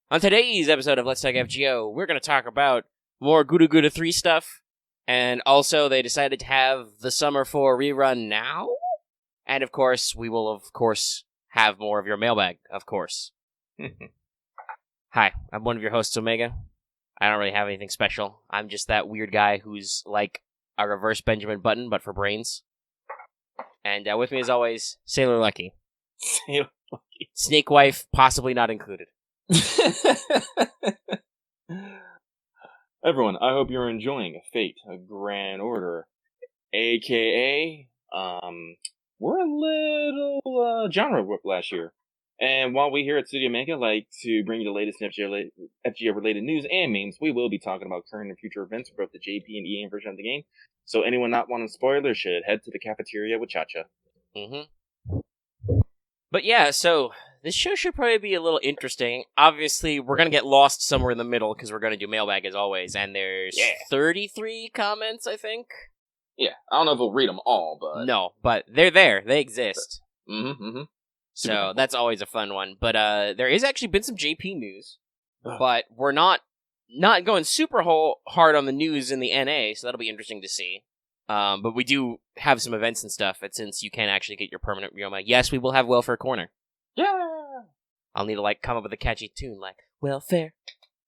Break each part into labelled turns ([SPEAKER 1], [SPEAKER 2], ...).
[SPEAKER 1] On today's episode of LTFGO, we're going to talk about more Gudaguda 3 stuff, and also they decided to have the Summer 4 rerun now, and of course, we will have more of your mailbag, of course. Hi, I'm one of your hosts, Omega. I don't really have anything special. I'm just that weird guy who's like a reverse Benjamin Button, but for brains. And with me, as always, Sailor Lucky.
[SPEAKER 2] Sailor Lucky.
[SPEAKER 1] Snake Wife, possibly not included.
[SPEAKER 2] Everyone, I hope you're enjoying Fate, a Grand Order, aka, we're a little genre whiplash here. And while we here at Studio Mega like to bring you the latest FGO-related news and memes, we will be talking about current and future events for both the JP and EA version of the game. So anyone not wanting spoilers should head to the cafeteria with Chacha.
[SPEAKER 1] But yeah, so this show should probably be a little interesting. Obviously, we're going to get lost somewhere in the middle because we're going to do mailbag as always, and there's 33 comments, I think.
[SPEAKER 2] Yeah, I don't know if we'll read them all, but...
[SPEAKER 1] No, but they're there. They exist.
[SPEAKER 2] Mm-hmm.
[SPEAKER 1] So that's always a fun one. But there has actually been some JP news, but we're not going super hard on the news in the NA, so that'll be interesting to see. But we do have some events and stuff, and since you can actually get your permanent Ryouma, yes, we will have Welfare Corner.
[SPEAKER 2] Yeah!
[SPEAKER 1] I'll need to, come up with a catchy tune, like, Welfare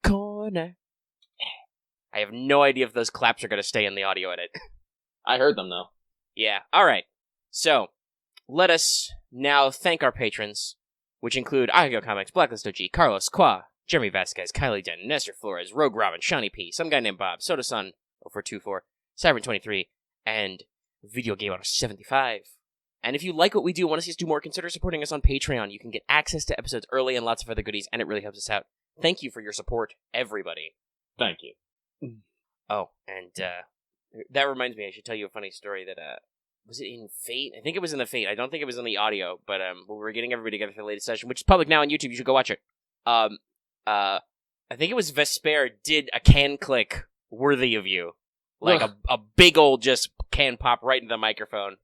[SPEAKER 1] Corner. I have no idea if those claps are going to stay in the audio edit.
[SPEAKER 2] I heard them, though.
[SPEAKER 1] Yeah, alright. So, let us now thank our patrons, which include Igo Comics, Blacklist OG, Carlos Qua, Jeremy Vasquez, Kylie Den, Nestor Flores, Rogue Robin, Shawnee P, some guy named Bob, Soda-san, 0424, Cyber23, and Video Game Honor 75. And if you like what we do and want to see us do more, consider supporting us on Patreon. You can get access to episodes early and lots of other goodies, and it really helps us out. Thank you for your support, everybody.
[SPEAKER 2] Thank you.
[SPEAKER 1] Oh, and that reminds me, I should tell you a funny story that, was it in Fate? I think it was in the Fate. I don't think it was in the audio, but we were getting everybody together for the latest session, which is public now on YouTube. You should go watch it. I think it was Vesper did a can click worthy of you. Like a big old just can pop right into the microphone.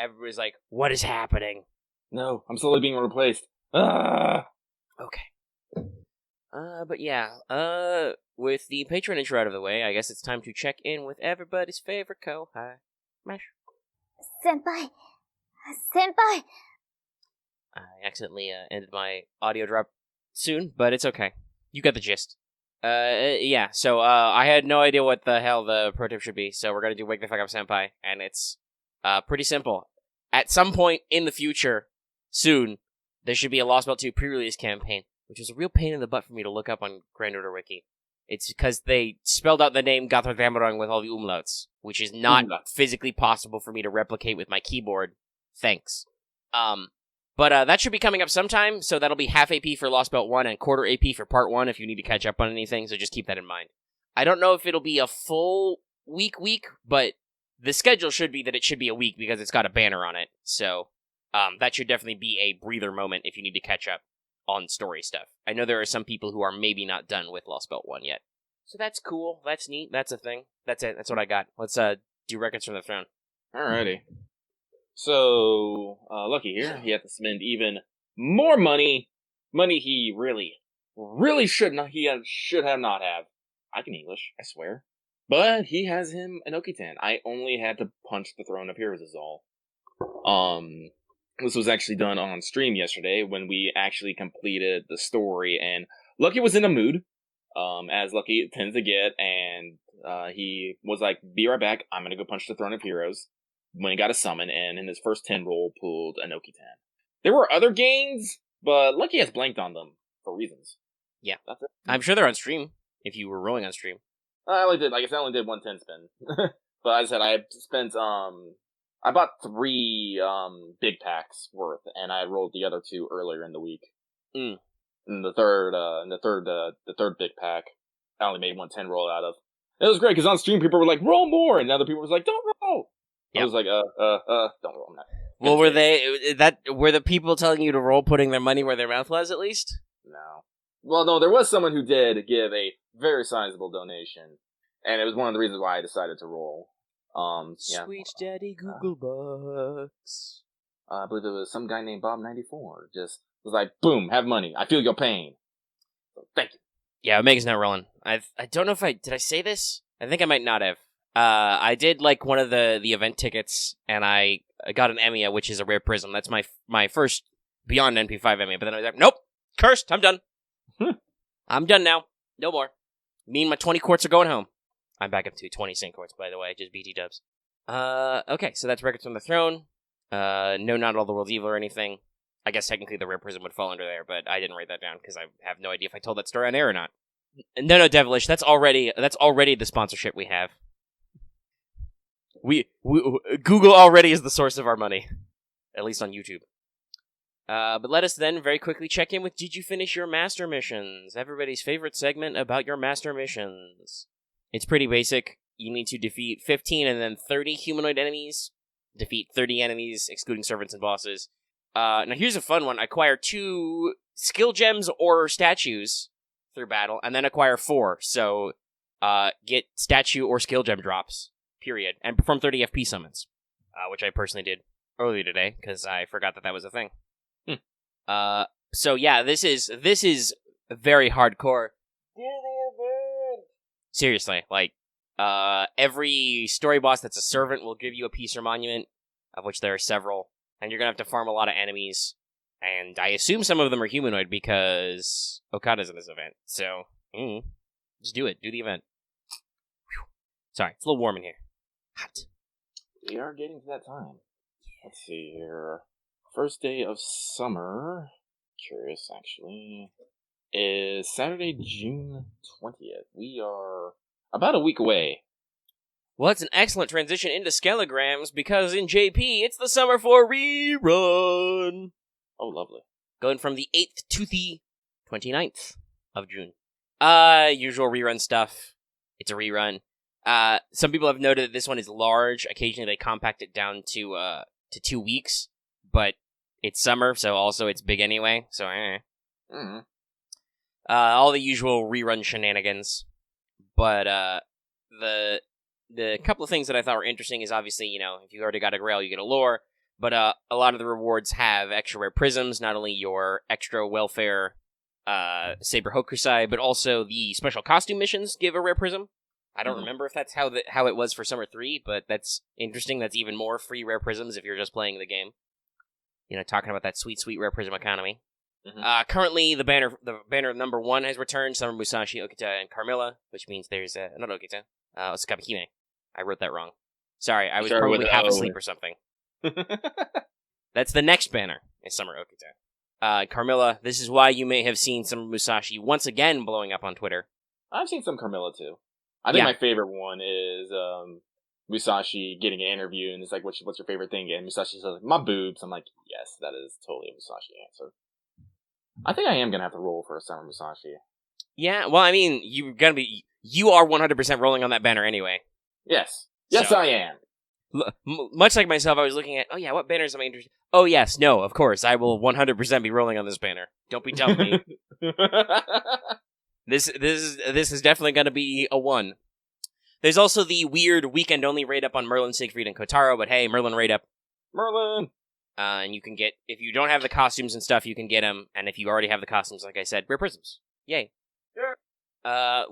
[SPEAKER 1] Everybody's like, what is happening?
[SPEAKER 2] No, I'm slowly being replaced. Ah!
[SPEAKER 1] Okay. But yeah, with the Patreon intro out of the way, I guess it's time to check in with everybody's favorite Hi, Mash.
[SPEAKER 3] Senpai!
[SPEAKER 1] I accidentally ended my audio drop soon, but it's okay. You got the gist. Yeah, so I had no idea what the hell the pro tip should be, so we're gonna do Wake the Fuck Up Senpai, and it's pretty simple. At some point in the future, soon, there should be a Lost Belt 2 pre-release campaign, which was a real pain in the butt for me to look up on Grand Order Wiki. It's because they spelled out the name Gothard Vamarang with all the umlauts, which is not physically possible for me to replicate with my keyboard. Thanks. But that should be coming up sometime, so that'll be half AP for Lost Belt 1 and quarter AP for Part 1 if you need to catch up on anything, so just keep that in mind. I don't know if it'll be a full week, but the schedule should be that it should be a week because it's got a banner on it, so that should definitely be a breather moment if you need to catch up on story stuff. I know there are some people who are maybe not done with Lost Belt 1 yet. So that's cool, that's neat, that's a thing. That's it, that's what I got. Let's do Records from the Throne.
[SPEAKER 2] Alrighty. So, Lucky here, he had to spend even more money he really should have not have. I can English, I swear. But he has him an Okitan. I only had to punch the Throne of Heroes is all. This was actually done on stream yesterday when we actually completed the story, and Lucky was in a mood, as Lucky tends to get, and he was like, be right back, I'm gonna go punch the Throne of Heroes. When he got a summon, and in his first 10 roll, pulled an Okitan. There were other gains, but Lucky has blanked on them for reasons.
[SPEAKER 1] Yeah.
[SPEAKER 2] That's it.
[SPEAKER 1] I'm sure they're on stream, if you were rolling on stream.
[SPEAKER 2] I only did 1 10 spin. But as I said, I spent, I bought 3, big packs worth, and I rolled the other 2 earlier in the week. And the third big pack, I only made 1 10 roll out of. It was great, because on stream people were like, roll more, and other people was like, don't roll! Yep. I was like, don't roll that.
[SPEAKER 1] Well, were the people telling you to roll putting their money where their mouth was, at least?
[SPEAKER 2] No. Well, no, there was someone who did give a very sizable donation, and it was one of the reasons why I decided to roll. Yeah.
[SPEAKER 1] Sweet Daddy Google Bucks.
[SPEAKER 2] I believe it was some guy named Bob94. Just was like, boom, have money. I feel your pain. So, thank you.
[SPEAKER 1] Yeah, Omega's not rolling. I don't know if did I say this? I think I might not have. I did like one of the event tickets, and I got an Emiya, which is a rare prism. That's my first beyond NP5 Emiya. But then I was like, nope, cursed. I'm done. I'm done now. No more. Me and my 20 quartz are going home. I'm back up to 20 sync quartz, by the way, just BT dubs. Okay, so that's Records from the Throne. No, not All the World's Evil or anything. I guess technically the Rare Prism would fall under there, but I didn't write that down because I have no idea if I told that story on air or not. No, Devilish, that's already the sponsorship we have. We Google already is the source of our money, at least on YouTube. But let us then very quickly check in with Did You Finish Your Master Missions? Everybody's favorite segment about your Master Missions. It's pretty basic. You need to defeat 15 and then 30 humanoid enemies. Defeat 30 enemies, excluding servants and bosses. Now here's a fun one. Acquire 2 skill gems or statues through battle, and then acquire 4. So, get statue or skill gem drops, period. And perform 30 FP summons, which I personally did earlier today, because I forgot that was a thing. So yeah, this is very hardcore. Seriously, like, every story boss that's a servant will give you a piece or monument, of which there are several, and you're gonna have to farm a lot of enemies, and I assume some of them are humanoid because Okada's in this event, so, just do it, do the event. Whew. Sorry, it's a little warm in here. Hot.
[SPEAKER 2] We are getting to that time. Let's see here. First day of summer, curious actually, is Saturday, June 20th. We are about a week away.
[SPEAKER 1] Well, it's an excellent transition into skelegrams, because in JP, it's the Summer 4 rerun!
[SPEAKER 2] Oh, lovely.
[SPEAKER 1] Going from the 8th to the 29th of June. Usual rerun stuff. It's a rerun. Some people have noted that this one is large. Occasionally they compact it down to 2 weeks, but it's summer, so also it's big anyway, so all the usual rerun shenanigans. But, the couple of things that I thought were interesting is obviously, if you already got a Grail, you get a lore, but a lot of the rewards have extra rare prisms, not only your extra welfare Saber Hokusai, but also the special costume missions give a rare prism. I don't remember if that's how it was for Summer 3, but that's interesting. That's even more free rare prisms if you're just playing the game. Talking about that sweet, sweet rare prism economy. Currently, the banner number 1 has returned, Summer Musashi, Okitan, and Carmilla, which means there's, not Okitan, Sakabihime. I wrote that wrong. Sorry, I was probably half asleep or something. That's the next banner, is Summer Okitan. Carmilla, this is why you may have seen Summer Musashi once again blowing up on Twitter.
[SPEAKER 2] I've seen some Carmilla, too. I think my favorite one is, Musashi getting an interview, and it's like, what's your favorite thing? And Musashi says, my boobs. I'm like, yes, that is totally a Musashi answer. I think I am gonna have to roll for a Summer Musashi.
[SPEAKER 1] Yeah, well, I mean, you are 100% rolling on that banner anyway.
[SPEAKER 2] Yes. Yes, so, I am.
[SPEAKER 1] Much like myself, I was looking at, what banners am I interested in? Oh, yes, no, of course, I will 100% be rolling on this banner. Don't be telling me. This is definitely gonna be a 1. There's also the weird weekend-only raid-up on Merlin, Siegfried, and Kotaro, but hey, Merlin raid-up.
[SPEAKER 2] Merlin!
[SPEAKER 1] And you can get, if you don't have the costumes and stuff, you can get them, and if you already have the costumes, like I said, rare prisms. Yay. Yeah.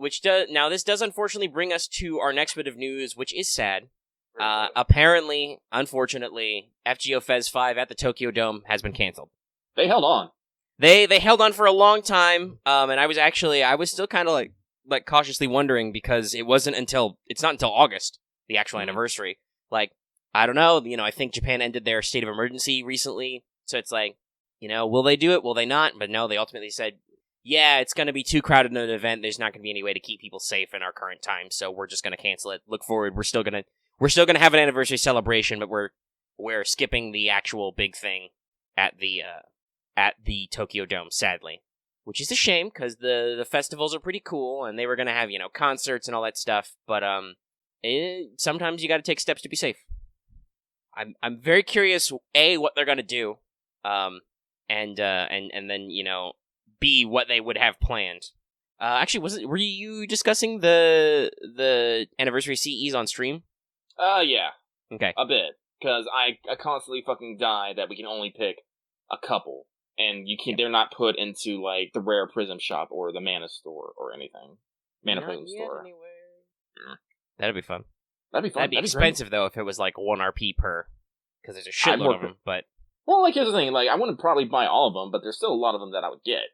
[SPEAKER 1] Now this does unfortunately bring us to our next bit of news, which is sad. Apparently, unfortunately, FGO Fes 5 at the Tokyo Dome has been canceled.
[SPEAKER 2] They held on.
[SPEAKER 1] They held on for a long time, and I was still kind of like cautiously wondering, because it's not until August, the actual anniversary. Like, I don't know, I think Japan ended their state of emergency recently, so it's like, will they do it, will they not? But no, they ultimately said, yeah, it's going to be too crowded an event, there's not going to be any way to keep people safe in our current time, so we're just going to cancel it. Look forward, we're still going to have an anniversary celebration, but we're skipping the actual big thing at the Tokyo Dome, sadly. Which is a shame, because the festivals are pretty cool, and they were going to have, concerts and all that stuff, but sometimes you got to take steps to be safe. I'm very curious, A, what they're going to do, and then, B, what they would have planned. Actually, were you discussing the anniversary CEs on stream?
[SPEAKER 2] Yeah.
[SPEAKER 1] Okay.
[SPEAKER 2] A bit, because I constantly fucking die that we can only pick a couple. And they're not put into, like, the Rare Prism shop or the Mana store or anything. Mana Prism store.
[SPEAKER 1] Anyway. That'd be fun.
[SPEAKER 2] That'd be fun.
[SPEAKER 1] That'd be expensive, though, if it was, like, 1 RP per. Because there's a shitload of them, but...
[SPEAKER 2] Well, like, here's the thing. Like, I wouldn't probably buy all of them, but there's still a lot of them that I would get.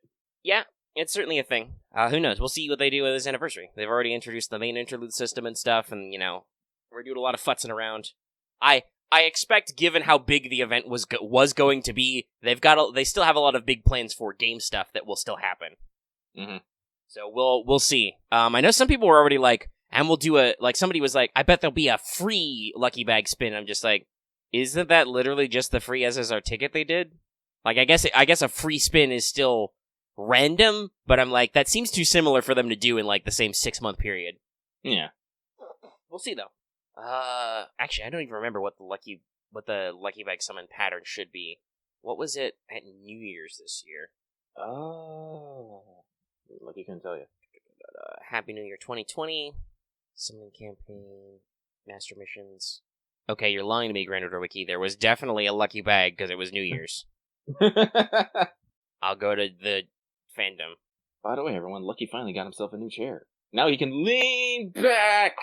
[SPEAKER 1] Yeah, it's certainly a thing. Who knows? We'll see what they do with this anniversary. They've already introduced the main interlude system and stuff, and, we're doing a lot of futzing around. I expect, given how big the event was going to be, they still have a lot of big plans for game stuff that will still happen.
[SPEAKER 2] Mm-hmm.
[SPEAKER 1] So we'll see. I know some people were already like, and we'll do somebody was like, I bet there'll be a free Lucky Bag spin. I'm just like, isn't that literally just the free SSR ticket they did? Like, I guess a free spin is still random, but I'm like, that seems too similar for them to do in, like, the same 6-month period.
[SPEAKER 2] Yeah.
[SPEAKER 1] We'll see, though. Actually, I don't even remember what the Lucky Bag summon pattern should be. What was it at New Year's this year?
[SPEAKER 2] Oh. Lucky couldn't tell you.
[SPEAKER 1] Happy New Year 2020. Summon campaign. Master missions. Okay, you're lying to me, Grand Order Wiki. There was definitely a Lucky Bag because it was New Year's. I'll go to the fandom.
[SPEAKER 2] By the way, everyone, Lucky finally got himself a new chair. Now he can lean back!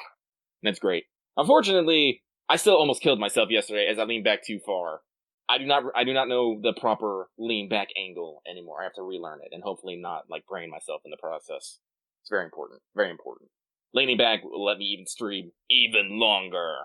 [SPEAKER 2] That's great. Unfortunately, I still almost killed myself yesterday as I leaned back too far. I do not know the proper lean back angle anymore. I have to relearn it and hopefully not, like, brain myself in the process. It's very important. Very important. Leaning back will let me even stream even longer.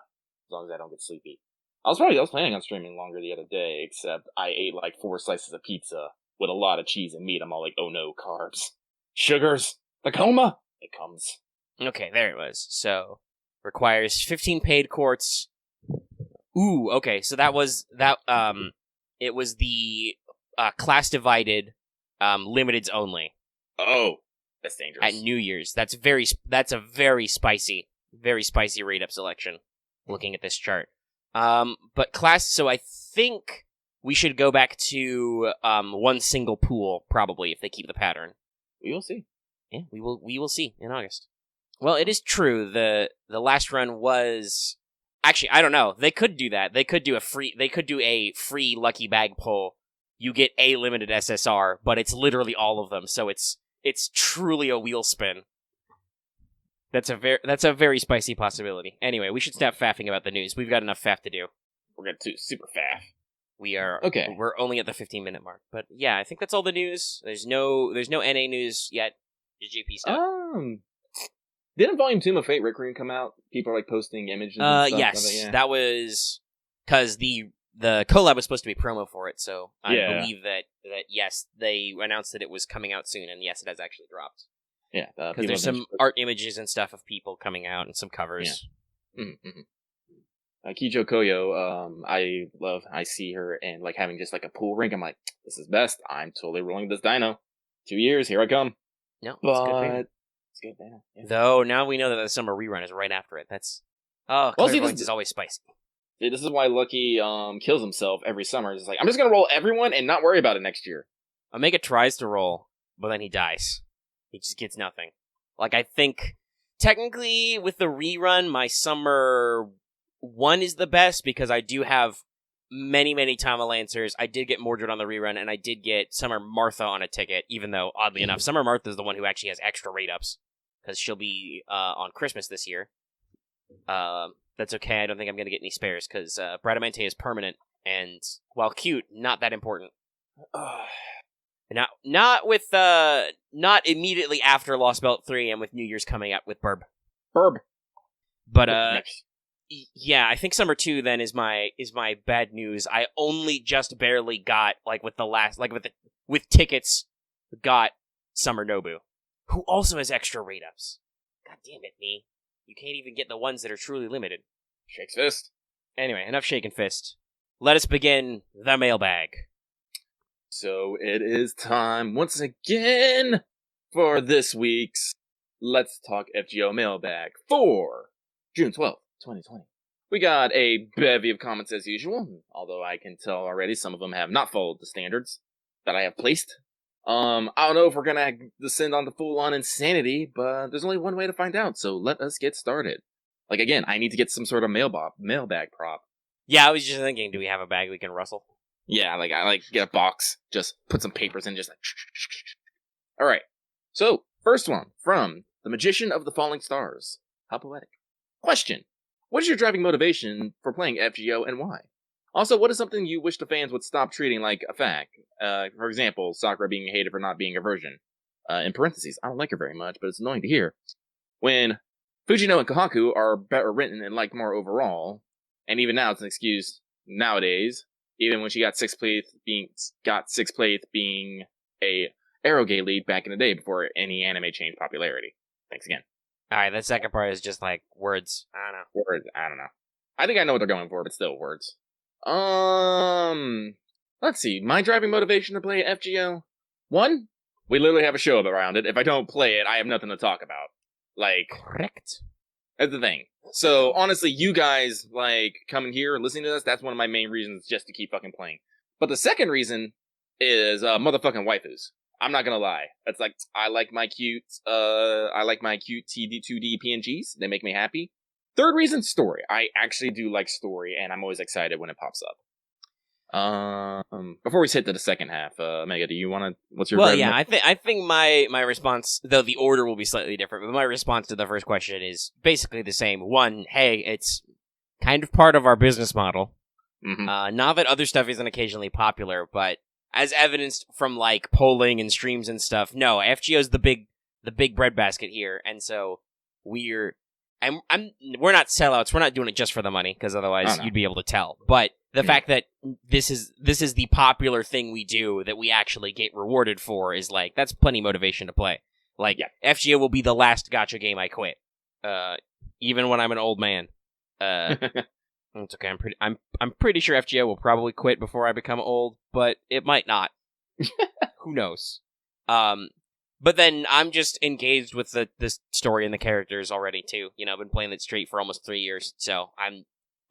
[SPEAKER 2] As long as I don't get sleepy. I was planning on streaming longer the other day, except I ate like 4 slices of pizza with a lot of cheese and meat. I'm all like, oh no, carbs. Sugars. The coma. It comes.
[SPEAKER 1] Okay, there it was. So, requires 15 paid quartz. Ooh, okay, so that was, it was the, class divided, limiteds only.
[SPEAKER 2] Oh, that's dangerous.
[SPEAKER 1] At New Year's. That's a very spicy rate up selection. Looking at this chart. But class, so I think we should go back to, one single pool, probably, if they keep the pattern.
[SPEAKER 2] We will see.
[SPEAKER 1] Yeah, we will see in August. Well, it is true, the last run was, actually, I don't know, they could do that. They could do a free Lucky Bag pull. You get a limited SSR, but it's literally all of them, so it's truly a wheel spin. That's a very spicy possibility. Anyway, we should stop faffing about the news. We've got enough faff to do.
[SPEAKER 2] We're going to super faff.
[SPEAKER 1] We are
[SPEAKER 2] okay.
[SPEAKER 1] We're only at the 15-minute mark, but yeah, I think that's all the news. There's no NA news yet. Just JP stuff.
[SPEAKER 2] Didn't Volume 2 of Fate Rick Room come out? People are like posting images. And stuff
[SPEAKER 1] yes,
[SPEAKER 2] yeah.
[SPEAKER 1] That was because the collab was supposed to be promo for it. So I believe that yes, they announced that it was coming out soon, and yes, it has actually dropped.
[SPEAKER 2] Yeah,
[SPEAKER 1] because there's some art images and stuff of people coming out and some covers.
[SPEAKER 2] Yeah. Mm-hmm. Kijo Koyo, I see her and like having just like a pool rink. I'm like, this is best. I'm totally rolling this dino. 2 years, here I come.
[SPEAKER 1] No,
[SPEAKER 2] but it's good dino. Yeah.
[SPEAKER 1] Though now we know that the summer rerun is right after it. That's Clairvoyance is always spicy.
[SPEAKER 2] See, this is why Lucky kills himself every summer. He's like, I'm just gonna roll everyone and not worry about it next year.
[SPEAKER 1] Omega tries to roll, but then he dies. He just gets nothing. Like, I think, technically, with the rerun, my summer 1 is the best, because I do have many, many Tama Lancers. I did get Mordred on the rerun, and I did get Summer Martha on a ticket, even though, oddly enough, Summer Martha is the one who actually has extra rate-ups, because she'll be on Christmas this year. That's okay, I don't think I'm going to get any spares, because Bradamante is permanent, and, while cute, not that important. Not immediately after Lost Belt 3 and with New Year's coming up with Burb. But, yeah, I think Summer 2 then is my bad news. I only just barely got, like, with tickets, got Summer Nobu, who also has extra rate-ups. God damn it, me. You can't even get the ones that are truly limited.
[SPEAKER 2] Shakes fist.
[SPEAKER 1] Anyway, enough shaking fist. Let us begin the mailbag.
[SPEAKER 2] So it is time once again for this week's Let's Talk FGO mailbag for June 12th, 2020. We got a bevy of comments as usual, although I can tell already some of them have not followed the standards that I have placed. I don't know if we're gonna descend on the full-on insanity, but there's only one way to find out, so let us get started. Like, again, I need to get some sort of mailbag prop.
[SPEAKER 1] Yeah, I was just thinking, do we have a bag we can rustle?
[SPEAKER 2] Yeah, like I like get a box, just put some papers in, just like. All right. So first one from the Magician of the Falling Stars. How poetic. Question: what is your driving motivation for playing FGO and why? Also, what is something you wish the fans would stop treating like a fact? For example, Sakura being hated for not being a virgin. In parentheses, I don't like her very much, but it's annoying to hear. When Fujino and Kohaku are better written and liked more overall, and even now it's an excuse nowadays, even when she got sixth place being a Arrowgate lead back in the day before any anime changed popularity. Thanks again.
[SPEAKER 1] Alright, that second part is just like words. I don't know.
[SPEAKER 2] Words, I don't know. I think I know what they're going for, but still words. Let's see. My driving motivation to play FGO? One, we literally have a show around it. If I don't play it, I have nothing to talk about. Like,
[SPEAKER 1] Correct.
[SPEAKER 2] that's the thing. So, honestly, you guys, like, coming here and listening to this, that's one of my main reasons just to keep fucking playing. But the second reason is, motherfucking waifus. I'm not gonna lie. It's like, I like my cute 2D PNGs. They make me happy. Third reason, story. I actually do like story, and I'm always excited when it pops up. Before we hit to the second half, Mega, do you want to? What's your?
[SPEAKER 1] Well, yeah, I think my response, though the order will be slightly different, but my response to the first question is basically the same. One, hey, it's kind of part of our business model.
[SPEAKER 2] Mm-hmm.
[SPEAKER 1] Not that other stuff isn't occasionally popular, but as evidenced from like polling and streams and stuff, no, FGO is the big breadbasket here, and so we're not sellouts. We're not doing it just for the money, because otherwise you'd be able to tell. But the fact that this is the popular thing we do that we actually get rewarded for is like, that's plenty of motivation to play. Like, FGO will be the last gacha game I quit, even when I'm an old man. It's okay. I'm pretty sure FGO will probably quit before I become old, but it might not. Who knows? But then I'm just engaged with the story and the characters already too. You know, I've been playing it straight for almost 3 years, so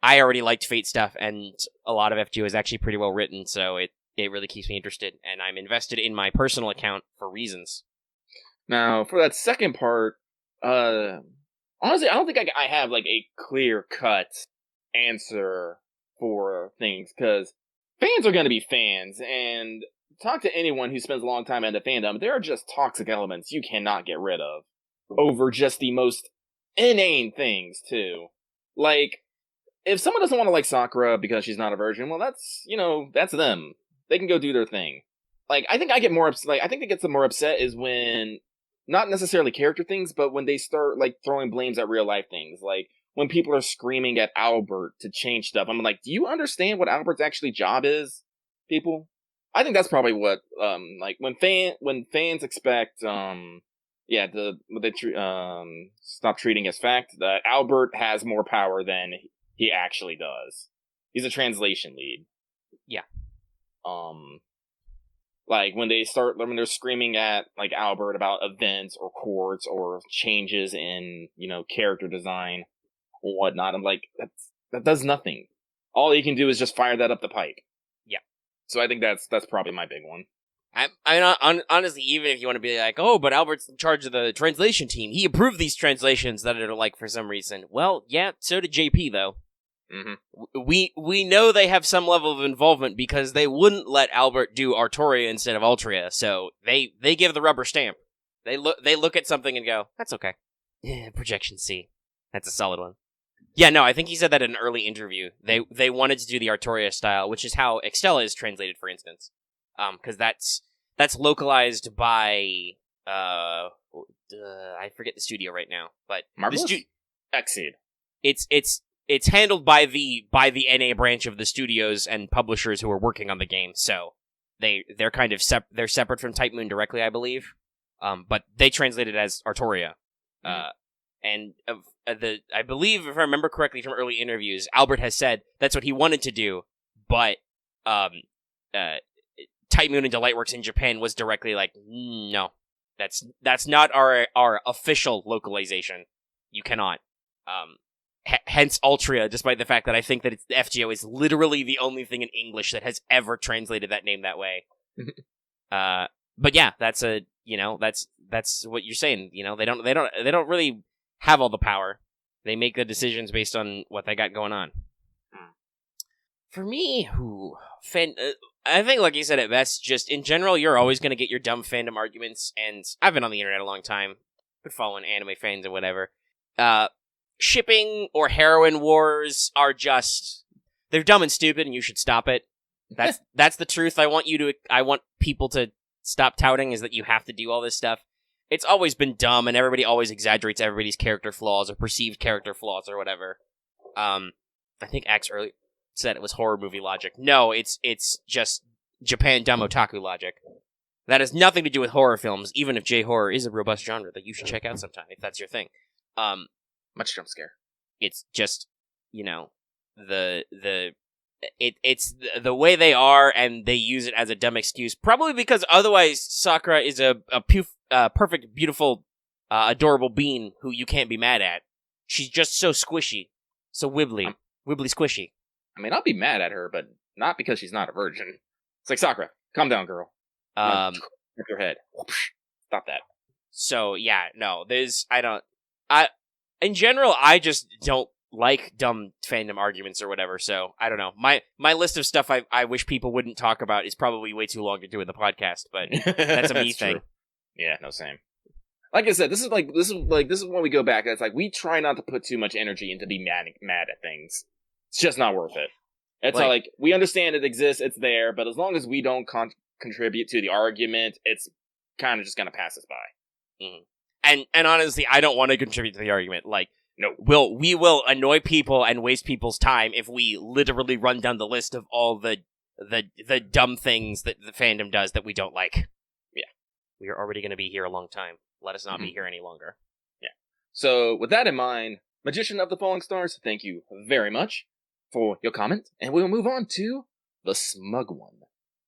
[SPEAKER 1] I already liked Fate stuff, and a lot of FGO is actually pretty well written, so it really keeps me interested, and I'm invested in my personal account for reasons.
[SPEAKER 2] Now, for that second part, honestly, I don't think I have like a clear-cut answer for things, because fans are going to be fans, and talk to anyone who spends a long time in the fandom, there are just toxic elements you cannot get rid of over just the most inane things, too. Like, if someone doesn't want to like Sakura because she's not a virgin, well, that's them. They can go do their thing. Like, I think I get more upset. Like, I think they get some more upset is when, not necessarily character things, but when they start like throwing blames at real life things. Like, when people are screaming at Albert to change stuff, I'm like, do you understand what Albert's actually job is, people? I think that's probably what, like, when fans expect, stop treating as fact that Albert has more power than he actually does. He's a translation lead.
[SPEAKER 1] Yeah.
[SPEAKER 2] Like, when they're screaming at, like, Albert about events or chords or changes in, character design or whatnot, I'm like, that does nothing. All you can do is just fire that up the pipe.
[SPEAKER 1] Yeah.
[SPEAKER 2] So I think that's probably my big one.
[SPEAKER 1] Honestly, even if you want to be like, oh, but Albert's in charge of the translation team, he approved these translations that I don't like for some reason. Well, yeah, so did JP, though.
[SPEAKER 2] Mm-hmm.
[SPEAKER 1] We know they have some level of involvement because they wouldn't let Albert do Artoria instead of Altria, so they give the rubber stamp. They look at something and go, that's okay. Yeah, projection C. That's a solid one. Yeah, no, I think he said that in an early interview. They wanted to do the Artoria style, which is how Extella is translated, for instance. Because that's localized by I forget the studio right now, but
[SPEAKER 2] Marvelous? Exceed.
[SPEAKER 1] It's handled by the NA branch of the studios and publishers who are working on the game, so they're kind of they're separate from Type Moon directly, I believe. But they translate it as Artoria. And I believe, if I remember correctly from early interviews, Albert has said that's what he wanted to do, but Type Moon and Delightworks in Japan was directly like, no, that's not our official localization. You cannot. Hence Altria, despite the fact that I think that FGO is literally the only thing in English that has ever translated that name that way. But yeah, that's what you're saying. They don't really have all the power. They make the decisions based on what they got going on. For me, I think, like you said it best, just in general, you're always going to get your dumb fandom arguments, and I've been on the internet a long time, been following anime fans and whatever. Shipping or heroine wars are just, they're dumb and stupid, and you should stop it. That's the truth. I want people to stop touting, is that you have to do all this stuff. It's always been dumb, and everybody always exaggerates everybody's character flaws or perceived character flaws or whatever. I think Axe earlier said it was horror movie logic. No, it's just Japan dumb otaku logic. That has nothing to do with horror films, even if J-horror is a robust genre that you should check out sometime, if that's your thing.
[SPEAKER 2] Much jump scare.
[SPEAKER 1] It's just, it's the way they are, and they use it as a dumb excuse. Probably because otherwise Sakura is a perfect, beautiful, adorable being who you can't be mad at. She's just so squishy, so wibbly squishy.
[SPEAKER 2] I mean, I'll be mad at her, but not because she's not a virgin. It's like, Sakura, calm down, girl. Hit your head. Stop that.
[SPEAKER 1] So yeah, no, in general, I just don't like dumb fandom arguments or whatever, so I don't know. My list of stuff I wish people wouldn't talk about is probably way too long to do in the podcast, but that's a me thing.
[SPEAKER 2] True. Yeah, no, same. Like I said, this is when we go back. It's like we try not to put too much energy into being mad at things. It's just not worth it. It's like we understand it exists, it's there, but as long as we don't contribute to the argument, it's kind of just gonna pass us by.
[SPEAKER 1] Mm-hmm. And honestly, I don't want to contribute to the argument. Like,
[SPEAKER 2] no,
[SPEAKER 1] we will annoy people and waste people's time if we literally run down the list of all the dumb things that the fandom does that we don't like.
[SPEAKER 2] Yeah,
[SPEAKER 1] we are already going to be here a long time. Let us not be here any longer.
[SPEAKER 2] Yeah. So with that in mind, Magician of the Falling Stars, thank you very much for your comment, and we'll move on to the Smug One,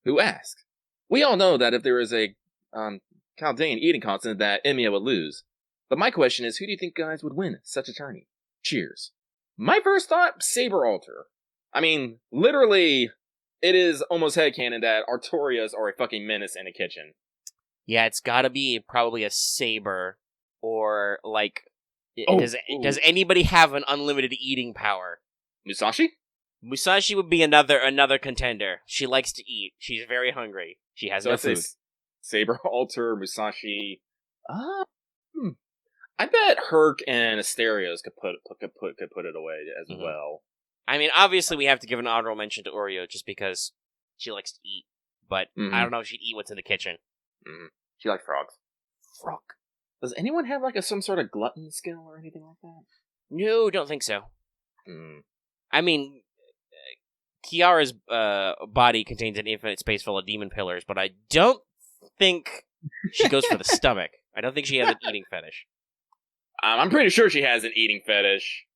[SPEAKER 2] who asks, we all know that if there is a Chaldean eating contest that Emiya would lose, but my question is, who do you think guys would win such a tourney? Cheers. My first thought, Saber Alter. I mean, literally, it is almost headcanon that Artorias are a fucking menace in a kitchen.
[SPEAKER 1] Yeah, it's gotta be probably a Saber, or, like, does anybody have an unlimited eating power?
[SPEAKER 2] Musashi?
[SPEAKER 1] Musashi would be another contender. She likes to eat. She's very hungry. She has no food.
[SPEAKER 2] Saber Alter, Musashi. I bet Herc and Asterios could put it away as well.
[SPEAKER 1] I mean, obviously we have to give an honorable mention to Oryou just because she likes to eat, but I don't know if she'd eat what's in the kitchen.
[SPEAKER 2] She likes frogs. Frog. Does anyone have some sort of glutton skill or anything like that?
[SPEAKER 1] No, don't think so. I mean, Kiara's body contains an infinite space full of demon pillars, but I don't think she goes for the stomach. I don't think she has an eating fetish.
[SPEAKER 2] I'm pretty sure she has an eating fetish.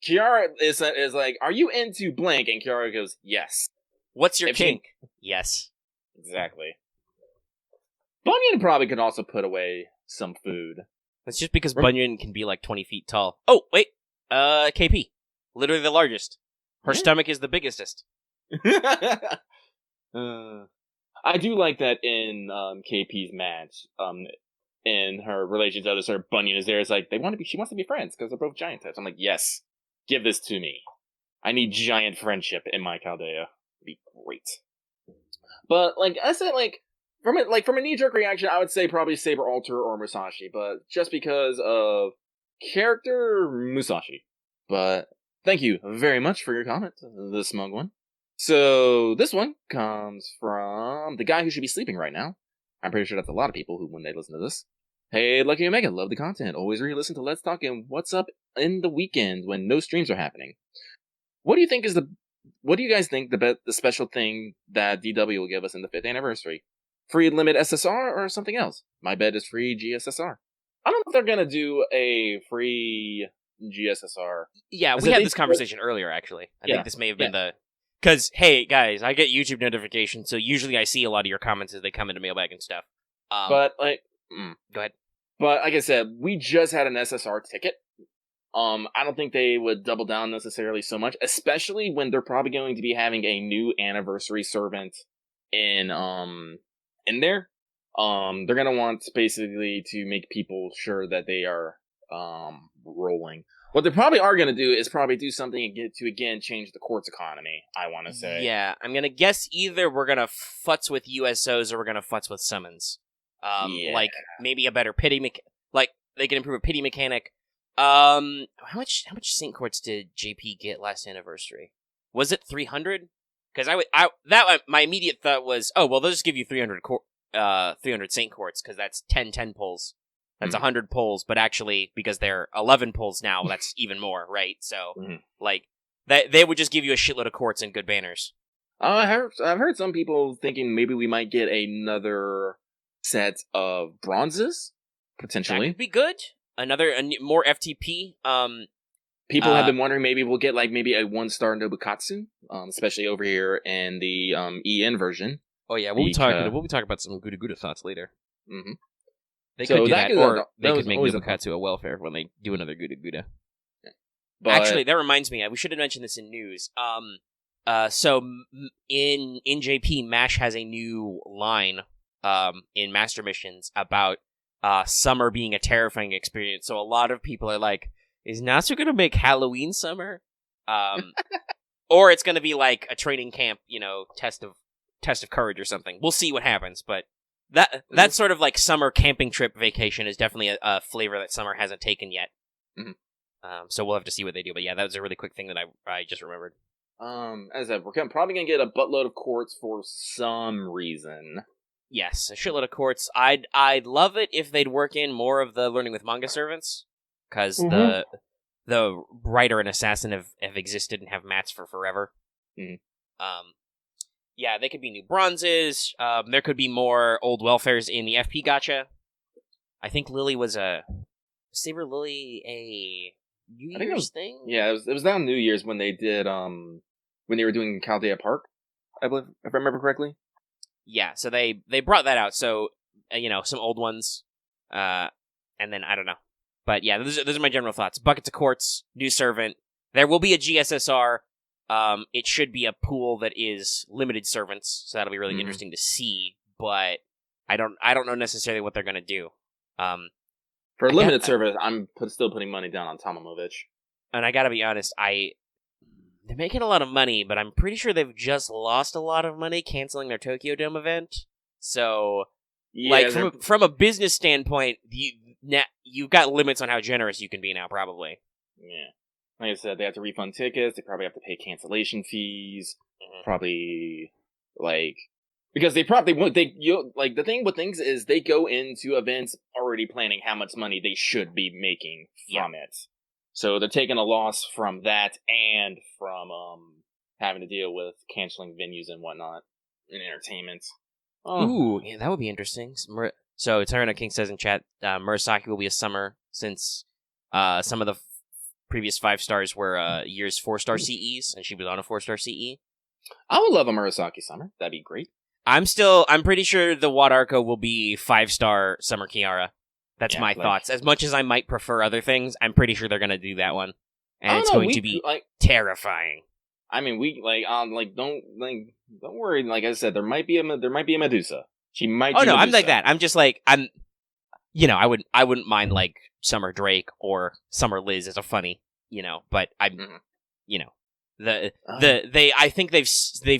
[SPEAKER 2] Kiara is like, are you into blank? And Kiara goes, yes.
[SPEAKER 1] What's your kink? Yes.
[SPEAKER 2] Exactly. Bunyan probably could also put away some food.
[SPEAKER 1] That's just because Bunyan can be like 20 feet tall. Oh, wait. KP. Literally the largest. Her stomach is the biggestest.
[SPEAKER 2] I do like that in KP's match. In her relation to others, her Bunyan is there. It's like she wants to be friends because they're both giant types. I'm like, yes, give this to me. I need giant friendship in my Chaldea. It'd be great. But like I said, from a knee-jerk reaction, I would say probably Saber Alter or Musashi, but just because of character, Musashi. But thank you very much for your comment, the Smug One. So this one comes from the guy who should be sleeping right now. I'm pretty sure that's a lot of people who, when they listen to this. Hey, Lucky Omega, love the content. Always re-listen to Let's Talk and What's Up in the weekends when no streams are happening. What do you guys think the special thing that DW will give us in the 5th anniversary? Free limit SSR or something else? My bet is free GSSR. I don't know if they're gonna do a free GSSR.
[SPEAKER 1] Yeah, we had this conversation earlier, actually. I think this may have been Because, hey, guys, I get YouTube notifications, so usually I see a lot of your comments as they come into Mailbag and stuff.
[SPEAKER 2] Go
[SPEAKER 1] ahead.
[SPEAKER 2] But, like I said, we just had an SSR ticket. I don't think they would double down necessarily so much, especially when they're probably going to be having a new anniversary servant in there. They're gonna want basically to make people sure that they are rolling. What they probably are going to do is probably do something and again change the quartz economy, I want to say.
[SPEAKER 1] Yeah, I'm going to guess either we're going to futz with USOs or we're going to futz with summons. Like, maybe a better pity like, they can improve a pity mechanic. How much Saint Quartz did JP get last anniversary? Was it 300? Because my immediate thought was, oh, well, they'll just give you 300 Saint Quartz, because that's 10 pulls. That's 100 pulls, but actually, because they're 11 pulls now, that's even more, right? So, like, they would just give you a shitload of quartz and good banners.
[SPEAKER 2] I've heard some people thinking maybe we might get another set of bronzes, potentially.
[SPEAKER 1] That could be good. More FTP.
[SPEAKER 2] People have been wondering maybe we'll get like maybe a 1-star Nobukatsu, especially over here in the EN version.
[SPEAKER 1] Oh yeah, we'll be talking about some Gudaguda thoughts later.
[SPEAKER 2] Mm-hmm.
[SPEAKER 1] They could do that, or they could make Nobukatsu a welfare when they do another Gudaguda. Yeah. But actually, that reminds me, we should have mentioned this in news. So in JP, MASH has a new line in Master Missions about summer being a terrifying experience. So a lot of people are like, is Natsu going to make Halloween summer? Or it's going to be like a training camp, test of courage or something. We'll see what happens, but that sort of like summer camping trip vacation is definitely a flavor that summer hasn't taken yet.
[SPEAKER 2] Mm-hmm.
[SPEAKER 1] So we'll have to see what they do. But yeah, that was a really quick thing that I just remembered.
[SPEAKER 2] As I said, we're probably going to get a buttload of quartz for some reason.
[SPEAKER 1] Yes, a shitload of quartz. I'd love it if they'd work in more of the learning with manga servants, because the writer and assassin have existed and have mats for forever.
[SPEAKER 2] Mm-hmm.
[SPEAKER 1] Yeah, they could be new bronzes. There could be more old welfares in the FP gacha. I think Lily was Saber Lily a New Year's thing?
[SPEAKER 2] Yeah, it was down New Year's when they did when they were doing Chaldea Park, I believe, if I remember correctly.
[SPEAKER 1] Yeah, so they brought that out. So some old ones, and then I don't know, but yeah, those are my general thoughts. Buckets of quartz, new servant. There will be a GSSR. It should be a pool that is limited servants, so that'll be really interesting to see. But I don't know necessarily what they're gonna do.
[SPEAKER 2] For a limited service, I'm still putting money down on Tomomovich.
[SPEAKER 1] And I gotta be honest, they're making a lot of money, but I'm pretty sure they've just lost a lot of money canceling their Tokyo Dome event. So, from a business standpoint, you've got limits on how generous you can be now, probably.
[SPEAKER 2] Yeah. Like I said, they have to refund tickets. They probably have to pay cancellation fees. Probably, because the thing with things is they go into events already planning how much money they should be making from it. So they're taking a loss from that and from having to deal with canceling venues and whatnot in entertainment.
[SPEAKER 1] Ooh, yeah, that would be interesting. So Tyrana King says in chat, Murasaki will be a summer since some of the previous 5 stars were year's 4-star CEs, and she was on a 4-star CE.
[SPEAKER 2] I would love a Murasaki summer. That'd be great.
[SPEAKER 1] I'm pretty sure the Wadarko will be 5-star Summer Kiara. That's my thoughts. As much as I might prefer other things, I'm pretty sure they're going to do that one. And it's going to be terrifying. I mean,
[SPEAKER 2] don't worry. Like I said, there might be a Medusa. She might.
[SPEAKER 1] Oh no, Medusa. I'm like that. I'm just like I wouldn't mind like Summer Drake or Summer Liz as a funny, but I'm, I think they've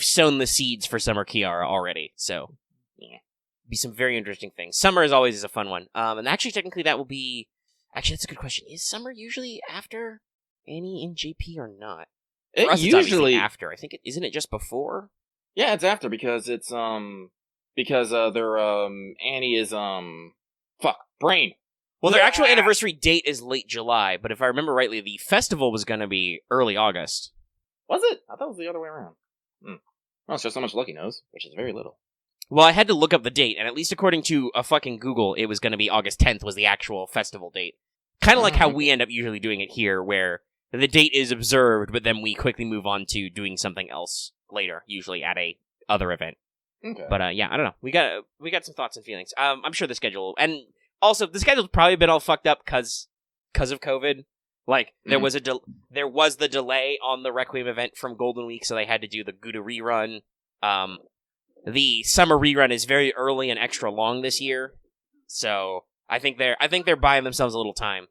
[SPEAKER 1] sown the seeds for Summer Kiara already. So be some very interesting things. Summer is always a fun one. And actually, technically, that will be. Actually, that's a good question. Is Summer usually after Annie in JP or not?
[SPEAKER 2] It's usually
[SPEAKER 1] after. I think isn't it just before?
[SPEAKER 2] Yeah, it's after because it's their Annie is brain.
[SPEAKER 1] Well, their actual anniversary date is late July, but if I remember rightly, the festival was going to be early August.
[SPEAKER 2] Was it? I thought it was the other way around. Well, it's just how much Lucky knows, which is very little.
[SPEAKER 1] Well, I had to look up the date, and at least according to a fucking Google, it was going to be August 10th was the actual festival date. Kind of like how we end up usually doing it here, where the date is observed, but then we quickly move on to doing something else later, usually at a other event. Okay. But yeah, I don't know. We got some thoughts and feelings. I'm sure the schedule, and also the schedule's probably been all fucked up because of COVID. Like there was the delay on the Requiem event from Golden Week, so they had to do the Guda rerun. The summer rerun is very early and extra long this year, so I think they're buying themselves a little time.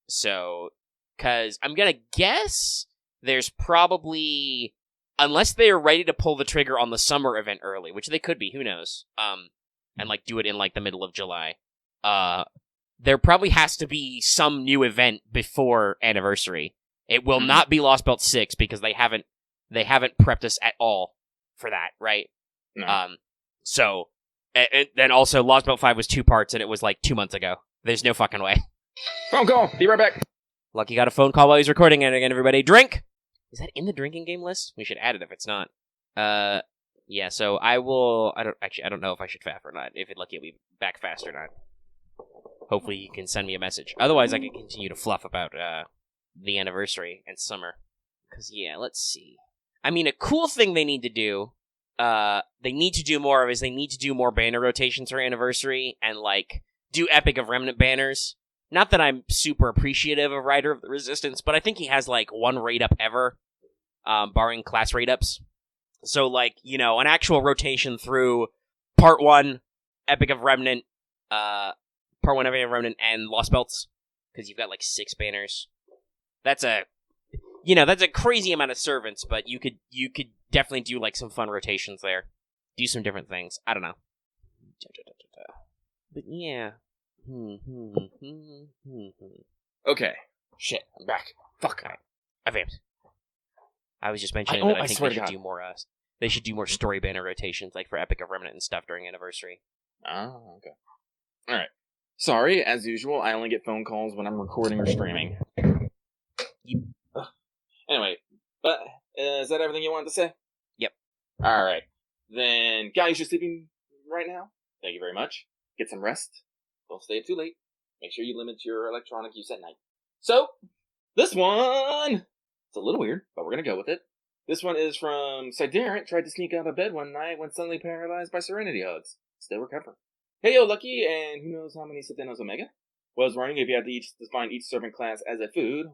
[SPEAKER 1] So, because I'm gonna guess there's probably, unless they are ready to pull the trigger on the summer event early, which they could be, who knows? And like do it in like the middle of July. There probably has to be some new event before Anniversary. It will not be Lost Belt 6 because they haven't prepped us at all for that, right?
[SPEAKER 2] No.
[SPEAKER 1] So, and then also Lost Belt 5 was 2 parts and it was like 2 months ago. There's no fucking way.
[SPEAKER 2] Phone call. Be right back.
[SPEAKER 1] Lucky got a phone call while he's recording it again, everybody. Drink! Is that in the drinking game list? We should add it if it's not. Yeah, so I don't know if I should faff or not. If Lucky will be back fast or not. Hopefully he can send me a message. Otherwise I can continue to fluff about, the anniversary and summer. Because, yeah, let's see. I mean, a cool thing they need to do, they need to do more banner rotations for anniversary and, like, do Epic of Remnant banners. Not that I'm super appreciative of Rider of the Resistance, but I think he has, like, 1 raid-up ever, barring class raid-ups. So, like, you know, an actual rotation through Part 1, Epic of Remnant, and Lost Belts, because you've got, like, 6 banners. That's a crazy amount of servants, but you could definitely do, like, some fun rotations there. Do some different things. I don't know. But, yeah.
[SPEAKER 2] Okay. Shit, I'm back. Fuck.
[SPEAKER 1] Right. I vamped. I was just mentioning that I think they should do more story banner rotations, like for Epic of Remnant and stuff during Anniversary.
[SPEAKER 2] Oh, okay. Alright. Sorry, as usual, I only get phone calls when I'm recording or streaming. Anyway, but is that everything you wanted to say?
[SPEAKER 1] Yep.
[SPEAKER 2] Alright. Then, guys, you're sleeping right now? Thank you very much. Get some rest. Don't stay up too late. Make sure you limit your electronic use at night. So, this one... It's a little weird, but we're gonna go with it. This one is from Siderant, tried to sneak out of bed one night when suddenly paralyzed by Serenity Hugs. Still recovering. Hey yo, Lucky, and who knows how many Satanos Omega? Was wondering if you had to define each servant class as a food,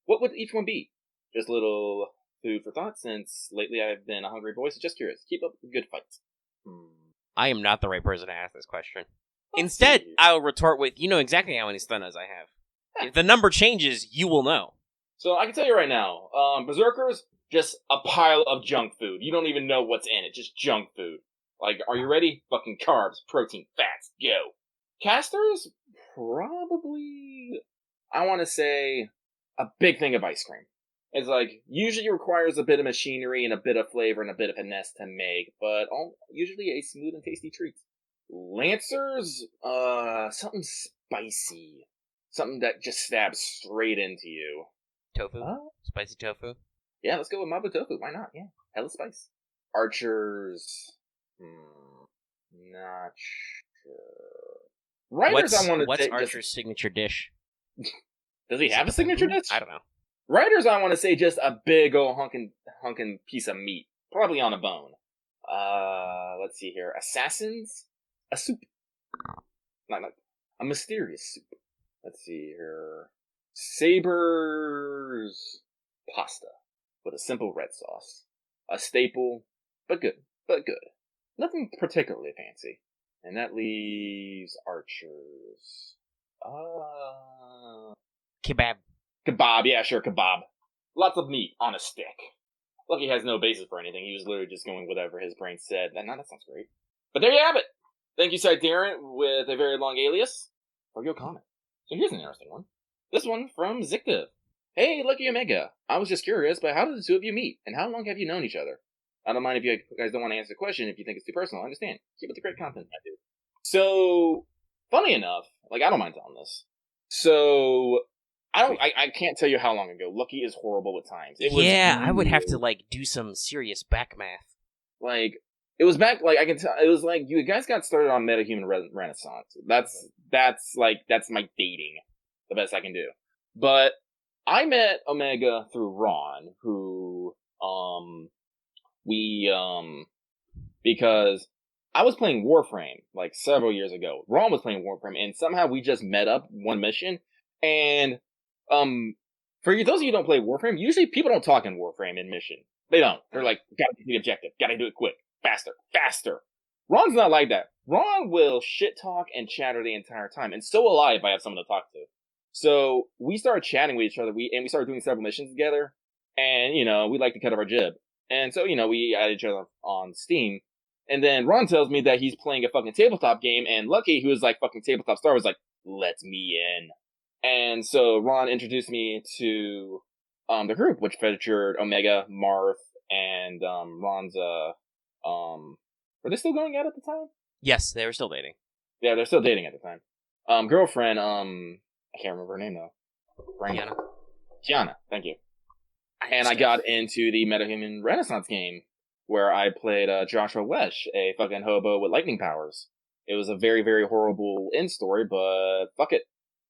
[SPEAKER 2] what would each one be? Just a little food for thought, since lately I've been a hungry boy, so just curious. Keep up the good fights.
[SPEAKER 1] I am not the right person to ask this question. Instead, I'll retort with, you know exactly how many Satanos I have. If the number changes, you will know.
[SPEAKER 2] So I can tell you right now, Berserkers, just a pile of junk food. You don't even know what's in it, just junk food. Like, are you ready? Fucking carbs, protein, fats, go. Casters, probably, I want to say, a big thing of ice cream. It's like, usually requires a bit of machinery and a bit of flavor and a bit of finesse to make, but usually a smooth and tasty treat. Lancers, something spicy. Something that just stabs straight into you.
[SPEAKER 1] Tofu? Spicy tofu?
[SPEAKER 2] Yeah, let's go with Mabu Tofu. Why not? Yeah, hella spice. Archers, not sure. Writers,
[SPEAKER 1] what's Archer's signature dish?
[SPEAKER 2] Does he have a signature dish?
[SPEAKER 1] I don't know.
[SPEAKER 2] Writers, I want to say just a big old hunkin' piece of meat. Probably on a bone. Let's see here. Assassins? A soup. Not a mysterious soup. Let's see here. Sabers pasta with a simple red sauce. A staple, but good. Nothing particularly fancy. And that leaves archers.
[SPEAKER 1] Kebab.
[SPEAKER 2] Kebab, yeah, sure, kebab. Lots of meat on a stick. Lucky has no basis for anything. He was literally just going whatever his brain said. And that sounds great. But there you have it. Thank you, Siderant, with a very long alias for your comment. So here's an interesting one. This one from Zictive. Hey, Lucky Omega. I was just curious, but how did the two of you meet? And how long have you known each other? I don't mind if you guys don't want to answer the question if you think it's too personal. I understand. Keep it the great content, I do. So, funny enough, like, I don't mind telling this. So, I can't tell you how long ago. Lucky is horrible at times.
[SPEAKER 1] I would have to, like, do some serious back math.
[SPEAKER 2] Like, it was back, like, I can tell, it was like, you guys got started on Metahuman Renaissance. That's my dating. The best I can do. But, I met Omega through Ron, who, because I was playing Warframe, like, several years ago. Ron was playing Warframe, and somehow we just met up one mission, and, for you, those of you who don't play Warframe, usually people don't talk in Warframe in mission. They don't. They're like, gotta get the objective, gotta do it quick, faster. Ron's not like that. Ron will shit talk and chatter the entire time, and so will I if I have someone to talk to. So we started chatting with each other. We started doing several missions together, and we like to cut up our jib. And so we added each other on Steam. And then Ron tells me that he's playing a fucking tabletop game, and Lucky, who is like fucking tabletop star, was like, "Let me in." And so Ron introduced me to the group, which featured Omega, Marth, and Ron's were they still going out at the time?
[SPEAKER 1] Yes, they were still dating.
[SPEAKER 2] Yeah, they're still dating at the time. Girlfriend, I can't remember her name though. Kiana, thank you. And I got into the Metahuman Renaissance game, where I played Joshua Wesh, a fucking hobo with lightning powers. It was a very, very horrible end story, but fuck it.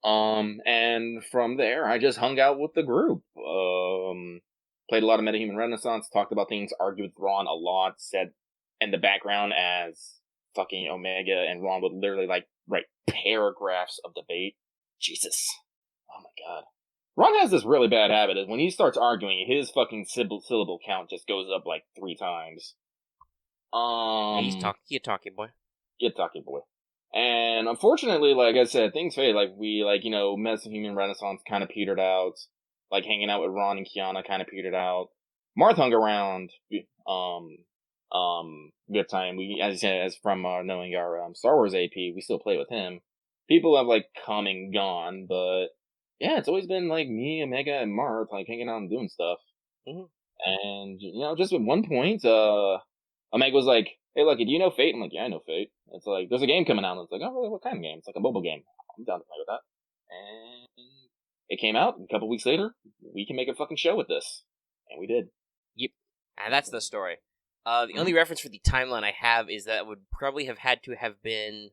[SPEAKER 2] And from there, I just hung out with the group. Played a lot of Metahuman Renaissance, talked about things, argued with Ron a lot, said in the background as fucking Omega and Ron would literally, like, write paragraphs of debate. Jesus. Oh my god. Ron has this really bad habit is when he starts arguing, his fucking syllable count just goes up like 3 times.
[SPEAKER 1] He's a talky boy.
[SPEAKER 2] Yeah, talky boy. And unfortunately, like I said, things fade. Like we, Metahuman Renaissance kind of petered out. Like hanging out with Ron and Kiana kind of petered out. Marth hung around. Good time. We, as you said, as from knowing our Star Wars AP, we still play with him. People have like come and gone, but yeah, it's always been like me, Omega, and Marth like hanging out and doing stuff.
[SPEAKER 1] Mm-hmm.
[SPEAKER 2] And just at one point, Omega was like, "Hey, Lucky, do you know Fate?" I'm like, "Yeah, I know Fate." It's like there's a game coming out. And it's like, "Oh, really? What kind of game?" It's like a mobile game. I'm down to play with that. And it came out. And a couple weeks later, we can make a fucking show with this, and we did.
[SPEAKER 1] Yep, and that's the story. The only reference for the timeline I have is that it would probably have had to have been,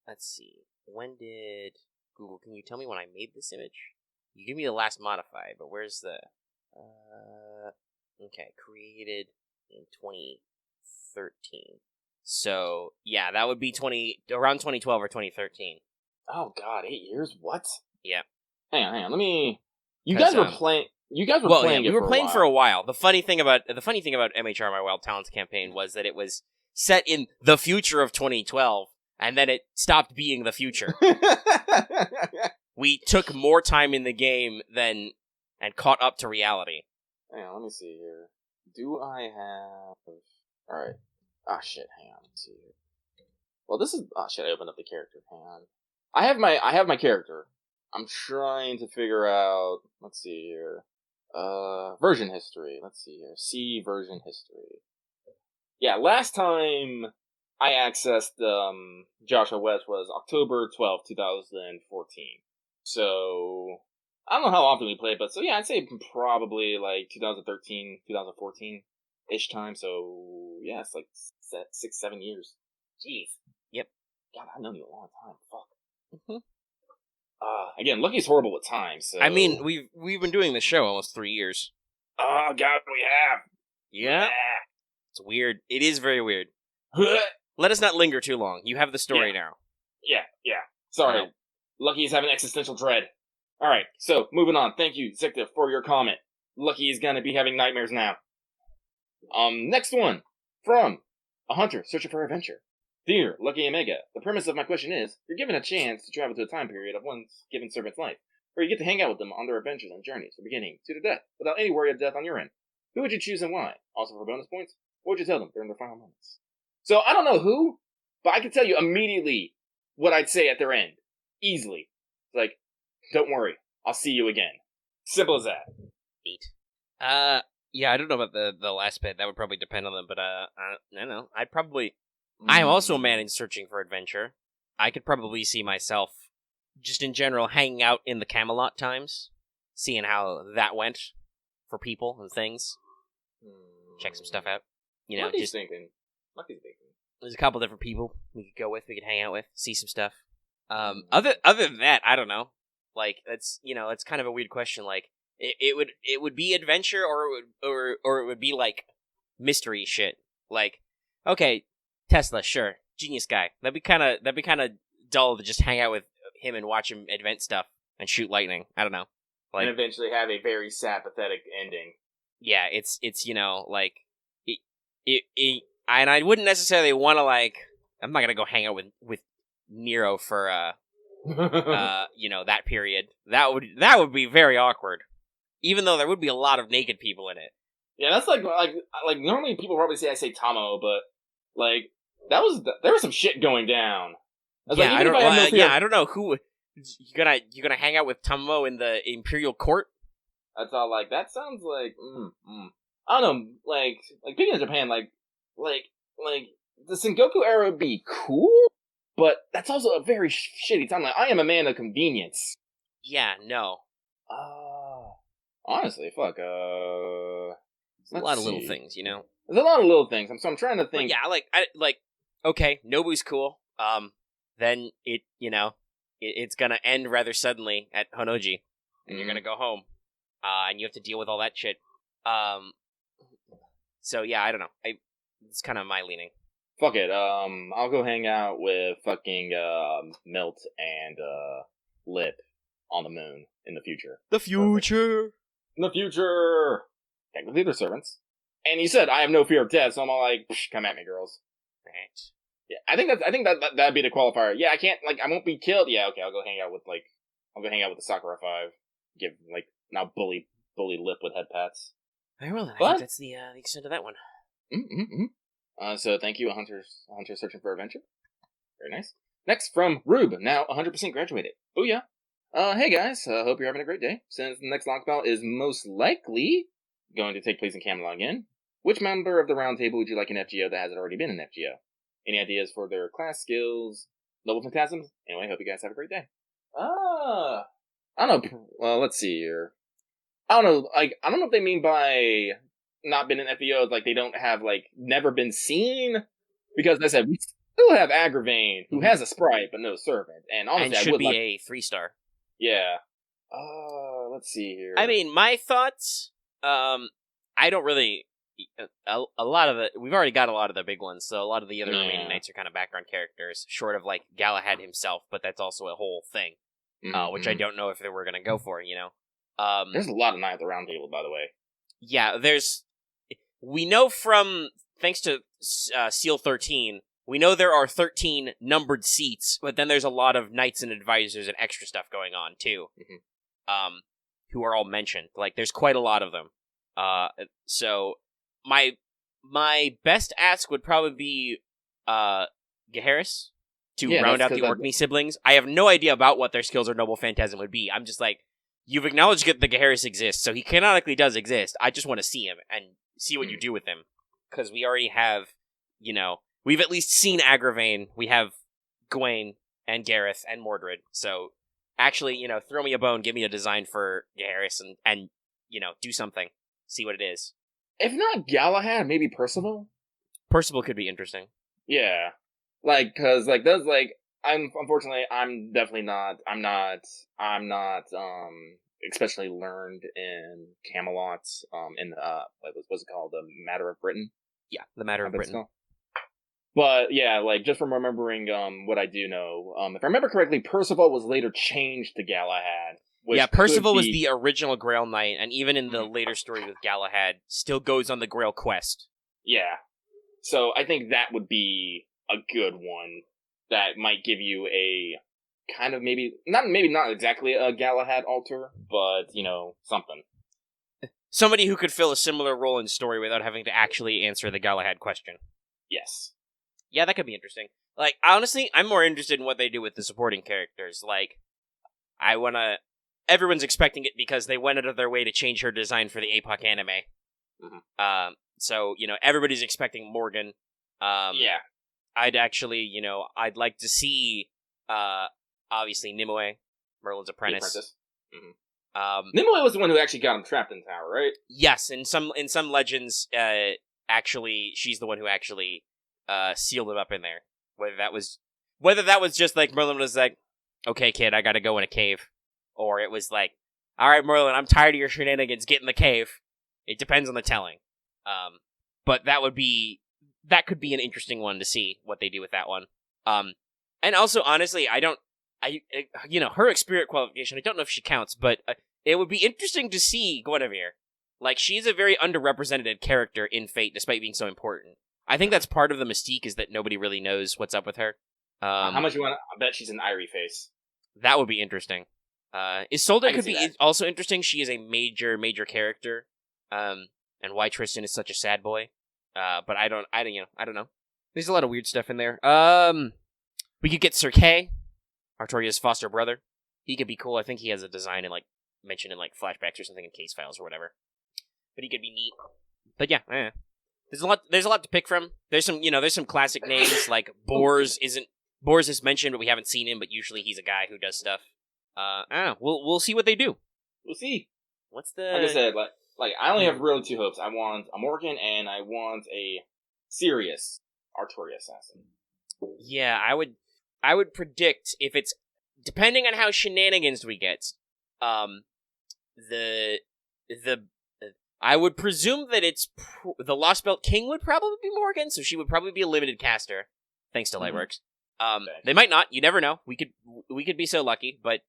[SPEAKER 1] let's see, when did Google? Can you tell me when I made this image? You give me the last modified, but where's the? Okay, created in 2013. So yeah, that would be around 2012 or 2013.
[SPEAKER 2] Oh God, 8 years? What?
[SPEAKER 1] Yeah.
[SPEAKER 2] Hang on. Let me. You guys were playing. You guys were playing.
[SPEAKER 1] Yeah, we were playing for a while. The funny thing about MHR My Wild Talents campaign was that it was set in the future of 2012, and then it stopped being the future. We took more time in the game and caught up to reality.
[SPEAKER 2] Hang on, let me see here. Do I have? All right. Ah, shit. Hang on. Let's see here. Well, this is. Ah, shit. I opened up the character. Hang on. I have my character. I'm trying to figure out. Let's see here. Version history. Let's see here. See version history. Yeah, last time I accessed Joshua West was October 12th, 2014. So I don't know how often we played, but so yeah, I'd say probably like 2013, 2014-ish time. So yeah, it's like 6-7 years. Jeez.
[SPEAKER 1] Yep.
[SPEAKER 2] God, I've known you a long time. Fuck. Mm-hmm. Again, Lucky's horrible with time, so...
[SPEAKER 1] I mean, we've been doing this show almost 3 years.
[SPEAKER 2] Oh, God, we have.
[SPEAKER 1] Yeah. It's weird. It is very weird. Let us not linger too long. You have the story now.
[SPEAKER 2] Yeah. Sorry. Lucky's having existential dread. Alright, so, moving on. Thank you, Zicta, for your comment. Lucky is gonna be having nightmares now. Next one. From a hunter searching for adventure. Dear Lucky Omega, the premise of my question is, you're given a chance to travel to a time period of one's given servant's life, where you get to hang out with them on their adventures and journeys from beginning to the death, without any worry of death on your end. Who would you choose and why? Also for bonus points, what would you tell them during their final moments? So I don't know who, but I can tell you immediately what I'd say at their end. Easily. Like, don't worry, I'll see you again. Simple as that.
[SPEAKER 1] Neat. Yeah, I don't know about the last bit. That would probably depend on them, but I don't know. I am also a man in searching for adventure. I could probably see myself, just in general, hanging out in the Camelot times, seeing how that went for people and things. Check some stuff out.
[SPEAKER 2] Lucky's thinking.
[SPEAKER 1] There's a couple different people we could go with, we could hang out with, see some stuff. Other than that, I don't know. Like, that's it's kind of a weird question. Like, it would be adventure, or it would be like mystery shit. Like, okay. Tesla, sure, genius guy. That'd be kind of dull to just hang out with him and watch him invent stuff and shoot lightning. I don't know,
[SPEAKER 2] like, and eventually have a very sad, pathetic ending.
[SPEAKER 1] Yeah, it's like and I wouldn't necessarily want to like. I'm not gonna go hang out with Nero for That period. That would be very awkward. Even though there would be a lot of naked people in it.
[SPEAKER 2] Yeah, that's like normally people probably say I say Tamo, but like there was some shit going down.
[SPEAKER 1] I don't know who you gonna hang out with Tamo in the Imperial Court.
[SPEAKER 2] I thought like that sounds like I don't know, like being in Japan, like the Sengoku era would be cool, but that's also a very shitty time. Like I am a man of convenience.
[SPEAKER 1] Yeah, no.
[SPEAKER 2] Honestly, fuck.
[SPEAKER 1] There's a lot of little things, you know.
[SPEAKER 2] There's a lot of little things. I'm trying to think.
[SPEAKER 1] But yeah, okay, Nobu's cool. Then it's gonna end rather suddenly at Honoji, and you're gonna go home, and you have to deal with all that shit. So yeah, I don't know. It's kind of my leaning.
[SPEAKER 2] Fuck it. I'll go hang out with fucking Milt and Lip on the moon in the future.
[SPEAKER 1] The future.
[SPEAKER 2] In the future. Technically, they're servants. And you said I have no fear of death, so I'm all like, come at me, girls.
[SPEAKER 1] Right.
[SPEAKER 2] Yeah, I think that'd be the qualifier. Yeah, I can't I won't be killed. Yeah, okay, I'll go hang out with the Sakura 5. Give now bully Lip with head pats.
[SPEAKER 1] Very well, then. I think that's the extent of that one.
[SPEAKER 2] So thank you, a hunter searching for adventure. Very nice. Next from Rube, now 100% graduated. Booyah. Hey guys, hope you're having a great day. Since the next lockbout is most likely going to take place in Camelot again, which member of the round table would you like in FGO that hasn't already been in FGO? Any ideas for their class skills, noble phantasms? Anyway, hope you guys have a great day. I don't know. Well, let's see here. I don't know. I don't know if they mean by not been in FGO like they don't have never been seen, because I said we still have Agravain, who has a sprite but no servant, and honestly,
[SPEAKER 1] and should be a 3-star.
[SPEAKER 2] Yeah. Let's see here.
[SPEAKER 1] I mean, my thoughts. I don't really. A lot of we've already got a lot of the big ones, so a lot of the other remaining knights are kind of background characters, short of Galahad himself, but that's also a whole thing, which I don't know if they were going to go for. There's
[SPEAKER 2] a lot of Knight at the Round Table, by the way.
[SPEAKER 1] Yeah, we know from thanks to Seal 13. We know there are 13 numbered seats, but then there's a lot of knights and advisors and extra stuff going on, too. Who are all mentioned. There's quite a lot of them. So, my best ask would probably be, Gaheris, to round out the Orkney siblings. I have no idea about what their skills or noble phantasm would be. I'm just you've acknowledged that the Gaheris exists, so he canonically does exist. I just want to see him, and see what you do with him. Because we already have, we've at least seen Agravain. We have Gawain and Gareth and Mordred. So actually, throw me a bone, give me a design for Gaheris, and do something. See what it is.
[SPEAKER 2] If not Galahad, maybe Percival?
[SPEAKER 1] Percival could be interesting.
[SPEAKER 2] Yeah. Cause those I'm not especially learned in Camelot, in the what's it called? The Matter of Britain?
[SPEAKER 1] Yeah, the Matter of Britain.
[SPEAKER 2] But yeah, just from remembering what I do know, if I remember correctly, Percival was later changed to Galahad.
[SPEAKER 1] Yeah, Percival was the original Grail Knight, and even in the later story with Galahad, still goes on the Grail quest.
[SPEAKER 2] Yeah. So I think that would be a good one that might give you a kind of maybe not exactly a Galahad altar, but, something.
[SPEAKER 1] Somebody who could fill a similar role in story without having to actually answer the Galahad question.
[SPEAKER 2] Yes.
[SPEAKER 1] Yeah, that could be interesting. Honestly, I'm more interested in what they do with the supporting characters. Everyone's expecting it because they went out of their way to change her design for the APOC anime. So, everybody's expecting Morgan.
[SPEAKER 2] Yeah.
[SPEAKER 1] I'd actually, I'd like to see, obviously, Nimue, Merlin's apprentice.
[SPEAKER 2] Nimue was the one who actually got him trapped in the tower, right?
[SPEAKER 1] Yes, in some legends, actually, she's the one who actually sealed him up in there. Whether that was just Merlin was okay, kid, I gotta go in a cave. Or it was all right, Merlin, I'm tired of your shenanigans, get in the cave. It depends on the telling. But that could be an interesting one to see what they do with that one. And also, honestly, her spirit qualification, I don't know if she counts, but it would be interesting to see Guinevere. She's a very underrepresented character in Fate, despite being so important. I think that's part of the mystique, is that nobody really knows what's up with her.
[SPEAKER 2] How much you want to bet she's an Irie face?
[SPEAKER 1] That would be interesting. Isolde could be
[SPEAKER 2] that.
[SPEAKER 1] also interesting. She is a major character. And why Tristan is such a sad boy. But I don't know. There's a lot of weird stuff in there. We could get Sir Kay, Artoria's foster brother. He could be cool. I think he has a design in mentioned in flashbacks or something in case files or whatever. But he could be neat. But yeah, there's a lot to pick from. There's some classic names like Boars is mentioned, but we haven't seen him. But usually he's a guy who does stuff. I don't know. We'll see what they do.
[SPEAKER 2] We'll see.
[SPEAKER 1] What's the?
[SPEAKER 2] Like I said, I only have really two hopes. I want a Morgan and I want a serious Artoria assassin.
[SPEAKER 1] Yeah, I would predict if it's depending on how shenanigans we get. I would presume that it's the Lost Belt King would probably be Morgan, so she would probably be a limited caster, thanks to Lightworks. They might not. You never know. We could be so lucky, but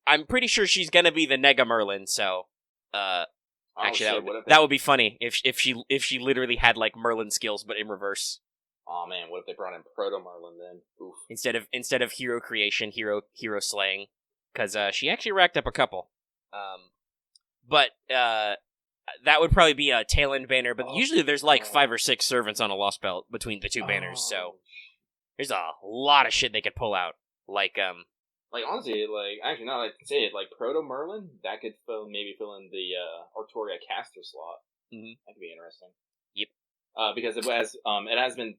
[SPEAKER 1] I'm pretty sure she's gonna be the Nega Merlin. So, actually, that would be funny if she literally had Merlin skills, but in reverse.
[SPEAKER 2] Oh man, what if they brought in Proto Merlin then? Oof.
[SPEAKER 1] Instead of hero creation, hero slaying, because she actually racked up a couple. But that would probably be a tail end banner. But usually there's 5 or 6 servants on a Lost Belt between the two banners, so there's a lot of shit they could pull out.
[SPEAKER 2] Honestly, actually now that I can say it, Proto Merlin, that could maybe fill in the Artoria caster slot.
[SPEAKER 1] Mm-hmm.
[SPEAKER 2] That could be interesting.
[SPEAKER 1] Yep.
[SPEAKER 2] Because it has been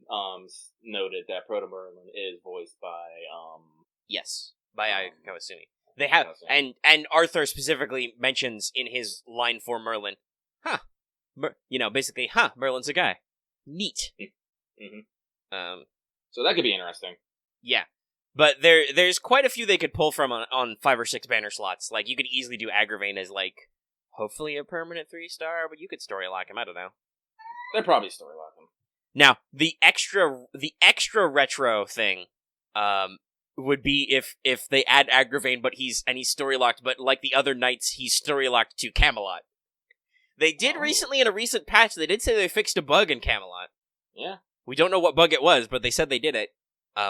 [SPEAKER 2] noted that Proto Merlin is voiced by
[SPEAKER 1] yes, by Ayako Kawasumi. They have, and Arthur specifically mentions in his line for Merlin, basically, Merlin's a guy. Neat.
[SPEAKER 2] Mm-hmm. So that could be interesting.
[SPEAKER 1] Yeah. But there's quite a few they could pull from on 5 or 6 banner slots. You could easily do Agravain as, hopefully a permanent 3-star, but you could story lock him, I don't know.
[SPEAKER 2] They'd probably story lock him.
[SPEAKER 1] Now, the extra retro thing, would be if they add Agravain, but he's story locked, but like the other knights, he's story locked to Camelot. They did recently in a recent patch. They did say they fixed a bug in Camelot.
[SPEAKER 2] Yeah,
[SPEAKER 1] we don't know what bug it was, but they said they did it.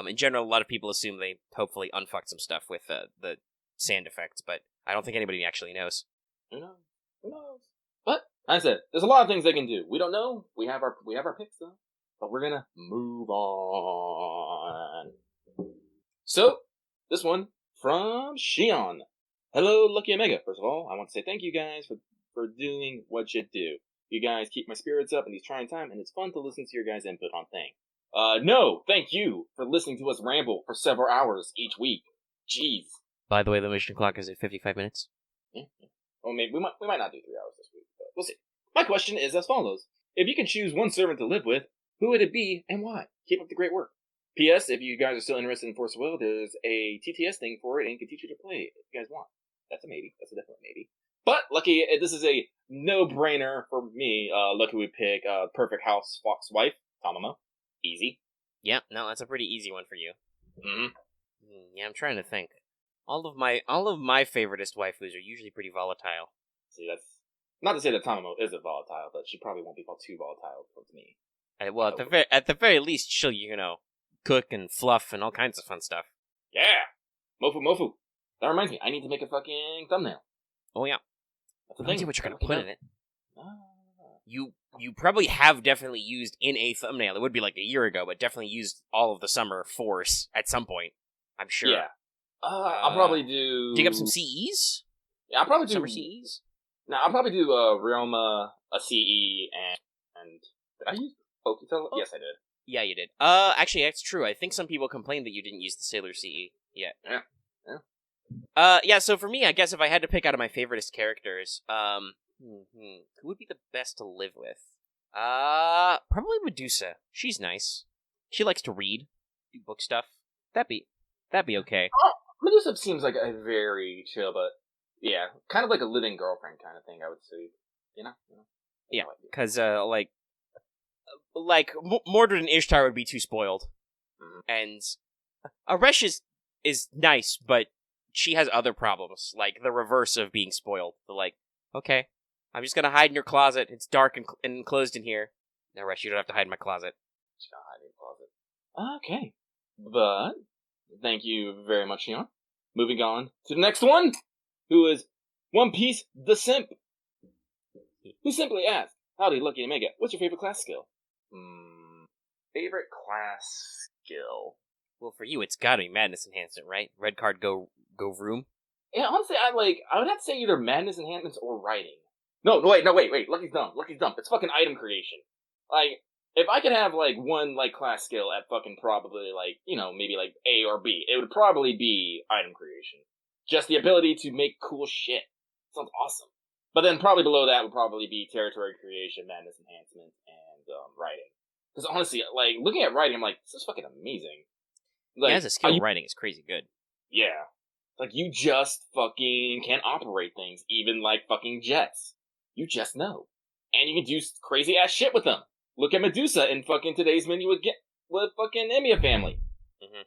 [SPEAKER 1] In general, a lot of people assume they hopefully unfucked some stuff with the sand effects, but I don't think anybody actually knows.
[SPEAKER 2] Who knows? But like I said, there's a lot of things they can do. We don't know. We have our picks though, but we're gonna move on. So, this one from Shion. Hello, Lucky Omega. First of all, I want to say thank you guys for doing what you do. You guys keep my spirits up in these trying times, and it's fun to listen to your guys' input on things. No, thank you for listening to us ramble for several hours each week. Jeez.
[SPEAKER 1] By the way, the mission clock is at 55 minutes.
[SPEAKER 2] Yeah. Well, maybe we might not do 3 hours this week, but we'll see. My question is as follows. If you could choose one servant to live with, who would it be and why? Keep up the great work. P.S. If you guys are still interested in Force of Will, there's a TTS thing for it and can teach you to play it if you guys want. That's a maybe. That's a definite maybe. But Lucky, this is a no-brainer for me. Lucky would pick Perfect House Fox Wife, Tamamo. Easy.
[SPEAKER 1] Yeah, no, that's a pretty easy one for you.
[SPEAKER 2] Mm-hmm.
[SPEAKER 1] Yeah, I'm trying to think. All of my favoriteest waifus are usually pretty volatile.
[SPEAKER 2] See, that's not to say that Tamamo isn't volatile, but she probably won't be called too volatile towards me.
[SPEAKER 1] Well, at the very least, she'll cook and fluff and all kinds of fun stuff.
[SPEAKER 2] Yeah! Mofu. That reminds me, I need to make a fucking thumbnail.
[SPEAKER 1] Oh, yeah.
[SPEAKER 2] That's the
[SPEAKER 1] thing.
[SPEAKER 2] thing.
[SPEAKER 1] What you're going to put in it. You probably have definitely used in a thumbnail. It would be a year ago, but definitely used all of the summer Force at some point. I'm sure.
[SPEAKER 2] Yeah. I'll probably do...
[SPEAKER 1] Dig up some CEs?
[SPEAKER 2] Yeah, I'll probably do...
[SPEAKER 1] Summer CEs?
[SPEAKER 2] No, I'll probably do Ryouma, a CE, and... Did I use Okitan? Oh. Yes, I did.
[SPEAKER 1] Yeah, you did. Actually, that's true. I think some people complained that you didn't use the Sailor CE yet.
[SPEAKER 2] Yeah.
[SPEAKER 1] Yeah, so for me, I guess if I had to pick out of my favoriteest characters, who would be the best to live with? Probably Medusa. She's nice. She likes to read, do book stuff. That'd be okay.
[SPEAKER 2] Medusa seems like a very chill, but yeah, kind of like a living girlfriend kind of thing, I would say. You know?
[SPEAKER 1] Yeah, because, Mordred and Ishtar would be too spoiled.
[SPEAKER 2] Mm-hmm.
[SPEAKER 1] And Aresh is nice, but she has other problems, like the reverse of being spoiled. Okay, I'm just gonna hide in your closet. It's dark and enclosed in here. No, Aresh, you don't have to hide in my closet.
[SPEAKER 2] She's not hiding in the closet. Okay. But Thank you very much, Leon. Moving on to the next one, who is One Piece the Simp, who simply asked, "Howdy, Lucky Omega, what's your favorite class skill?" Favorite class skill?
[SPEAKER 1] Well, for you, it's gotta be Madness Enhancement, right? Red card, go vroom.
[SPEAKER 2] Yeah, honestly, I would have to say either Madness Enhancements or Writing. No, wait. Lucky's dumb. It's fucking item creation. Like, if I could have, like, one, like, class skill at fucking probably, like, you know, maybe, like, A or B, it would probably be item creation. Just the ability to make cool shit. Sounds awesome. But then probably below that would probably be territory creation, Madness Enhancement, and, Writing. Because honestly, like, looking at Writing, I'm like, this is fucking amazing. Like,
[SPEAKER 1] yeah, as a skill, Writing is crazy good.
[SPEAKER 2] Yeah. Like, you just fucking can operate things, even like fucking jets. You just know. And you can do crazy ass shit with them. Look at Medusa in fucking today's menu with fucking Emiya family.
[SPEAKER 1] Mm-hmm.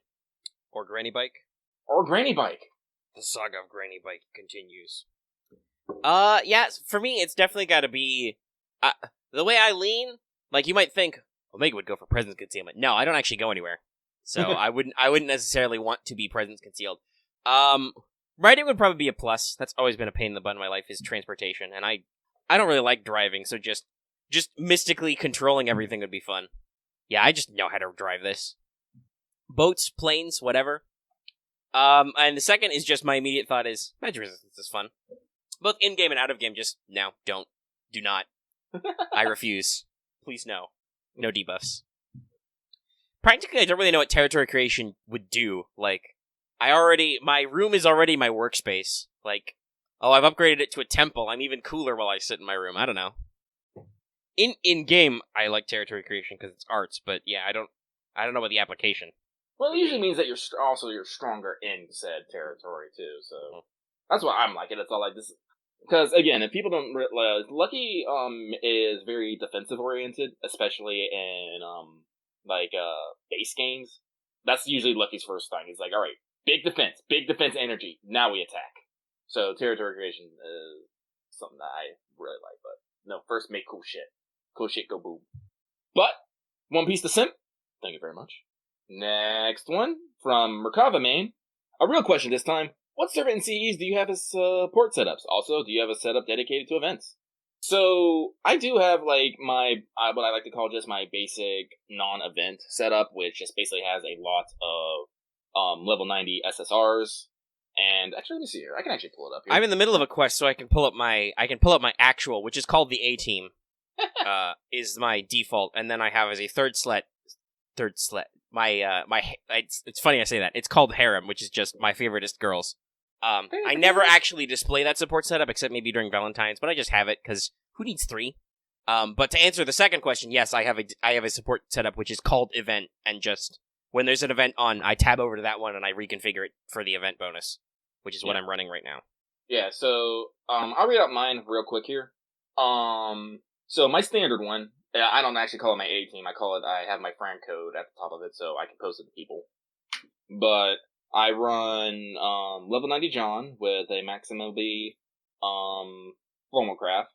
[SPEAKER 1] Or Granny Bike.
[SPEAKER 2] Or Granny Bike.
[SPEAKER 1] The saga of Granny Bike continues. Yeah, for me, it's definitely gotta be... the way I lean, like, you might think, Omega would go for presence concealment. No, I don't actually go anywhere. So I wouldn't necessarily want to be presence concealed. Writing would probably be a plus. That's always been a pain in the butt in my life, is transportation, and I don't really like driving, so just mystically controlling everything would be fun. Yeah, I just know how to drive this. Boats, planes, whatever. And the second is just my immediate thought is, magic resistance is fun. Both in-game and out-of-game, just, no, don't, do not. I refuse. Please no. No debuffs. Practically, I don't really know what territory creation would do. Like, my room is already my workspace. Like, I've upgraded it to a temple. I'm even cooler while I sit in my room. I don't know. In-game, I like territory creation because it's arts, but yeah, I don't know what the application.
[SPEAKER 2] Well, it usually means that you're stronger in said territory too. So that's why I'm liking it. It's all like this, because again, if people don't Lucky is very defensive oriented, especially in base games. That's usually Lucky's first thing. He's like, all right, big defense energy. Now we attack. So territory creation is something that I really like. But no, first make cool shit. Cool shit, go boom. But One Piece the Simp. Thank you very much. Next one from Merkava Main. A real question this time. What servant and CEs do you have as support setups? Also, do you have a setup dedicated to events? So, I do have, like, my, what I like to call just my basic non-event setup, which just basically has a lot of level 90 SSRs. And actually, let me see here. I can actually pull it up here.
[SPEAKER 1] I'm in the middle of a quest, so I can pull up my actual, which is called the A-Team, is my default, and then I have as a third slet, it's funny I say that. It's called Harem, which is just my favoriteest girls. I never actually display that support setup, except maybe during Valentine's, but I just have it, because who needs 3? But to answer the second question, yes, I have a support setup, which is called Event, and just, when there's an event on, I tab over to that one, and I reconfigure it for the event bonus, which is what I'm running right now.
[SPEAKER 2] Yeah, so, I'll read out mine real quick here. So my standard one, I don't actually call it my A-Team, I have my friend code at the top of it, so I can post it to people. But I run level 90 John with a max MLB Phonecalls,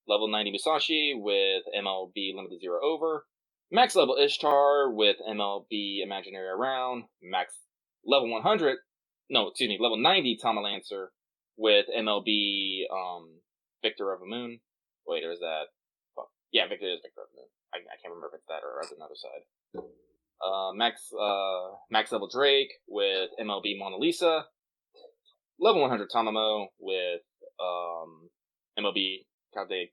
[SPEAKER 2] level 90 Musashi with MLB limited 0 over, max level Ishtar with MLB imaginary around, level 90 Tamalancer with MLB Victor of the Moon. Wait, there's that. Fuck. Yeah, Victor is Victor of the Moon. I can't remember if it's that or on another side. Max level Drake with MLB Mona Lisa. Level 100 Tamamo with MLB Chaldea.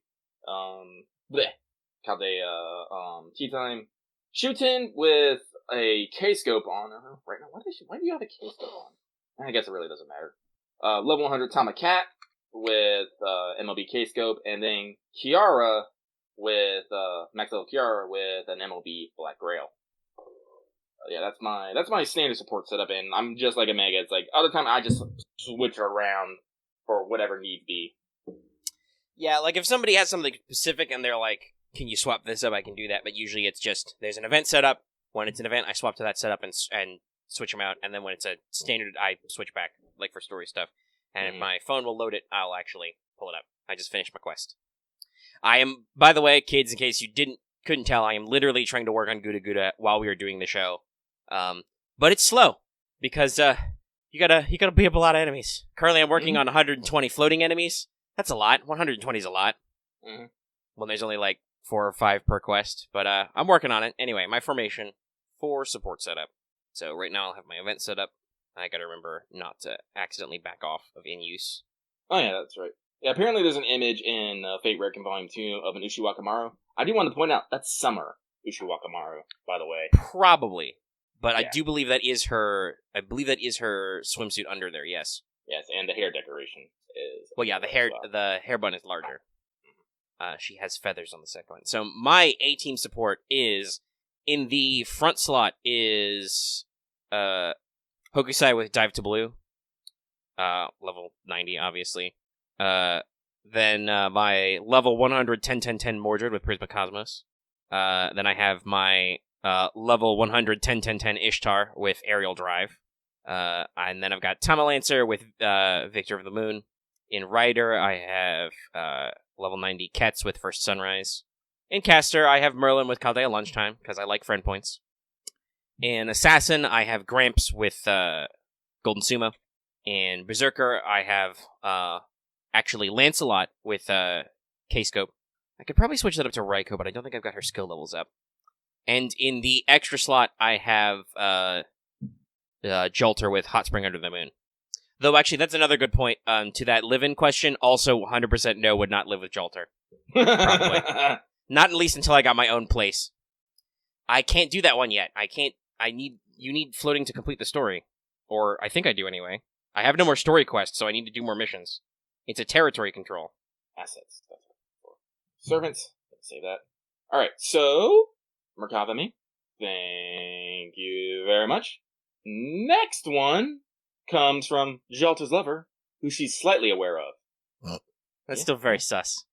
[SPEAKER 2] Chaldea Tea Time. Shutin with a K-scope on. Right now, why do you have a K-scope on? I guess it really doesn't matter. Level 100 Tamacat with MLB K-scope, and then Kiara with max level Kiara with an MLB Black Grail. Yeah, that's my standard support setup, and I'm just like Omega. It's like other time I just switch around for whatever need be.
[SPEAKER 1] Yeah, like if somebody has something specific and they're like, "Can you swap this up?" I can do that, but usually it's just there's an event setup. When it's an event, I swap to that setup and switch them out, and then when it's a standard, I switch back, like for story stuff. And if my phone will load it, I'll actually pull it up. I just finished my quest. I am, by the way, kids, in case you couldn't tell, I am literally trying to work on Gudaguda while we were doing the show. But it's slow. because you gotta beat up a lot of enemies. Currently, I'm working on 120 floating enemies. That's a lot. 120 is a lot.
[SPEAKER 2] Mm-hmm.
[SPEAKER 1] Well, there's only like 4 or 5 per quest, but I'm working on it. Anyway, my formation for support setup. So right now I'll have my event set up. I gotta remember not to accidentally back off of in use.
[SPEAKER 2] Oh yeah, that's right. Yeah, apparently there's an image in Fate Recon Volume 2 of an Ushiwakamaru. I do want to point out, that's Summer Ushiwakamaru, by the way.
[SPEAKER 1] Probably. But yeah. I do believe that is her... I believe that is her swimsuit under there, yes.
[SPEAKER 2] Yes, and the hair decoration is...
[SPEAKER 1] Well, yeah, the hair bun is larger. She has feathers on the second one. So my A-team support is... In the front slot is... Hokusai with Dive to Blue. Level 90, obviously. Then my level 100 10-10-10 Mordred with Prisma Cosmos. Then I have my level 100 10-10-10 Ishtar with Aerial Drive. And then I've got Tamalancer with Victor of the Moon. In Rider, I have level 90 Kets with First Sunrise. In Caster, I have Merlin with Chaldea Lunchtime, because I like friend points. In Assassin, I have Gramps with Golden Sumo. In Berserker, I have actually Lancelot with K-Scope. I could probably switch that up to Raikou, but I don't think I've got her skill levels up. And in the extra slot, I have Jolter with Hot Spring Under the Moon. Though, actually, that's another good point to that live-in question. Also, 100% no, would not live with Jolter. Probably. Not at least until I got my own place. I can't do that one yet. You need floating to complete the story. Or, I think I do anyway. I have no more story quests, so I need to do more missions. It's a territory control.
[SPEAKER 2] Assets. That's what servants. Let's say that. Alright, so... Merkavami. Thank you very much. Next one comes from Jolter's lover, who she's slightly aware of.
[SPEAKER 1] That's still very sus.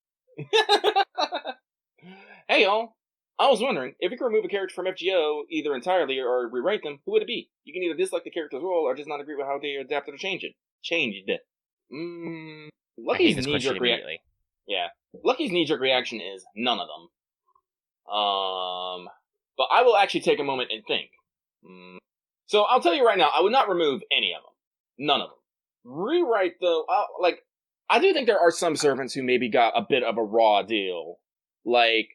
[SPEAKER 2] Hey y'all, I was wondering, if you could remove a character from FGO, either entirely or rewrite them, who would it be? You can either dislike the character's role or just not agree with how they adapted or changed. Lucky's knee-jerk reaction. Yeah. Lucky's knee-jerk reaction is none of them. But I will actually take a moment and think. So I'll tell you right now, I would not remove any of them. None of them. Rewrite, though, I do think there are some servants who maybe got a bit of a raw deal. Like,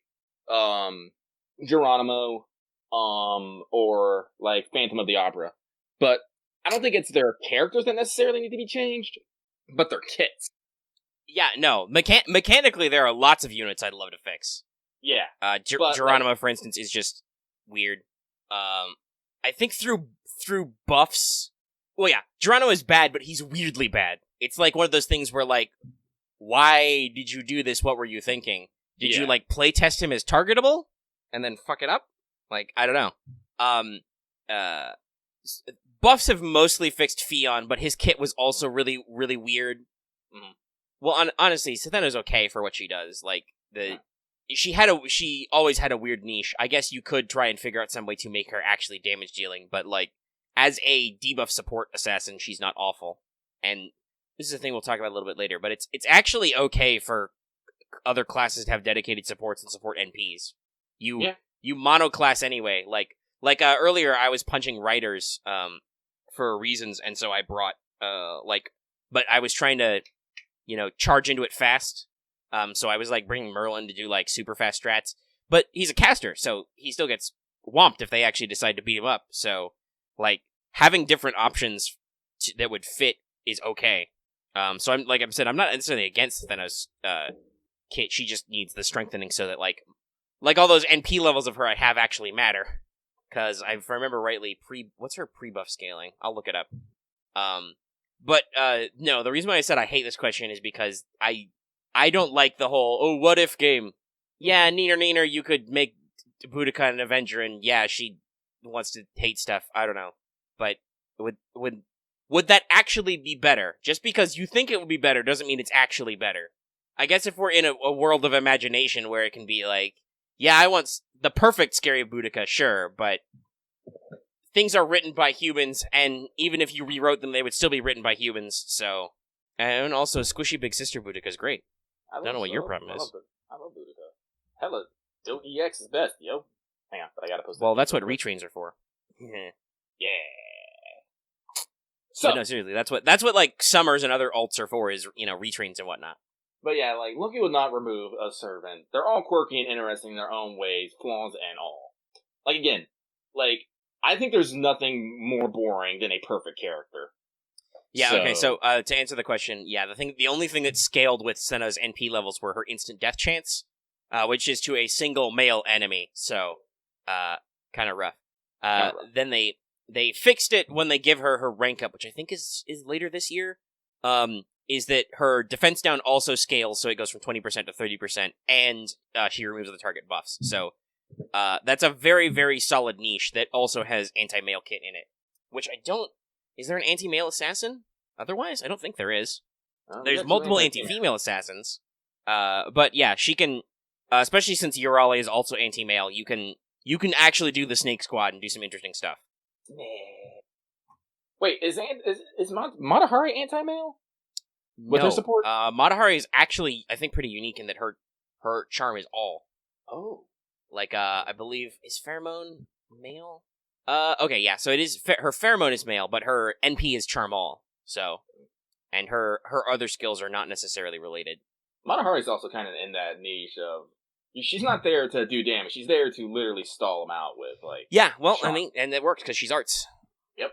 [SPEAKER 2] Geronimo, or, like, Phantom of the Opera. But I don't think it's their characters that necessarily need to be changed, but their kits.
[SPEAKER 1] Yeah, no. Mechanically, there are lots of units I'd love to fix.
[SPEAKER 2] Yeah.
[SPEAKER 1] Geronimo, for instance, is just weird. I think through buffs... Well, yeah, Geronimo is bad, but he's weirdly bad. It's like one of those things where, like, why did you do this? What were you thinking? Did you, like, play test him as targetable and then fuck it up? Like, I don't know. Buffs have mostly fixed Fion, but his kit was also really, really weird. Mm-hmm. Well, honestly, Satheno's okay for what she does. Like, she always had a weird niche. I guess you could try and figure out some way to make her actually damage dealing, but, like, as a debuff support assassin, she's not awful. And this is a thing we'll talk about a little bit later, but it's actually okay for other classes to have dedicated supports and support NPs. You monoclass anyway. Like earlier, I was punching writers for reasons, and so I brought but I was trying to charge into it fast. So I was like bringing Merlin to do like super fast strats, but he's a caster, so he still gets whomped if they actually decide to beat him up. So like having different options that would fit is okay. So I'm I'm not necessarily against Thanos' kit. She just needs the strengthening so that like all those NP levels of her I have actually matter. Because if I remember rightly, what's her pre-buff scaling? I'll look it up. But no, the reason why I said I hate this question is because I don't like the whole what if game. Yeah, neener, you could make Boudica an Avenger, and yeah, she wants to hate stuff. I don't know, but would that actually be better? Just because you think it would be better doesn't mean it's actually better. I guess if we're in a world of imagination where it can be like, yeah, I want the perfect scary Boudica, sure, but things are written by humans, and even if you rewrote them, they would still be written by humans, so... And also, Squishy Big Sister Boudica is great. I don't know what your problem is.
[SPEAKER 2] I love Boudica. Hella, Dope EX is best, yo. Hang on, but I gotta post
[SPEAKER 1] Well, that's what retrains are for.
[SPEAKER 2] Yeah. So
[SPEAKER 1] but no, seriously, that's what like summers and other alts are for, is, you know, retrains and whatnot.
[SPEAKER 2] But yeah, like, Loki would not remove a servant. They're all quirky and interesting in their own ways, flaws and all. Like, again, like, I think there's nothing more boring than a perfect character.
[SPEAKER 1] Yeah, okay, so to answer the question, yeah, the only thing that scaled with Senna's NP levels were her instant death chance, which is to a single male enemy, so, kind of rough. Then they fixed it when they give her rank up, which I think is later this year, is that her defense down also scales, so it goes from 20% to 30%, and she removes the target buffs. So that's a very, very solid niche that also has anti-male kit in it, which I don't... Is there an anti-male assassin? Otherwise, I don't think there is. There's multiple anti-female assassins, but yeah, she can... especially since Urale is also anti-male, you can actually do the Snake Squad and do some interesting stuff.
[SPEAKER 2] Wait, is Matahari anti-male? With her support?
[SPEAKER 1] Matahari is actually, I think, pretty unique in that her charm is all.
[SPEAKER 2] Oh.
[SPEAKER 1] Like, I believe, is Pheromone male? Okay, yeah, so it is, her Pheromone is male, but her NP is charm all, so, and her other skills are not necessarily related.
[SPEAKER 2] Matahari is also kind of in that niche of, she's not there to do damage, she's there to literally stall them out with, like...
[SPEAKER 1] Yeah, well,
[SPEAKER 2] charm.
[SPEAKER 1] I mean, and it works, because she's arts.
[SPEAKER 2] Yep.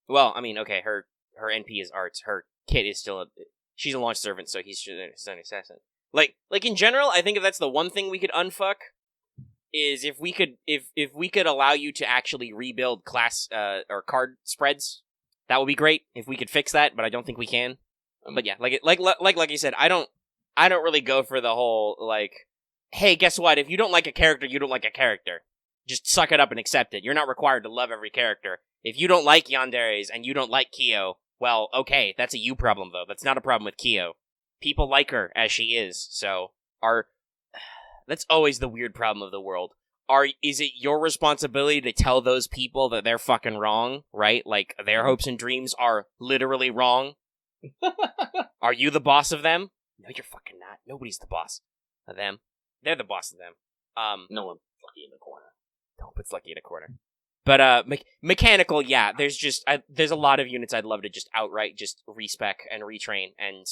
[SPEAKER 1] Well, I mean, okay, her NP is arts, her kit is still she's a launch servant, so he's an assassin. Like in general, I think if that's the one thing we could unfuck, is if we could allow you to actually rebuild class or card spreads, that would be great if we could fix that, but I don't think we can. But yeah, like you said, I don't really go for the whole, like, hey, guess what? If you don't like a character, you don't like a character. Just suck it up and accept it. You're not required to love every character. If you don't like yanderes and you don't like Kyo, well, okay, that's a you problem, though. That's not a problem with Kyo. People like her as she is, so that's always the weird problem of the world. Is it your responsibility to tell those people that they're fucking wrong, right? Like, their hopes and dreams are literally wrong? Are you the boss of them? No, you're fucking not. Nobody's the boss of them. They're the boss of them.
[SPEAKER 2] No one's lucky in the corner.
[SPEAKER 1] Nope, it's lucky in a corner. But, mechanical, yeah, there's a lot of units I'd love to just outright just respec and retrain, and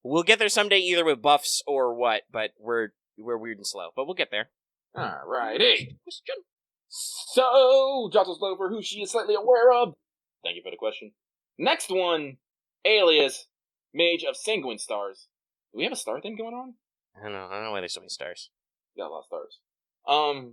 [SPEAKER 1] we'll get there someday either with buffs or what, but we're weird and slow, but we'll get there.
[SPEAKER 2] Alrighty. Question. So, Jocelyn Slow for who she is slightly aware of. Thank you for the question. Next one, alias, Mage of Sanguine Stars. Do we have a star thing going on?
[SPEAKER 1] I don't know why there's so many stars.
[SPEAKER 2] We got a lot of stars.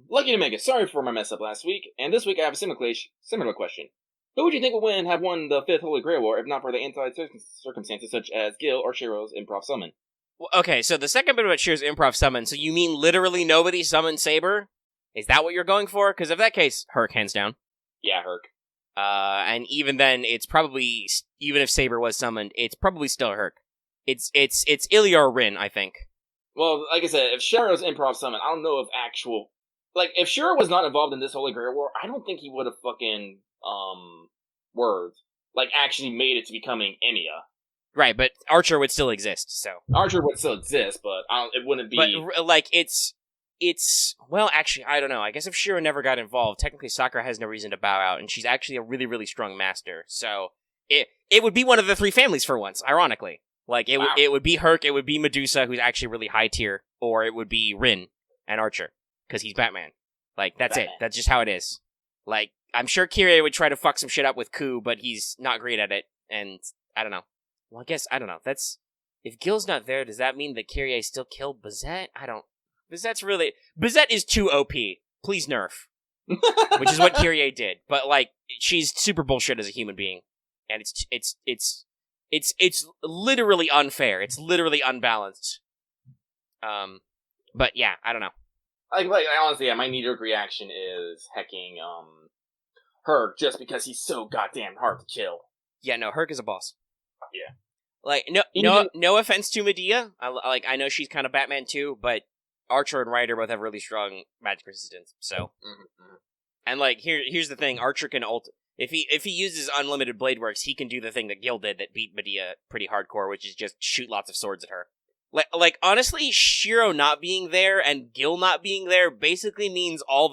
[SPEAKER 2] Lucky to make it. Sorry for my mess up last week, and this week I have a similar question. Who would you think would have won the 5th Holy Grail War if not for the anti-circumstances such as Gil or Shiro's improv summon?
[SPEAKER 1] Well, okay, so the second bit about Shiro's improv summon, so you mean literally nobody summoned Saber? Is that what you're going for? Because if that case, Herc, hands down.
[SPEAKER 2] Yeah, Herc.
[SPEAKER 1] And even then, it's probably, even if Saber was summoned, it's probably still Herc. It's Ilya or Rin, I think.
[SPEAKER 2] Well, like I said, if Shiro's improv summon, I don't know if if Shiro was not involved in this Holy Grail War, I don't think he would have fucking, actually made it to becoming Enya.
[SPEAKER 1] Right, but Archer would still exist, so.
[SPEAKER 2] Archer would still exist, but it wouldn't be...
[SPEAKER 1] But, well, actually, I don't know. I guess if Shiro never got involved, technically Sakura has no reason to bow out, and she's actually a really, really strong master, so it would be one of the three families for once, ironically. Like, it would be Herc, it would be Medusa, who's actually really high tier, or it would be Rin and Archer, because he's Batman. Like, that's Batman. It. That's just how it is. Like, I'm sure Kyrie would try to fuck some shit up with Ku, but he's not great at it, and I don't know. Well, I guess, I don't know. If Gil's not there, does that mean that Kyrie still killed Bazette? Bazette is too OP. Please nerf. Which is what Kyrie did. But, like, she's super bullshit as a human being. And it's literally unfair. It's literally unbalanced. But yeah, I don't know.
[SPEAKER 2] Like honestly, yeah, my knee-jerk reaction is hecking, Herc just because he's so goddamn hard to kill.
[SPEAKER 1] Yeah, no, Herc is a boss.
[SPEAKER 2] Yeah.
[SPEAKER 1] Like, no offense to Medea. I know she's kind of Batman too, but Archer and Ryder both have really strong magic resistance, so.
[SPEAKER 2] Mm-hmm.
[SPEAKER 1] And, like, here's the thing, Archer can if he uses unlimited blade works, he can do the thing that Gil did that beat Medea pretty hardcore, which is just shoot lots of swords at her. Like honestly, Shiro not being there and Gil not being there basically means all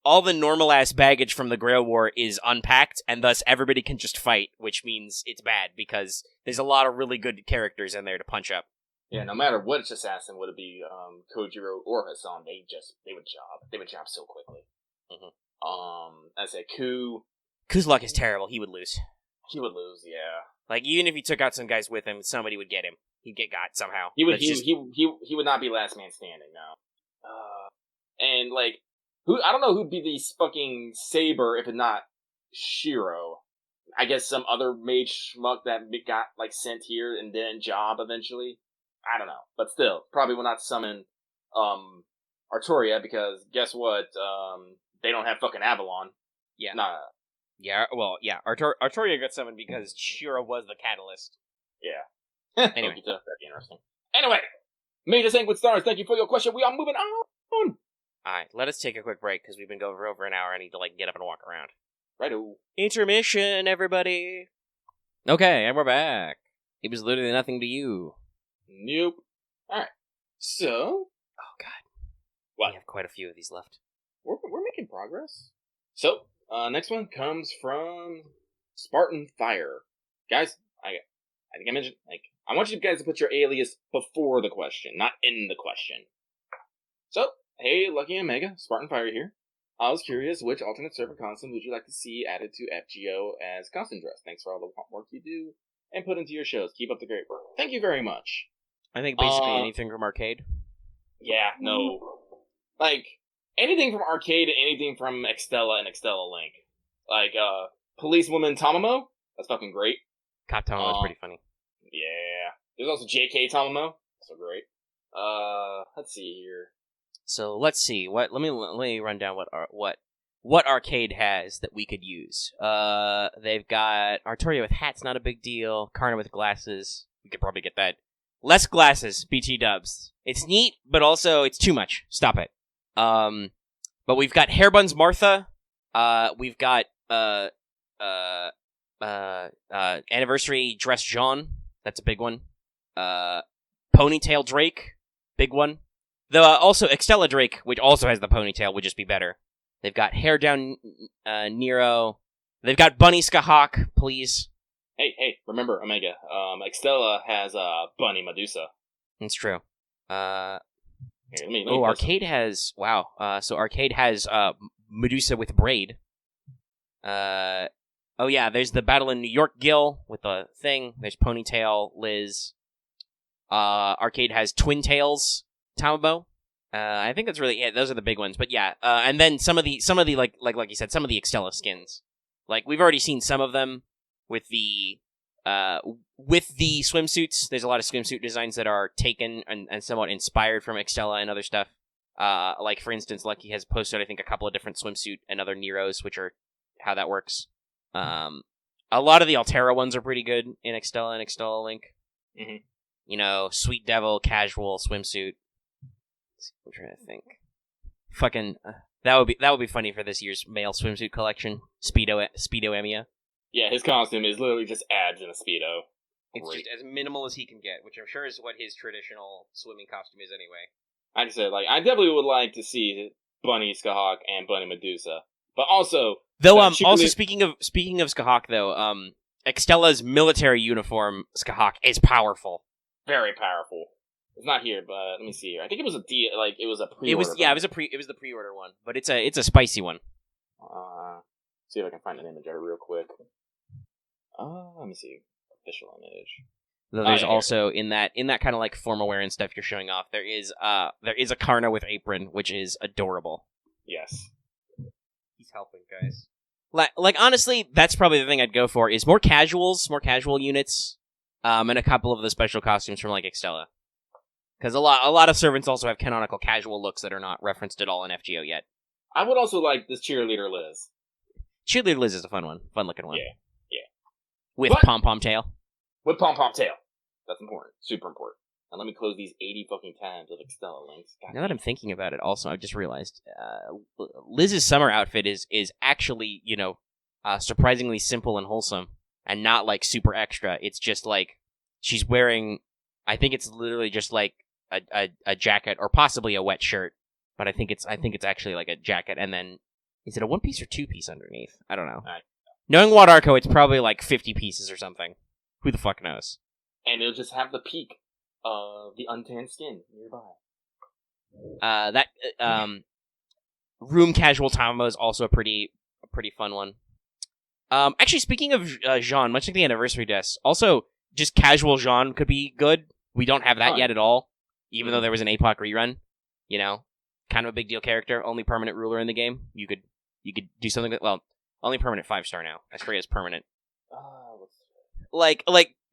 [SPEAKER 1] all the normal ass baggage from the Grail War is unpacked, and thus everybody can just fight, which means it's bad because there's a lot of really good characters in there to punch up.
[SPEAKER 2] Yeah, no matter which assassin would it be, Kojiro or Hassan, they would job so quickly. I said
[SPEAKER 1] Ku's luck is terrible. He would lose.
[SPEAKER 2] He would lose, yeah.
[SPEAKER 1] Like, even if he took out some guys with him, somebody would get him. He'd get got somehow.
[SPEAKER 2] He would not be last man standing, no. And, like, I don't know who'd be the fucking Saber if it not Shiro. I guess some other mage schmuck that got, like, sent here and then job eventually. I don't know. But still, probably will not summon, Artoria, because guess what? They don't have fucking Avalon.
[SPEAKER 1] Yeah.
[SPEAKER 2] Nah.
[SPEAKER 1] Yeah, well, yeah. Artoria got summoned because Shiro was the catalyst.
[SPEAKER 2] Yeah. Anyway. That'd be interesting. Anyway! Major Sanguine Stars, thank you for your question. We are moving on!
[SPEAKER 1] Alright, let us take a quick break, because we've been going for over an hour. I need to, like, get up and walk around.
[SPEAKER 2] Righto.
[SPEAKER 1] Intermission, everybody! Okay, and we're back. It was literally nothing to you.
[SPEAKER 2] Nope. Alright. So...
[SPEAKER 1] Oh, God.
[SPEAKER 2] What?
[SPEAKER 1] We have quite a few of these left.
[SPEAKER 2] We're making progress. So, next one comes from Spartan Fire. Guys, I think I mentioned, like, I want you guys to put your alias before the question, not in the question. So, hey, Lucky and Mega, Spartan Fire here. I was curious, which alternate server constant would you like to see added to FGO as constant dress? Thanks for all the work you do and put into your shows. Keep up the great work. Thank you very much.
[SPEAKER 1] I think basically anything from Arcade.
[SPEAKER 2] Yeah, no. Like, anything from Arcade to anything from Extella and Extella Link. Like, Policewoman Tamamo, that's fucking great.
[SPEAKER 1] Cop Tamamo is pretty funny.
[SPEAKER 2] Yeah. There's also JK Tamamo, so great. Let's see here.
[SPEAKER 1] So let's see. Let me run down what Arcade has that we could use. They've got Artoria with hats, not a big deal. Karna with glasses. We could probably get that. Less glasses, BT dubs. It's neat, but also it's too much. Stop it. But we've got Hairbuns Martha. We've got Anniversary Dress Jean. That's a big one. Ponytail Drake. Big one. Also Extella Drake, which also has the ponytail, would just be better. They've got Hair Down Nero. They've got Bunny Skahawk, please.
[SPEAKER 2] Hey, remember, Omega, Extella has Bunny Medusa.
[SPEAKER 1] It's true.
[SPEAKER 2] Here, let me
[SPEAKER 1] Arcade has... Wow. So Arcade has Medusa with braid. There's the Battle in New York Gil with the thing. There's Ponytail Liz. Arcade has Twin Tails Tamabo. I think that's really it. Those are the big ones. But yeah, and then some of the like you said, some of the Extella skins. Like we've already seen some of them with the swimsuits. There's a lot of swimsuit designs that are taken and somewhat inspired from Extella and other stuff. Like for instance, Lucky has posted I think a couple of different swimsuit and other Neros, which are how that works. A lot of the Altera ones are pretty good in Extella and Extella Link.
[SPEAKER 2] Mm-hmm.
[SPEAKER 1] You know, Sweet Devil, casual swimsuit. I'm trying to think. Fucking that would be funny for this year's male swimsuit collection. Speedo Emiya.
[SPEAKER 2] Yeah, his costume is literally just abs in a Speedo.
[SPEAKER 1] It's just as minimal as he can get, which I'm sure is what his traditional swimming costume is anyway.
[SPEAKER 2] Like I said, I definitely would like to see Bunny Skahawk and Bunny Medusa, but also
[SPEAKER 1] speaking of Skahawk though, Extella's military uniform Skahawk is powerful,
[SPEAKER 2] very powerful. It's not here, but let me see here. I think it was it was a pre-order.
[SPEAKER 1] It was the pre-order one, but it's a spicy one.
[SPEAKER 2] See if I can find an image of it real quick. Let me see. Official image.
[SPEAKER 1] Though there's also in that kind of like formal wear and stuff you're showing off. There is a Karna with apron, which is adorable.
[SPEAKER 2] Yes.
[SPEAKER 1] He's helping, guys. Like honestly, that's probably the thing I'd go for is more casual units, and a couple of the special costumes from like Extella. Because a lot of servants also have canonical casual looks that are not referenced at all in FGO yet.
[SPEAKER 2] I would also like this Cheerleader Liz.
[SPEAKER 1] Cheerleader Liz is a fun looking one.
[SPEAKER 2] Yeah.
[SPEAKER 1] With pom-pom tail.
[SPEAKER 2] With pom-pom tail. That's important. Super important. Now let me close these 80 fucking tabs of Extella links.
[SPEAKER 1] Now that I'm thinking about it, also, I've just realized, Liz's summer outfit is actually, surprisingly simple and wholesome, and not, like, super extra. It's just, like, she's wearing, I think it's literally just, like, a jacket, or possibly a wet shirt, but I think it's actually, like, a jacket, and then Is it a 1-piece or 2-piece underneath? I don't know.
[SPEAKER 2] Alright.
[SPEAKER 1] Knowing Wadarko, it's probably like 50 pieces or something. Who the fuck knows?
[SPEAKER 2] And it'll just have the peak of the untanned skin nearby.
[SPEAKER 1] Room Casual Tamamo is also a pretty fun one. Actually, speaking of Jean, much like the Anniversary desk, also just casual Jean could be good. We don't have that yet at all, even though there was an APOC rerun. You know, kind of a big deal character, only permanent ruler in the game. You could do something that, well, only permanent 5-star now. Asturia's permanent. Like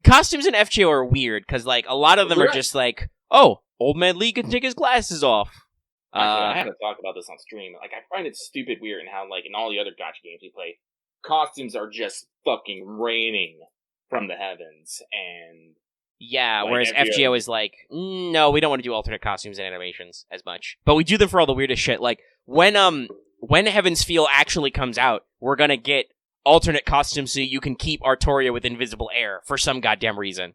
[SPEAKER 1] costumes in FGO are weird because like a lot of them are just like, oh, Old Man Lee can take his glasses off.
[SPEAKER 2] Actually, I had to talk about this on stream. Like, I find it stupid weird in how, like, in all the other gacha games we play, costumes are just fucking raining from the heavens, and...
[SPEAKER 1] Yeah, like, whereas FGO is like, no, we don't want to do alternate costumes and animations as much. But we do them for all the weirdest shit. Like, when Heaven's Feel actually comes out, we're gonna get alternate costumes so you can keep Artoria with invisible air for some goddamn reason.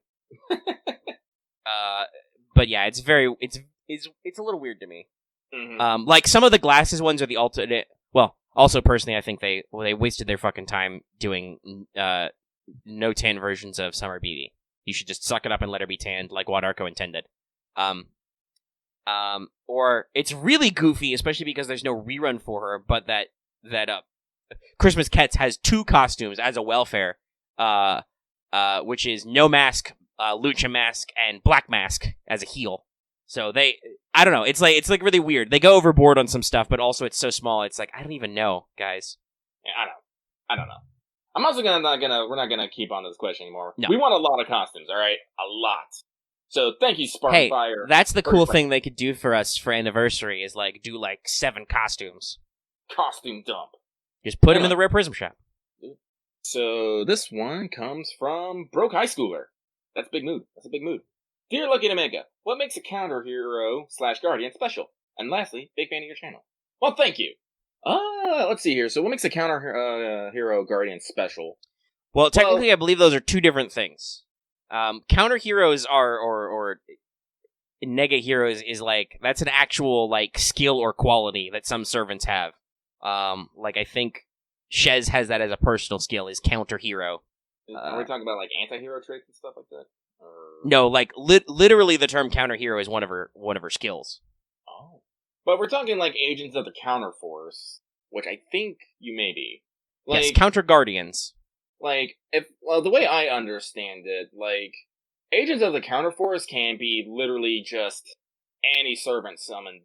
[SPEAKER 1] But yeah, it's a little weird to me.
[SPEAKER 2] Mm-hmm.
[SPEAKER 1] Like some of the glasses ones are the alternate. Well, also personally, I think they wasted their fucking time doing no tan versions of Summer BD. You should just suck it up and let her be tanned, like Wadarko intended. Or it's really goofy, especially because there's no rerun for her. But that Christmas Kets has 2 costumes as a welfare, which is no mask, lucha mask, and black mask as a heel. So I don't know. It's like really weird. They go overboard on some stuff, but also it's so small. It's like I don't even know, guys.
[SPEAKER 2] Yeah, I don't know. I'm also we're not gonna keep on this question anymore.
[SPEAKER 1] No.
[SPEAKER 2] We want a lot of costumes, all right, a lot. So thank you, Sparkfire.
[SPEAKER 1] Hey, that's the cool thing they could do for us for Anniversary is like do like 7 costumes.
[SPEAKER 2] Costume dump.
[SPEAKER 1] Just put them in the Rare Prism shop.
[SPEAKER 2] So this one comes from Broke High Schooler. That's a big mood. Dear Lucky and Omega, what makes a counter hero / guardian special? And lastly, big fan of your channel. Well, thank you. Let's see here. So what makes a counter hero guardian special?
[SPEAKER 1] Well, technically, I believe those are 2 different things. Counter heroes or nega heroes is like, that's an actual like skill or quality that some servants have. Like I think Shez has that as a personal skill, is counter hero.
[SPEAKER 2] Are we talking about like anti-hero traits and stuff like that?
[SPEAKER 1] No, like literally the term counter hero is one of her skills.
[SPEAKER 2] Oh. But we're talking like agents of the counter force, which I think you may be. Like,
[SPEAKER 1] yes, counter guardians.
[SPEAKER 2] Like, the way I understand it, like, agents of the counter force can be literally just any servant summon,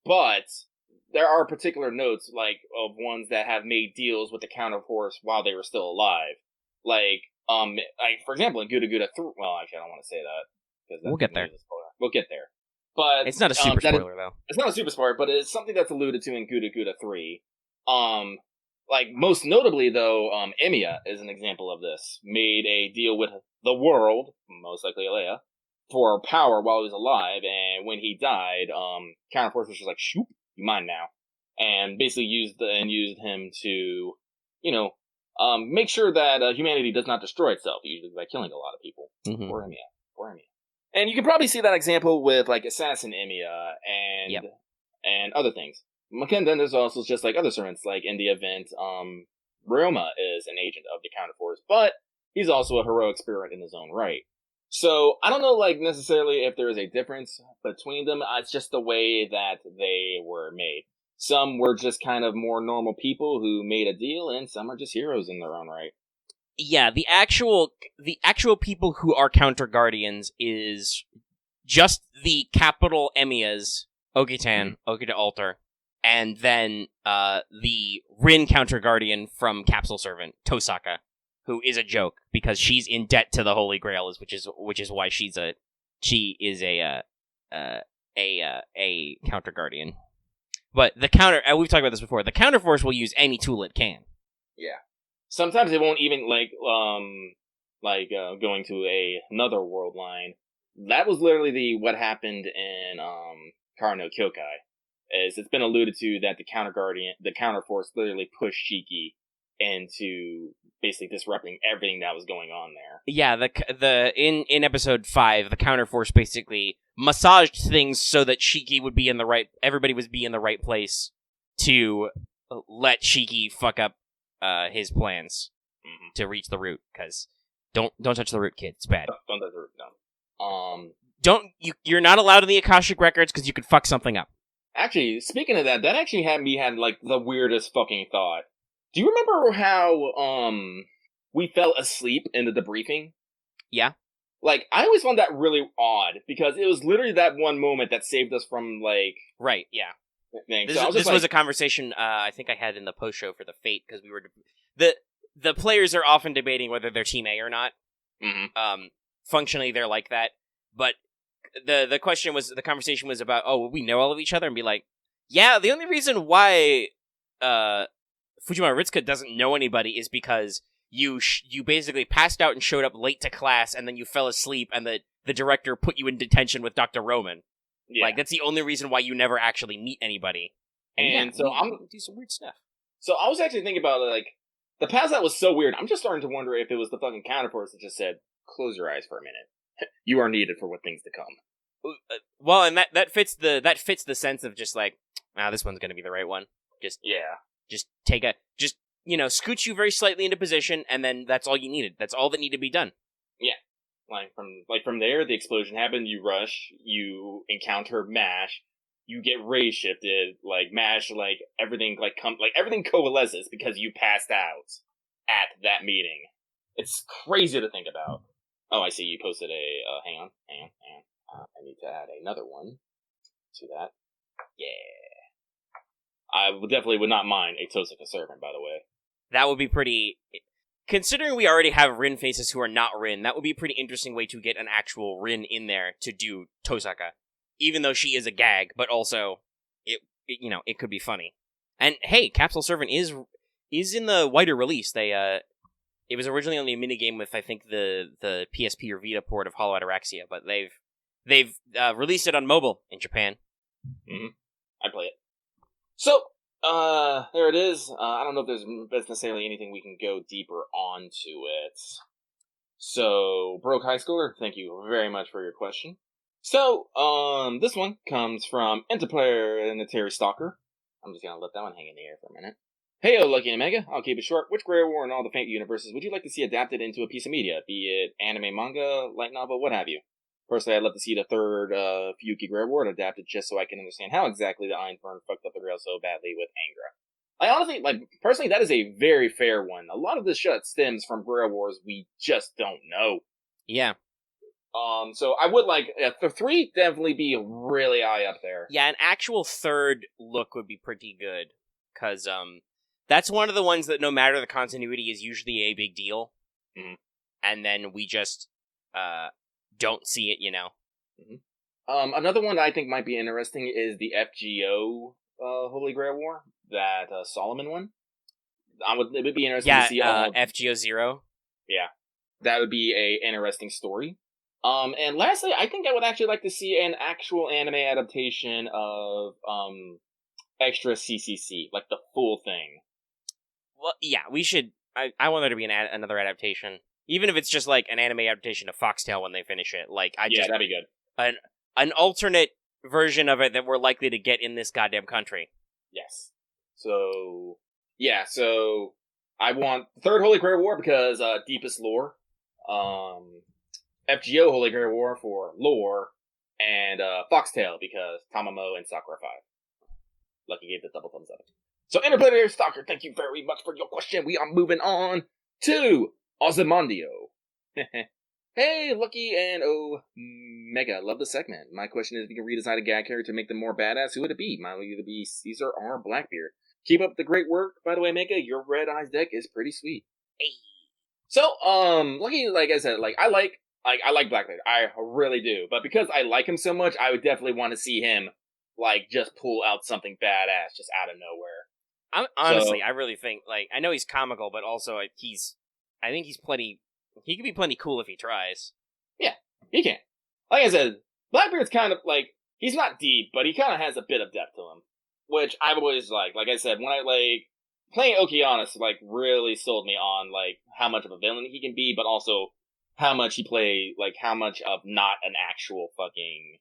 [SPEAKER 2] but there are particular notes, like, of ones that have made deals with the counter force while they were still alive. Like, for example, in Gudaguda 3, well, actually, I don't want to say that.
[SPEAKER 1] We'll get there.
[SPEAKER 2] We'll get there. But
[SPEAKER 1] it's not a super spoiler, though.
[SPEAKER 2] It's not a super spoiler, but it's something that's alluded to in Gudaguda 3. Like, most notably, though, Emiya is an example of this. Made a deal with the world, most likely Alea, for power while he was alive, and when he died, Counterforce was just like, shoop, you mine now. And basically used him to, make sure that humanity does not destroy itself, usually by killing a lot of people.
[SPEAKER 1] Mm-hmm.
[SPEAKER 2] Poor Emiya. And you can probably see that example with, like, Assassin Emiya and other things. Then there's also just like other servants, like in the event, Ryouma is an agent of the Counterforce, but he's also a heroic spirit in his own right. So I don't know, like, necessarily if there is a difference between them. It's just the way that they were made. Some were just kind of more normal people who made a deal, and some are just heroes in their own right.
[SPEAKER 1] Yeah, the actual people who are counter guardians is just the capital Emiyas, Okitan, Okita Altar. And then the Rin counter guardian from Capsule Servant, Tosaka, who is a joke because she's in debt to the Holy Grail, which is why she is a counter guardian. But the counter, we've talked about this before. The counter force will use any tool it can.
[SPEAKER 2] Yeah. Sometimes it won't even going to another world line. That was literally what happened in Kara no Kyokai. Is it's been alluded to that the counter force literally pushed Shiki into basically disrupting everything that was going on there. Yeah, in episode 5, the counter force basically massaged things so that Shiki would be everybody would be in the right place to
[SPEAKER 1] let Shiki fuck up his plans to reach the root, because don't touch the root, kid. It's bad.
[SPEAKER 2] Don't touch the root, no.
[SPEAKER 1] You're not allowed in the Akashic Records because you could fuck something up.
[SPEAKER 2] Actually, speaking of that actually had like the weirdest fucking thought. Do you remember how we fell asleep in the debriefing?
[SPEAKER 1] Yeah.
[SPEAKER 2] Like, I always found that really odd, because it was literally that one moment that saved us from, like...
[SPEAKER 1] Right, yeah.
[SPEAKER 2] Thing.
[SPEAKER 1] This was a conversation I think I had in the post-show for the Fate, because we were... The players are often debating whether they're Team A or not.
[SPEAKER 2] Mm-hmm.
[SPEAKER 1] Functionally, they're like that. But the conversation was about, oh, we know all of each other? And be like, yeah, the only reason why Fujimura Ritsuka doesn't know anybody is because you basically passed out and showed up late to class, and then you fell asleep, and the director put you in detention with Dr. Roman. Yeah. Like, that's the only reason why you never actually meet anybody.
[SPEAKER 2] And so I'm
[SPEAKER 1] do some weird stuff.
[SPEAKER 2] So I was actually thinking about it, like, the pass out was so weird. I'm just starting to wonder if it was the fucking counterforce that just said, close your eyes for a minute. You are needed for what things to come.
[SPEAKER 1] Well, and that fits the sense of just like, this one's gonna be the right one. Just scoot you very slightly into position, and then that's all you needed. That's all that needed to be done.
[SPEAKER 2] Yeah. From there, the explosion happened, you rush, you encounter MASH, you get ray shifted, like MASH, like everything everything coalesces because you passed out at that meeting. It's crazy to think about. Oh, I see you posted hang on. I need to add another one to that. Yeah. I definitely would not mind a Tosaka servant, by the way.
[SPEAKER 1] That would be pretty... Considering we already have Rin faces who are not Rin, that would be a pretty interesting way to get an actual Rin in there to do Tosaka. Even though she is a gag, but also, it could be funny. And hey, Capsule Servant is in the wider release. It was originally only a minigame with, I think, the PSP or Vita port of Hollow Ataraxia, but they've released it on mobile in Japan.
[SPEAKER 2] Mm-hmm. I play it. So, there it is. I don't know if there's necessarily anything we can go deeper onto it. So, Broke High Schooler, thank you very much for your question. So, this one comes from Interplayer and the Terry Stalker. I'm just gonna let that one hang in the air for a minute. Hey, Lucky and Omega, I'll keep it short. Which Grey War and all the Fate universes would you like to see adapted into a piece of media? Be it anime, manga, light novel, what have you? Personally, I'd love to see the third Fuyuki Grey War adapted just so I can understand how exactly the Ironborn fucked up the rail so badly with Angra. I honestly, personally, that is a very fair one. A lot of this shit stems from Grey Wars we just don't know.
[SPEAKER 1] Yeah.
[SPEAKER 2] So I would like, the 3 definitely be really high up there.
[SPEAKER 1] Yeah, an actual third look would be pretty good. Because, that's one of the ones that no matter the continuity is usually a big deal.
[SPEAKER 2] Mm-hmm.
[SPEAKER 1] And then we just, don't see it,
[SPEAKER 2] Mm-hmm. Another one that I think might be interesting is the FGO, Holy Grail War. That, Solomon one. It would be interesting to see.
[SPEAKER 1] FGO 0.
[SPEAKER 2] Yeah. That would be a interesting story. And lastly, I think I would actually like to see an actual anime adaptation of, Extra CCC, like the full thing.
[SPEAKER 1] Well, yeah, we should. I want there to be another adaptation, even if it's just like an anime adaptation of Foxtail when they finish it.
[SPEAKER 2] That'd be good.
[SPEAKER 1] An alternate version of it that we're likely to get in this goddamn country.
[SPEAKER 2] Yes. So I want Third Holy Grail War because deepest lore. FGO Holy Grail War for lore, and Foxtail because Tamamo and Sakura 5. Lucky gave the double thumbs up. So, Interplayer Stalker, thank you very much for your question. We are moving on to Ozymandio. Hey, Lucky and Omega, love the segment. My question is, if you can redesign a gag character to make them more badass, who would it be? Mine would either be Caesar or Blackbeard. Keep up the great work, by the way, Omega. Your Red Eyes deck is pretty sweet. Hey. So, Lucky, like I said, I like Blackbeard. I really do. But because I like him so much, I would definitely want to see him, just pull out something badass just out of nowhere.
[SPEAKER 1] I really think, I know he's comical, but also I think he can be plenty cool if he tries. Yeah,
[SPEAKER 2] he can. Like I said, Blackbeard's kind of, he's not deep, but he kind of has a bit of depth to him. Which I've always liked. Like I said, when playing Okeanis, really sold me on, how much of a villain he can be, but also how much how much of not an actual fucking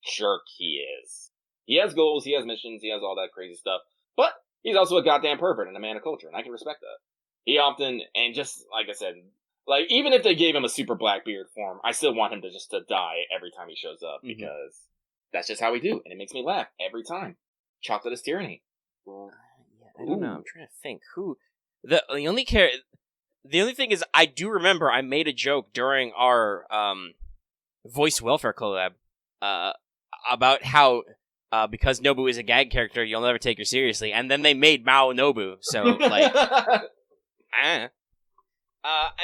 [SPEAKER 2] jerk he is. He has goals, he has missions, he has all that crazy stuff. But he's also a goddamn pervert and a man of culture, and I can respect that. He often, and just like I said, like even if they gave him a super Blackbeard form, I still want him to die every time he shows up because that's just how we do, and it makes me laugh every time. Chocolate is tyranny.
[SPEAKER 1] I don't know. I'm trying to think who the only thing is I do remember I made a joke during our voice welfare collab about how because Nobu is a gag character, you'll never take her seriously, and then they made Mao Nobu, so like I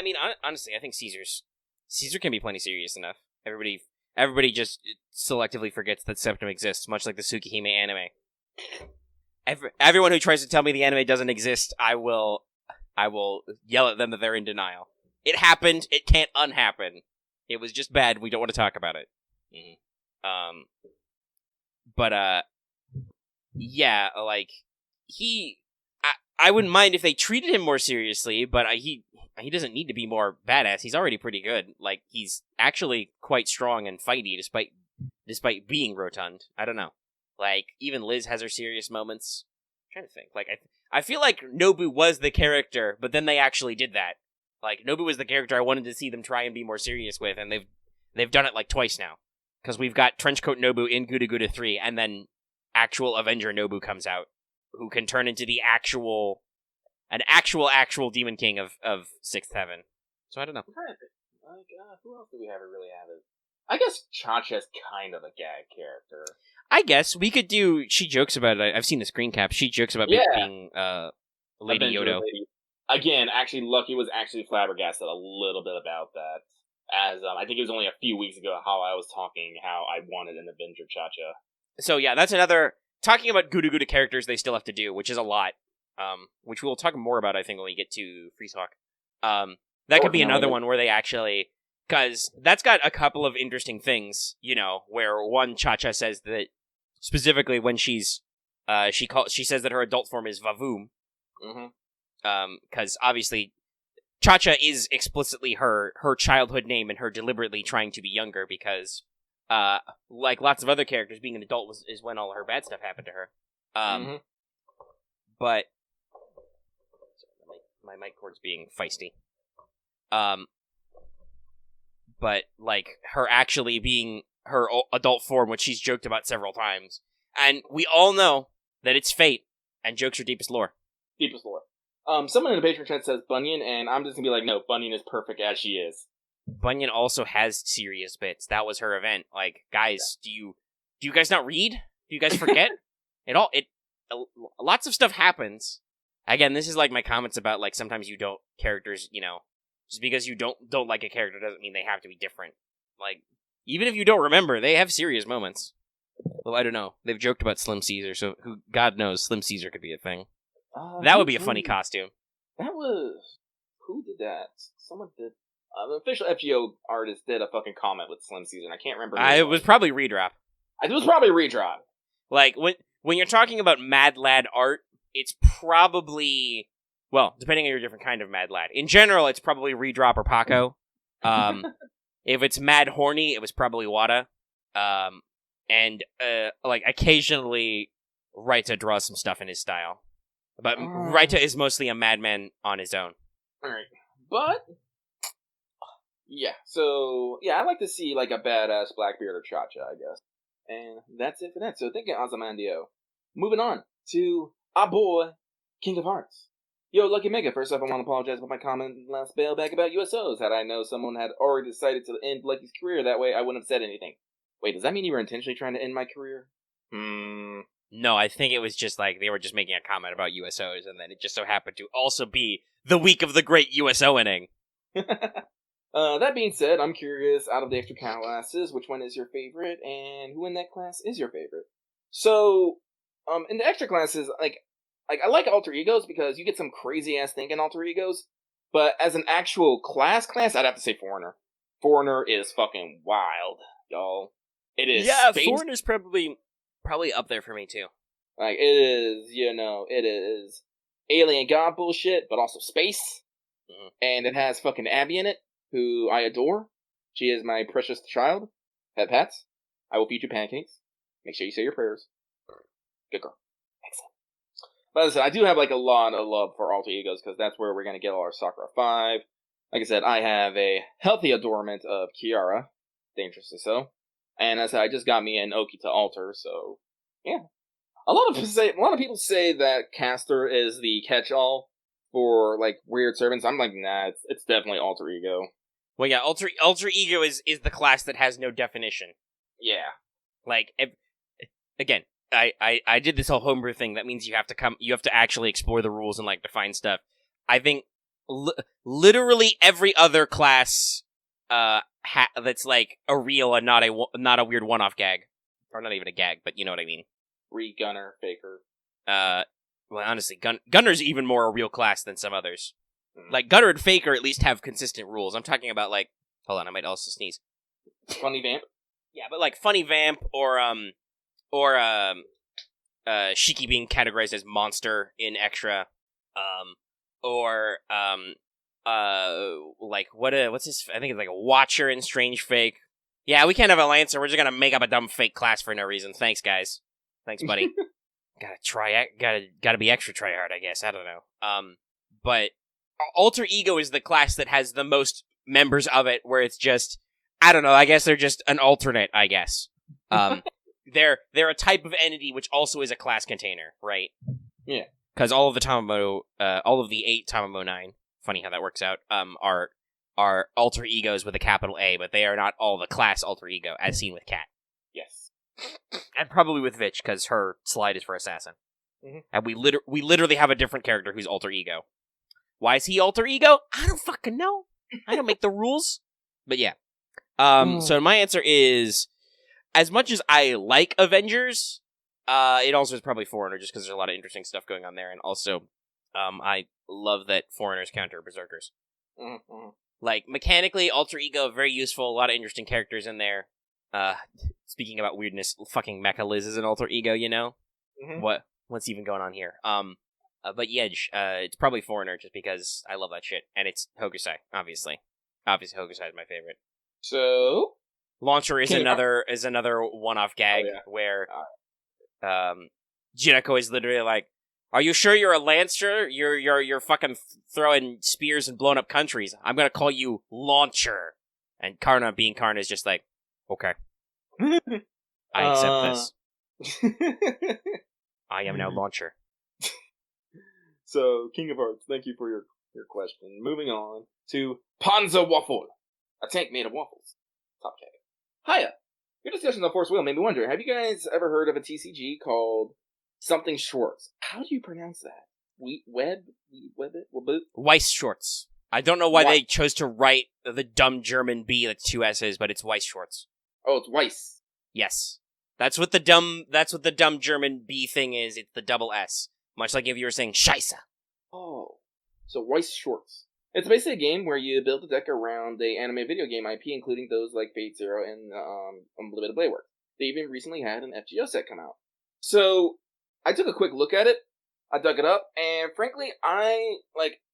[SPEAKER 1] mean honestly, I think Caesar can be plenty serious enough. Everybody just selectively forgets that Septum exists, much like the Tsukihime anime. Everyone who tries to tell me the anime doesn't exist, I will yell at them that they're in denial. It happened. It can't unhappen. It was just bad. We don't want to talk about it. But yeah, like I wouldn't mind if they treated him more seriously, but he doesn't need to be more badass. He's already pretty good. Like he's actually quite strong and fighty, despite being rotund. I don't know. Like, even Liz has her serious moments. I'm trying to think. Like, I feel like Nobu was the character, but then they actually did that. Like, Nobu was the character I wanted to see them try and be more serious with, and they've done it, like, twice now. Because we've got Trenchcoat Nobu in Gudaguda 3, and then actual Avenger Nobu comes out, who can turn into an actual Demon King of 6th Heaven. So I don't know.
[SPEAKER 2] I'm trying to think. Like, who else do we really have it? I guess Chacha's kind of a gag character.
[SPEAKER 1] I guess we could do. She jokes about it. I've seen the screen cap. She jokes about being Lady Yodo.
[SPEAKER 2] Again, actually, Lucky was actually flabbergasted a little bit about that. As I think it was only a few weeks ago how I was talking how I wanted an Avenger Chacha.
[SPEAKER 1] So yeah, that's another talking about Gudaguda characters they still have to do, which is a lot. Which we'll talk more about, I think, when we get to Free Talk. That could be another one where they actually. Because that's got a couple of interesting things, you know, where one Chacha says that specifically when she says that her adult form is Vavoom. Because obviously Chacha is explicitly her childhood name and her deliberately trying to be younger because like lots of other characters, being an adult is when all her bad stuff happened to her. But sorry, my mic cord's being feisty. But, like, her actually being her adult form, which she's joked about several times. And we all know that it's fate, and jokes are deepest lore.
[SPEAKER 2] Deepest lore. Someone in the Patreon chat says Bunyan, and I'm just gonna be like, no, Bunyan is perfect as she is.
[SPEAKER 1] Bunyan also has serious bits. That was her event. Like, guys, do you guys not read? Do you guys forget? Lots of stuff happens. Again, this is like my comments about, like, sometimes you don't, characters, you know, just because you don't like a character doesn't mean they have to be different. Like, even if you don't remember, they have serious moments. Well, I don't know. They've joked about Slim Caesar, so God knows Slim Caesar could be a thing. That would be a funny costume.
[SPEAKER 2] That was... Who did that? Someone did... the official FGO artist did a fucking comment with Slim Caesar, and I can't remember who
[SPEAKER 1] it was probably Redrop.
[SPEAKER 2] It was probably Redrop.
[SPEAKER 1] Like, when you're talking about Mad Lad art, it's probably... Well, depending on your different kind of Mad Lad. In general, it's probably Redrop or Paco. If it's Mad Horny, it was probably Wada. And like, occasionally, Raita draws some stuff in his style. But Raita is mostly a madman on his own.
[SPEAKER 2] Alright. But... Yeah, so... Yeah, I'd like to see, like, a badass Blackbeard or Chacha, I guess. And that's it for that. So thank you, Ozymandio. Moving on to our boy, King of Hearts. Yo, Lucky Mega, first off, I want to apologize for my comment last Mailbag about USOs. Had I known someone had already decided to end Lucky's career that way, I wouldn't have said anything. Wait, does that mean you were intentionally trying to end my career?
[SPEAKER 1] No, I think it was just like they were just making a comment about USOs, and then it just so happened to also be the week of the great USO inning.
[SPEAKER 2] That being said, I'm curious, out of the extra classes, which one is your favorite, and who in that class is your favorite? So, in the extra classes, like I like alter egos because you get some crazy ass thinking alter egos. But as an actual class, I'd have to say Foreigner. Foreigner is fucking wild, y'all. It is.
[SPEAKER 1] Yeah, Foreigner's probably up there for me too.
[SPEAKER 2] Like it is, it is alien god bullshit, but also space. And it has fucking Abby in it, who I adore. She is my precious child. Pets. I will feed you pancakes. Make sure you say your prayers. Good girl. But as I said, I do have like a lot of love for alter egos because that's where we're gonna get all our Sakura 5. Like I said, I have a healthy adornment of Kiara, dangerously so, and as I said, I just got me an Okitan altar. So yeah, a lot of people say that Caster is the catch-all for like weird servants. I'm like, nah, it's definitely alter ego.
[SPEAKER 1] Well, yeah, alter ego is the class that has no definition.
[SPEAKER 2] Yeah,
[SPEAKER 1] like again. I did this whole homebrew thing. That means you have to actually explore the rules and like define stuff. I think literally every other class that's like a real and not a weird one-off gag, or not even a gag, but you know what I mean.
[SPEAKER 2] Gunner, Faker.
[SPEAKER 1] Well, honestly, Gunner's even more a real class than some others. Like Gunner and Faker at least have consistent rules. I'm talking about like, hold on, I might also sneeze.
[SPEAKER 2] Funny Vamp.
[SPEAKER 1] Yeah, but like Funny Vamp or Shiki being categorized as monster in extra, like what's his? I think it's like a Watcher in Strange Fake. Yeah, we can't have a Lancer. We're just gonna make up a dumb fake class for no reason. Thanks, guys. Thanks, buddy. Gotta be extra try hard, I guess. I don't know. But Alter Ego is the class that has the most members of it, where it's just, I don't know. I guess they're just an alternate. I guess. They're a type of entity which also is a class container, right?
[SPEAKER 2] Yeah.
[SPEAKER 1] Because all of the 8 Tamamo 9, funny how that works out, are alter egos with a capital A, but they are not all the class alter ego, as seen with Cat.
[SPEAKER 2] Yes.
[SPEAKER 1] And probably with Vitch, because her slide is for assassin.
[SPEAKER 2] Mm-hmm.
[SPEAKER 1] And we literally have a different character who's alter ego. Why is he alter ego? I don't fucking know. I don't make the rules. But yeah. So my answer is, as much as I like Avengers, it also is probably Foreigner, just because there's a lot of interesting stuff going on there, and also, I love that Foreigners counter Berserkers.
[SPEAKER 2] Mm-hmm.
[SPEAKER 1] Like, mechanically, Alter Ego, very useful, a lot of interesting characters in there. Speaking about weirdness, fucking Mecha Liz is an Alter Ego, you know?
[SPEAKER 2] Mm-hmm.
[SPEAKER 1] What's even going on here? But Yedge, it's probably Foreigner, just because I love that shit, and it's Hokusai, obviously. Obviously, Hokusai is my favorite.
[SPEAKER 2] So...
[SPEAKER 1] Launcher is another one-off gag where Jinako is literally like, "Are you sure you're a Lancer? You're fucking throwing spears and blowing up countries. I'm gonna call you Launcher." And Karna, being Karna, is just like, "Okay, I accept this. I am now Launcher."
[SPEAKER 2] So, King of Hearts, thank you for your question. Moving on to Panzer Waffle, a tank made of waffles. Top tag. Hiya! Your discussion on Force Wheel made me wonder, have you guys ever heard of a TCG called something Schwartz? How do you pronounce that?
[SPEAKER 1] Weiss Schwartz. I don't know why they chose to write the dumb German B like 2 S's, but it's Weiss Schwartz.
[SPEAKER 2] Oh, it's Weiss.
[SPEAKER 1] Yes. That's what the dumb German B thing is. It's the double S. Much like if you were saying Scheisse.
[SPEAKER 2] Oh. So Weiss Schwartz. It's basically a game where you build a deck around the anime video game IP, including those like Fate Zero and a little bit of Blade Work. They even recently had an FGO set come out. So I took a quick look at it. I dug it up, and frankly, I'm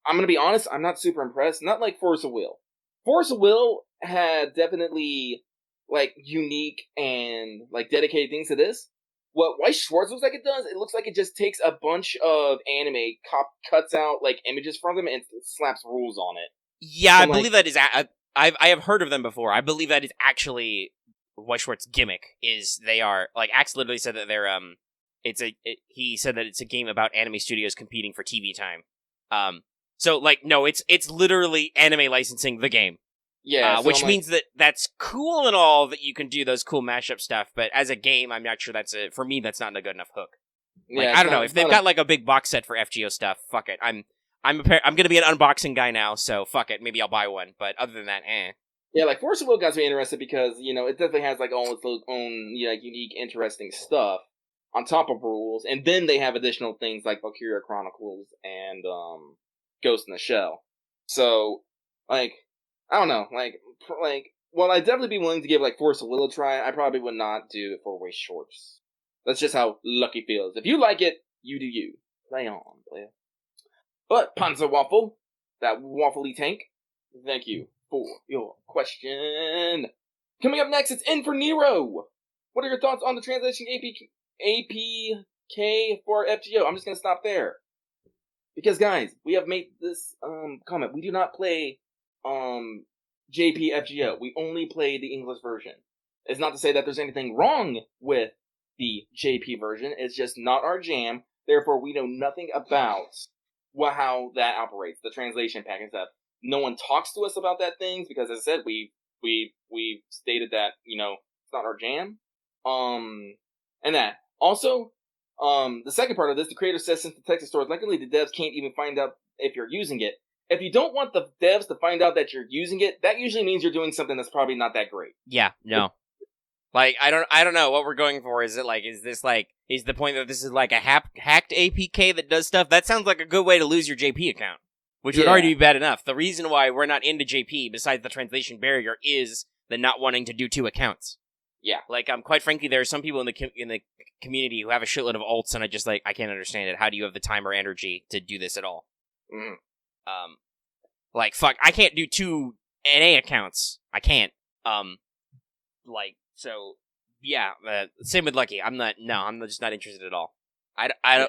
[SPEAKER 2] gonna be honest, I'm not super impressed. Not like Force of Will. Force of Will had definitely like unique and like dedicated things to this. What Weiss Schwartz looks like it does, it looks like it just takes a bunch of anime, cuts out like images from them, and slaps rules on it.
[SPEAKER 1] Yeah, I believe that is. I have heard of them before. I believe that is actually Weiss Schwartz's gimmick. Is they are like Axe literally said that they're he said that it's a game about anime studios competing for TV time. So like no, it's literally anime licensing the game.
[SPEAKER 2] Yeah,
[SPEAKER 1] which means that's cool and all that you can do those cool mashup stuff, but as a game, I'm not sure for me, that's not a good enough hook. Like, I don't know, if they've got like a big box set for FGO stuff, fuck it. I'm gonna be an unboxing guy now, so fuck it, maybe I'll buy one, but other than that,
[SPEAKER 2] Yeah, like Force of Will got me interested because, you know, it definitely has like all its own like unique, interesting stuff on top of rules, and then they have additional things like Valkyria Chronicles and Ghost in the Shell. So, like, I don't know, well, I'd definitely be willing to give, like, Force of Will a try. I probably would not do it for Weiss Schwartz. That's just how Lucky feels. If you like it, you do you. Play on, player. But, Panzer Waffle, that waffly tank, thank you for your question. Coming up next, it's In for Nero. What are your thoughts on the translation AP K for FGO. I'm just gonna stop there. Because guys, we have made this comment. We do not play JPFGO. We only play the English version. It's not to say that there's anything wrong with the JP version. It's just not our jam. Therefore, we know nothing about how that operates, the translation pack and stuff. No one talks to us about that things because, as I said, we stated that it's not our jam. And that also. The second part of this, the creator says since the text is stored, luckily the devs can't even find out if you're using it. If you don't want the devs to find out that you're using it, that usually means you're doing something that's probably not that great.
[SPEAKER 1] Yeah, no. Like, I don't know what we're going for. Is the point that this is like a hacked APK that does stuff? That sounds like a good way to lose your JP account, which would already be bad enough. The reason why we're not into JP, besides the translation barrier, is the not wanting to do 2 accounts.
[SPEAKER 2] Yeah.
[SPEAKER 1] Like, quite frankly, there are some people in the community who have a shitload of alts, and I can't understand it. How do you have the time or energy to do this at all?
[SPEAKER 2] Mm.
[SPEAKER 1] Like, fuck, I can't do 2 NA accounts. I can't. Same with Lucky. I'm just not interested at all.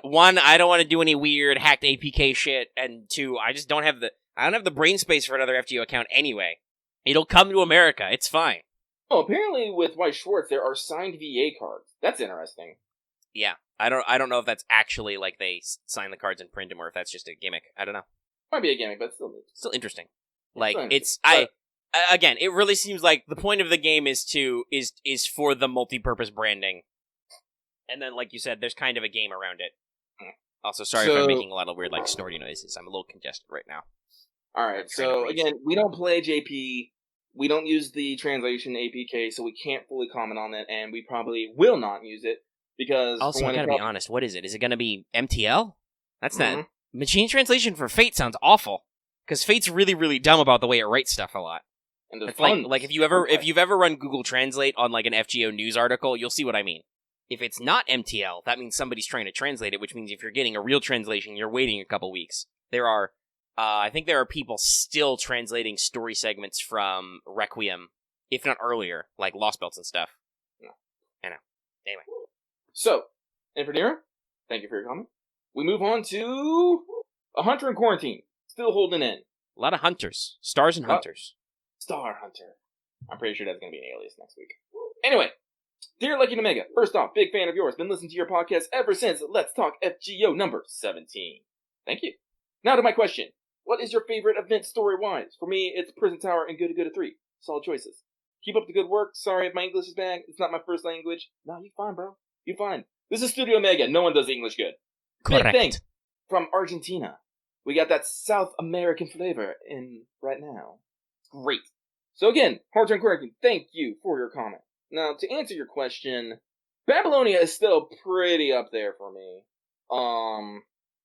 [SPEAKER 1] One, I don't want to do any weird hacked APK shit, and 2, I don't have the brain space for another FGO account anyway. It'll come to America. It's fine.
[SPEAKER 2] Oh, apparently with White Schwartz, there are signed VA cards. That's interesting.
[SPEAKER 1] Yeah, I don't know if that's actually like they sign the cards and print them, or if that's just a gimmick. I don't know.
[SPEAKER 2] Might be a gimmick, but still
[SPEAKER 1] interesting. Again, it really seems like the point of the game is for the multi-purpose branding, and then like you said, there's kind of a game around it. Also, sorry if I'm making a lot of weird like snorty noises. I'm a little congested right now.
[SPEAKER 2] All right, so again, we don't play JP. We don't use the translation APK, so we can't fully comment on it, and we probably will not use it, because...
[SPEAKER 1] Also, I gotta be honest, what is it? Is it gonna be MTL? That's not... Machine translation for Fate sounds awful, because Fate's really, really dumb about the way it writes stuff a lot.
[SPEAKER 2] And
[SPEAKER 1] it's like if you've ever run Google Translate on like an FGO news article, you'll see what I mean. If it's not MTL, that means somebody's trying to translate it, which means if you're getting a real translation, you're waiting a couple weeks. I think there are people still translating story segments from Requiem, if not earlier, like Lost Belts and stuff.
[SPEAKER 2] No.
[SPEAKER 1] I know. Anyway.
[SPEAKER 2] So, Infernera, thank you for your comment. We move on to a hunter in quarantine, still holding in.
[SPEAKER 1] A lot of hunters. Stars and hunters.
[SPEAKER 2] Star Hunter. I'm pretty sure that's going to be an alias next week. Anyway, dear Lucky and Omega, first off, big fan of yours. Been listening to your podcast ever since Let's Talk FGO number 17. Thank you. Now to my question. What is your favorite event story-wise? For me, it's Prison Tower and Gudaguda 3. Solid choices. Keep up the good work. Sorry if my English is bad. It's not my first language. No, you fine, bro. You fine. This is Studio Omega. No one does English good.
[SPEAKER 1] Correct.
[SPEAKER 2] Big thanks from Argentina. We got that South American flavor in right now. Great. So again, Heart and Quirky, thank you for your comment. Now, to answer your question, Babylonia is still pretty up there for me.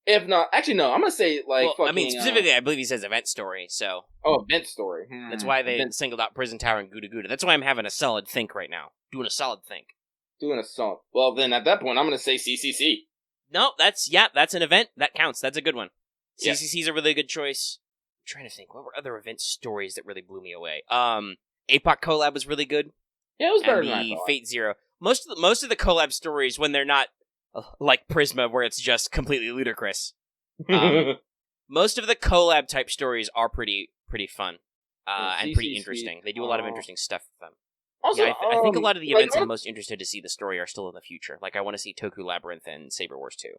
[SPEAKER 2] If not, actually no, I'm gonna say
[SPEAKER 1] specifically, I believe he says event story, so...
[SPEAKER 2] Oh, event story.
[SPEAKER 1] That's why they singled out Prison Tower and Gudaguda. That's why I'm having a solid think right now. Doing a solid think. Well, then at that point, I'm gonna say CCC. No, that's an event. That counts. That's a good one. Yeah. CCC's a really good choice. I'm trying to think, what were other event stories that really blew me away? APOC collab was really good.
[SPEAKER 2] Yeah, it was better than I
[SPEAKER 1] the
[SPEAKER 2] thought.
[SPEAKER 1] Fate Zero. Most of the collab stories, when they're not like Prisma, where it's just completely ludicrous. Most of the collab type stories are pretty fun and pretty interesting. They do a lot of interesting stuff with them.
[SPEAKER 2] Also,
[SPEAKER 1] yeah, I think a lot of the events I'm most interested to see the story are still in the future. Like, I want to see Toku Labyrinth and Saber Wars 2.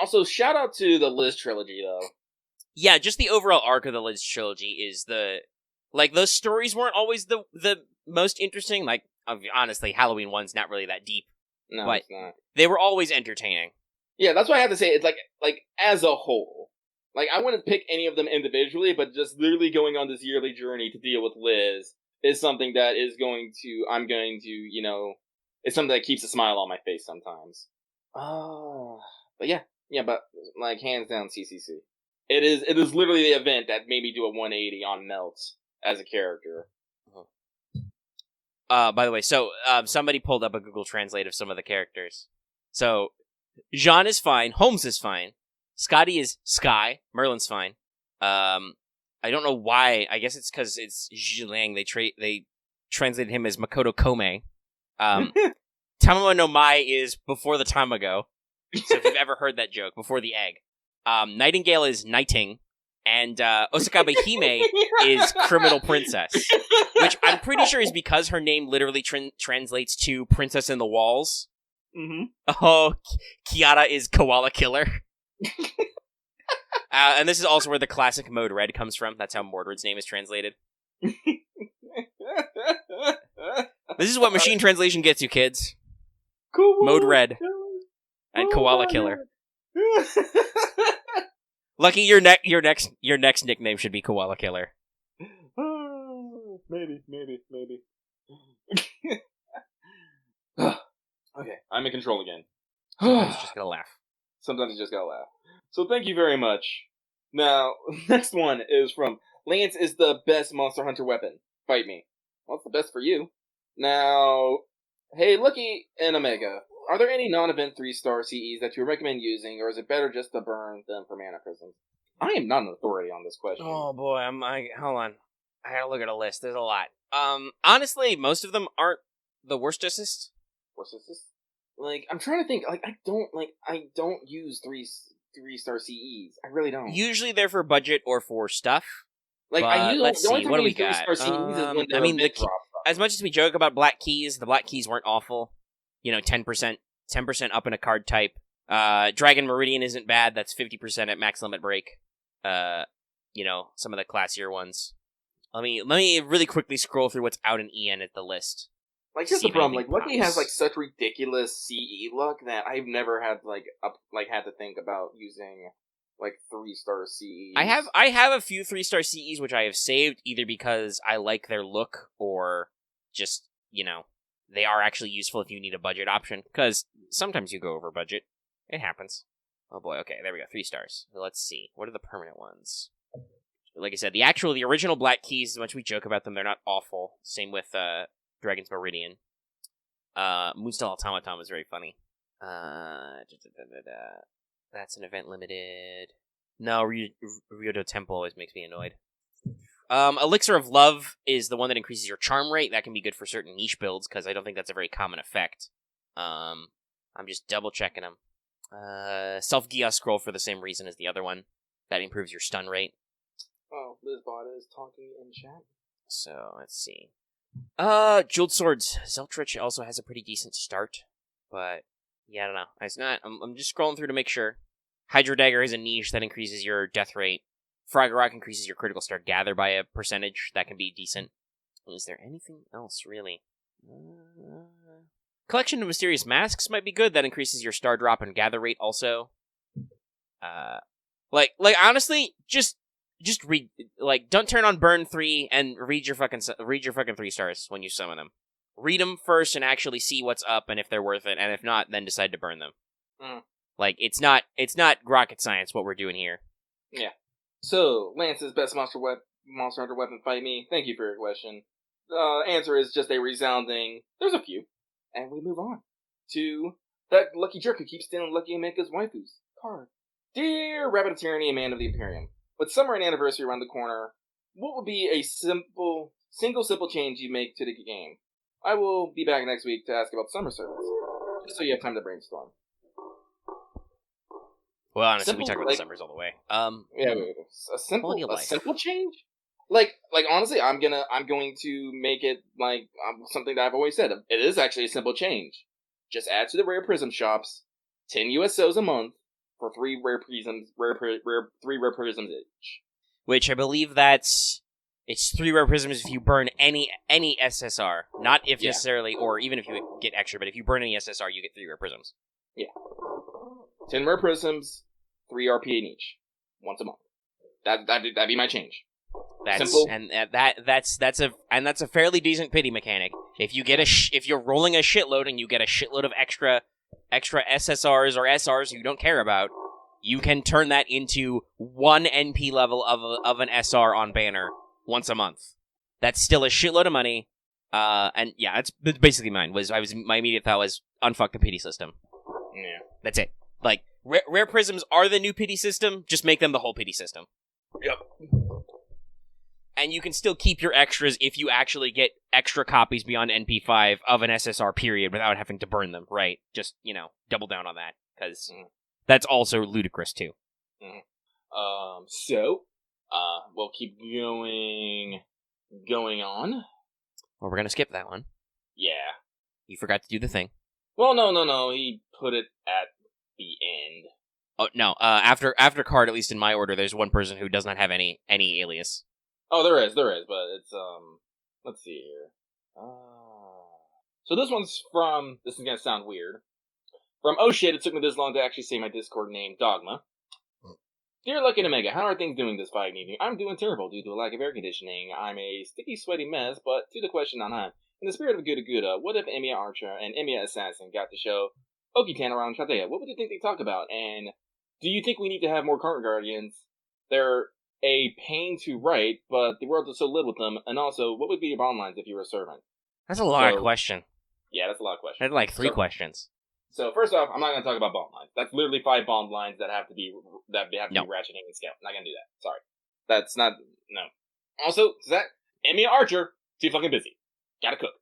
[SPEAKER 2] Also, shout out to the Liz trilogy, though.
[SPEAKER 1] Yeah, just the overall arc of the Liz trilogy is those stories weren't always the most interesting. Like, honestly, Halloween 1's not really that deep.
[SPEAKER 2] No,
[SPEAKER 1] but
[SPEAKER 2] it's not.
[SPEAKER 1] They were always entertaining.
[SPEAKER 2] Yeah, that's why I have to say it's like as a whole. Like, I wouldn't pick any of them individually, but just literally going on this yearly journey to deal with Liz is something that it's something that keeps a smile on my face sometimes. But like, hands down, CCC. It is literally the event that made me do a 180 on Melt as a character.
[SPEAKER 1] By the way, so somebody pulled up a Google Translate of some of the characters. So, Jean is fine, Holmes is fine, Scotty is Sky, Merlin's fine. I don't know why. I guess it's because it's Zhilang. They translated him as Makoto Kome. Tamamo no Mai is before the time ago. So if you've ever heard that joke, before the egg. Nightingale is knighting, and Osakabe Hime is criminal princess, which I'm pretty sure is because her name literally translates to princess in the walls.
[SPEAKER 2] Mm-hmm.
[SPEAKER 1] Oh, Kiara is koala killer. And this is also where the classic Mode Red comes from. That's how Mordred's name is translated. This is what machine translation gets you, kids. Mode Red and Koala Killer. Lucky your next nickname should be Koala Killer.
[SPEAKER 2] Maybe. Okay, I'm in control again.
[SPEAKER 1] Sometimes you just gotta laugh.
[SPEAKER 2] Sometimes you just gotta laugh. So thank you very much. Now, next one is from Lance is the best Monster Hunter weapon. Fight me. Well, it's the best for you. Now, hey, Lucky and Omega, are there any non-event 3-star CEs that you recommend using, or is it better just to burn them for mana prisms? I am not an authority on this question.
[SPEAKER 1] Oh boy, hold on. I gotta look at a list. There's a lot. Honestly, most of them aren't the worstest.
[SPEAKER 2] Worstest? Like, I'm trying to think. Like, I don't use 3-star CEs. I really don't.
[SPEAKER 1] Usually they're for budget or for stuff.
[SPEAKER 2] Like,
[SPEAKER 1] let's see, what do we got?
[SPEAKER 2] 3-star CEs is when
[SPEAKER 1] as much as we joke about black keys, the black keys weren't awful. 10% up in a card type. Dragon Meridian isn't bad. That's 50% at max limit break. Some of the classier ones. Let me really quickly scroll through what's out in EN at the list.
[SPEAKER 2] Like, here's the problem. Like, Lucky has like such ridiculous CE luck that I've never had had to think about using like 3-star CEs.
[SPEAKER 1] I have a few 3-star CEs which I have saved either because I like their look or just they are actually useful if you need a budget option, because sometimes you go over budget. It happens. Oh boy, okay, there we go, 3 stars. Let's see, what are the permanent ones? Like I said, the original black keys, as much as we joke about them, they're not awful. Same with Dragon's Meridian. Moonstall Automaton was very funny. That's an event limited. No, Ryoto Temple always makes me annoyed. Elixir of Love is the one that increases your charm rate. That can be good for certain niche builds, because I don't think that's a very common effect. I'm just double-checking them. Self-Gia Scroll for the same reason as the other one. That improves your stun rate.
[SPEAKER 2] Oh, Lizbot is talking in chat.
[SPEAKER 1] So, let's see. Jeweled Swords. Zeltrich also has a pretty decent start, but yeah, I don't know. It's not. I'm just scrolling through to make sure. Hydro Dagger is a niche that increases your death rate. Frog Rock increases your critical star gather by a percentage. That can be decent. Is there anything else, really? Collection of Mysterious Masks might be good. That increases your star drop and gather rate also. Honestly, just read, don't turn on Burn 3 and read your fucking 3 stars when you summon them. Read them first and actually see what's up and if they're worth it, and if not, then decide to burn them. It's not rocket science what we're doing here.
[SPEAKER 2] Yeah. So, Lance's best Monster Hunter weapon, fight me. Thank you for your question. The answer is just a resounding, there's a few. And we move on to that lucky jerk who keeps stealing Lucky Omeka's waifus card. Dear Rabbit of Tyranny and Man of the Imperium, with summer and anniversary around the corner, what would be a single simple change you make to the game? I will be back next week to ask about summer service, just so you have time to brainstorm.
[SPEAKER 1] Well, honestly, we talk about the summers all the way.
[SPEAKER 2] A simple change? Like honestly, I'm going to make it something that I've always said. It is actually a simple change. Just add to the rare prism shops 10 USOs a month for 3 rare prisms, 3 rare prisms each.
[SPEAKER 1] Which I believe it's 3 rare prisms if you burn any SSR, not if necessarily, or even if you get extra. But if you burn any SSR, you get 3 rare prisms.
[SPEAKER 2] Yeah. 10 rare prisms, 3 RP in each, once a month. That'd be my change. Simple.
[SPEAKER 1] And that's a fairly decent pity mechanic. If you get if you're rolling a shitload and you get a shitload of extra SSRs or SRs you don't care about, you can turn that into 1 NP level of an SR on banner once a month. That's still a shitload of money. And yeah, that's basically mine. My immediate thought was unfuck the pity system.
[SPEAKER 2] Yeah,
[SPEAKER 1] that's it. Rare prisms are the new pity system. Just make them the whole pity system.
[SPEAKER 2] Yep.
[SPEAKER 1] And you can still keep your extras if you actually get extra copies beyond NP5 of an SSR period without having to burn them, right? Just, double down on that. because that's also ludicrous too.
[SPEAKER 2] We'll keep going on.
[SPEAKER 1] Well, we're gonna skip that one.
[SPEAKER 2] Yeah.
[SPEAKER 1] You forgot to do the thing.
[SPEAKER 2] Well, no. He put it at the end.
[SPEAKER 1] Oh no! After card, at least in my order, there's one person who does not have any alias.
[SPEAKER 2] Oh, there is, but it's let's see here. So this one's from. This is gonna sound weird. From oh shit! It took me this long to actually say my Discord name, Dogma. Dear Lucky and Omega, how are things doing this fine evening? I'm doing terrible due to a lack of air conditioning. I'm a sticky, sweaty mess. But to the question on hand, in the spirit of Gudaguda, what if Emiya Archer and Emiya Assassin got to show Okitan around Chaldea? What would you think they talk about? And do you think we need to have more current guardians? They're a pain to write, but the world is so little with them. And also, what would be your bond lines if you were a servant?
[SPEAKER 1] That's a lot of question.
[SPEAKER 2] Yeah, that's a lot of questions.
[SPEAKER 1] That's like 3 questions.
[SPEAKER 2] So first off, I'm not going to talk about bond lines. That's literally 5 bond lines that have to be ratcheting and scale. I'm not going to do that. Sorry. That's not no. Also, Zach, Emiya Archer, too fucking busy. Gotta cook.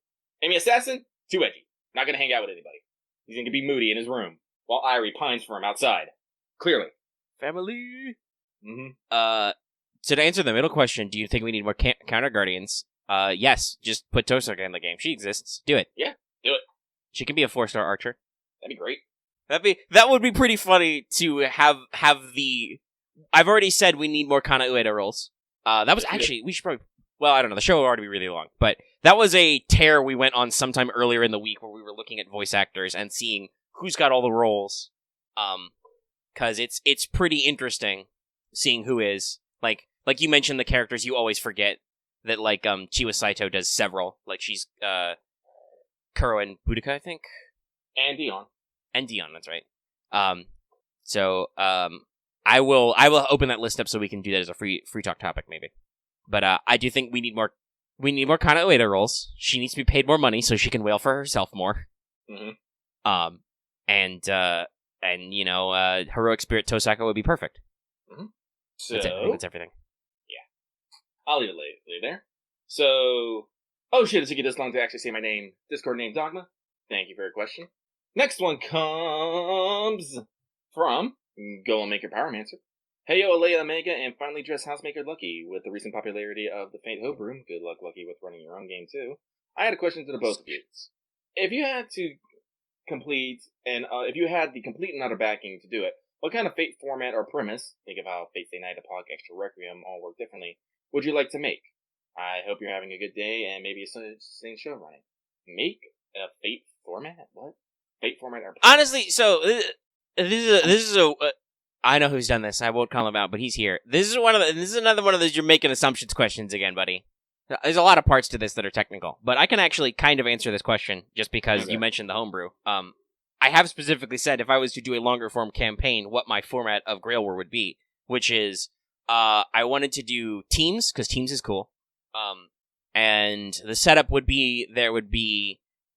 [SPEAKER 2] Emiya Assassin, too edgy. Not going to hang out with anybody. He's going to be moody in his room while Irie pines for him outside. Clearly.
[SPEAKER 1] Family.
[SPEAKER 2] Mm-hmm.
[SPEAKER 1] So to answer the middle question, do you think we need more counter guardians? Yes. Just put Tosaka in the game. She exists. Do it.
[SPEAKER 2] Yeah, do it.
[SPEAKER 1] She can be a 4-star archer.
[SPEAKER 2] That'd be great.
[SPEAKER 1] That would be pretty funny to have the. I've already said we need more Kana Ueda roles. That was actually we should probably. Well, I don't know. The show will already be really long, but that was a tear we went on sometime earlier in the week where we were looking at voice actors and seeing who's got all the roles. Because it's pretty interesting seeing who is like you mentioned the characters you always forget that like Chiwa Saito does several, like she's Kuro and Boudica, I think.
[SPEAKER 2] And Dion.
[SPEAKER 1] That's right. I will open that list up so we can do that as a free talk topic maybe. But I do think we need more Kana Ueda roles. She needs to be paid more money so she can wail for herself more.
[SPEAKER 2] Mm-hmm.
[SPEAKER 1] And heroic spirit Tosaka would be perfect.
[SPEAKER 2] Mm-hmm. So
[SPEAKER 1] that's everything.
[SPEAKER 2] Yeah. I'll leave it there. So oh shit, it took you this long to actually say my name. Discord name Dogma. Thank you for your question. Next one comes from Go and Make Your Powermancer. Hey yo, Alea Omega, and finally dressed Housemaker Lucky. With the recent popularity of the Faint Hope Room, good luck Lucky with running your own game too. I had a question to the both of you. If you had to complete, and if you had the complete and utter backing to do it, what kind of Fate format or premise, think of how Fate Stay Night, Epilogue, Extra Requiem all work differently, would you like to make? I hope you're having a good day, and maybe a sustained show running. Make a Fate format? What? Fate format or premise?
[SPEAKER 1] Honestly, so this is a I know who's done this. I won't call him out, but he's here. This is another one of those you're making assumptions questions again, buddy. There's a lot of parts to this that are technical, but I can actually kind of answer this question just because you mentioned the homebrew. I have specifically said if I was to do a longer form campaign, what my format of Grail War would be, which is I wanted to do teams because teams is cool. And the setup would be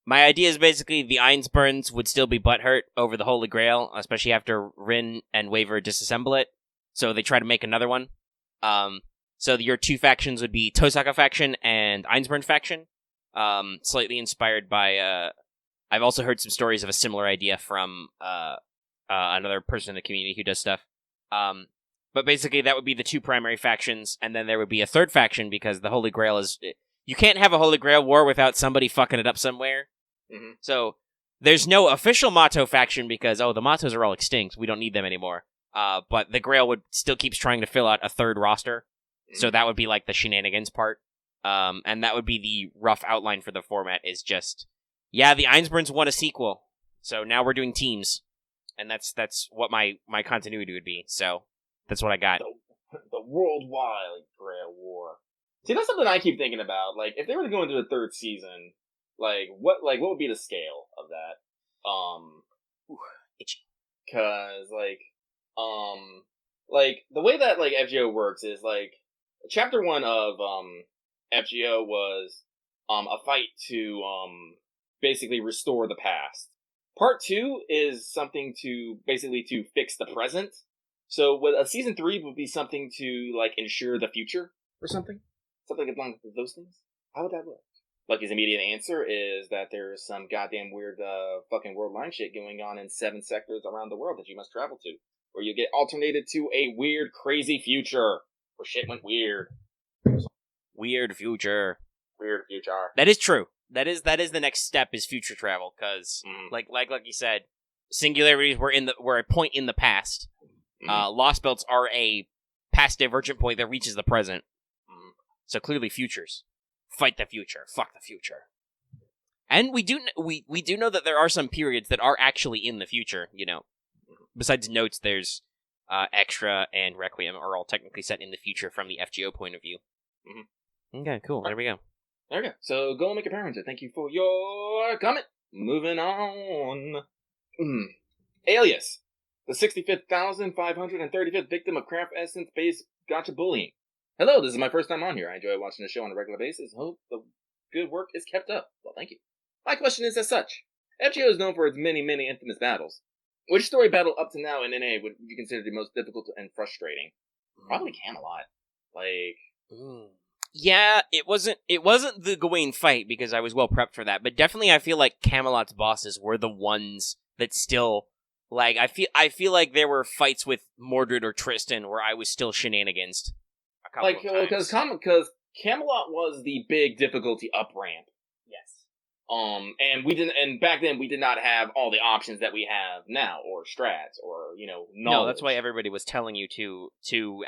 [SPEAKER 1] my idea is basically the Einsburns would still be butthurt over the Holy Grail, especially after Rin and Waver disassemble it. So they try to make another one. So your 2 factions would be Tosaka faction and Einsburn faction. Slightly inspired by, I've also heard some stories of a similar idea from another person in the community who does stuff. But basically that would be the 2 primary factions, and then there would be a 3rd faction because the Holy Grail is... You can't have a Holy Grail war without somebody fucking it up somewhere.
[SPEAKER 2] Mm-hmm.
[SPEAKER 1] So there's no official Mato faction because, the Matos are all extinct. We don't need them anymore. But the Grail still keeps trying to fill out a 3rd roster. Mm-hmm. So that would be like the shenanigans part. And that would be the rough outline for the format is just, the Einsburns want a sequel. So now we're doing teams. And that's what my continuity would be. So that's what I got.
[SPEAKER 2] The worldwide Grail War. See, that's something I keep thinking about. Like, if they were to go into a 3rd season, what would be the scale of that?
[SPEAKER 1] Itchy.
[SPEAKER 2] Cause, the way that, FGO works is, Chapter 1 of, FGO was, a fight to, basically restore the past. Part 2 is something to fix the present. So, a Season 3 would be something to, ensure the future or something? Something along those things? How would that work? Lucky's immediate answer is that there's some goddamn weird fucking world line shit going on in 7 sectors around the world that you must travel to, where you get alternated to a weird, crazy future where shit went weird.
[SPEAKER 1] Weird future.
[SPEAKER 2] Weird future.
[SPEAKER 1] That is true. That is the next step is future travel, because like you said, singularities were a point in the past. Lost belts are a past divergent point that reaches the present. So clearly futures. Fight the future. Fuck the future. And we do know that there are some periods that are actually in the future, you know. Besides notes, there's Extra and Requiem are all technically set in the future from the FGO point of view. Okay, cool. There we go.
[SPEAKER 2] There we go. So go and make a parent. Thank you for your comment. Moving on. Alias. The 65,535th victim of craft essence-based gotcha bullying. Hello, this is my first time on here. I enjoy watching the show on a regular basis. Hope the good work is kept up. Well, thank you. My question is as such. FGO is known for its many, many infamous battles. Which story battle up to now in NA would you consider the most difficult and frustrating? Probably Camelot.
[SPEAKER 1] Yeah, it wasn't the Gawain fight because I was well prepped for that, but definitely I feel like Camelot's bosses were the ones that still, like, I feel like there were fights with Mordred or Tristan where I was still shenanigans.
[SPEAKER 2] Because Camelot was the big difficulty up ramp.
[SPEAKER 1] Yes.
[SPEAKER 2] And back then we did not have all the options that we have now, or strats, or, knowledge.
[SPEAKER 1] No, that's why everybody was telling you to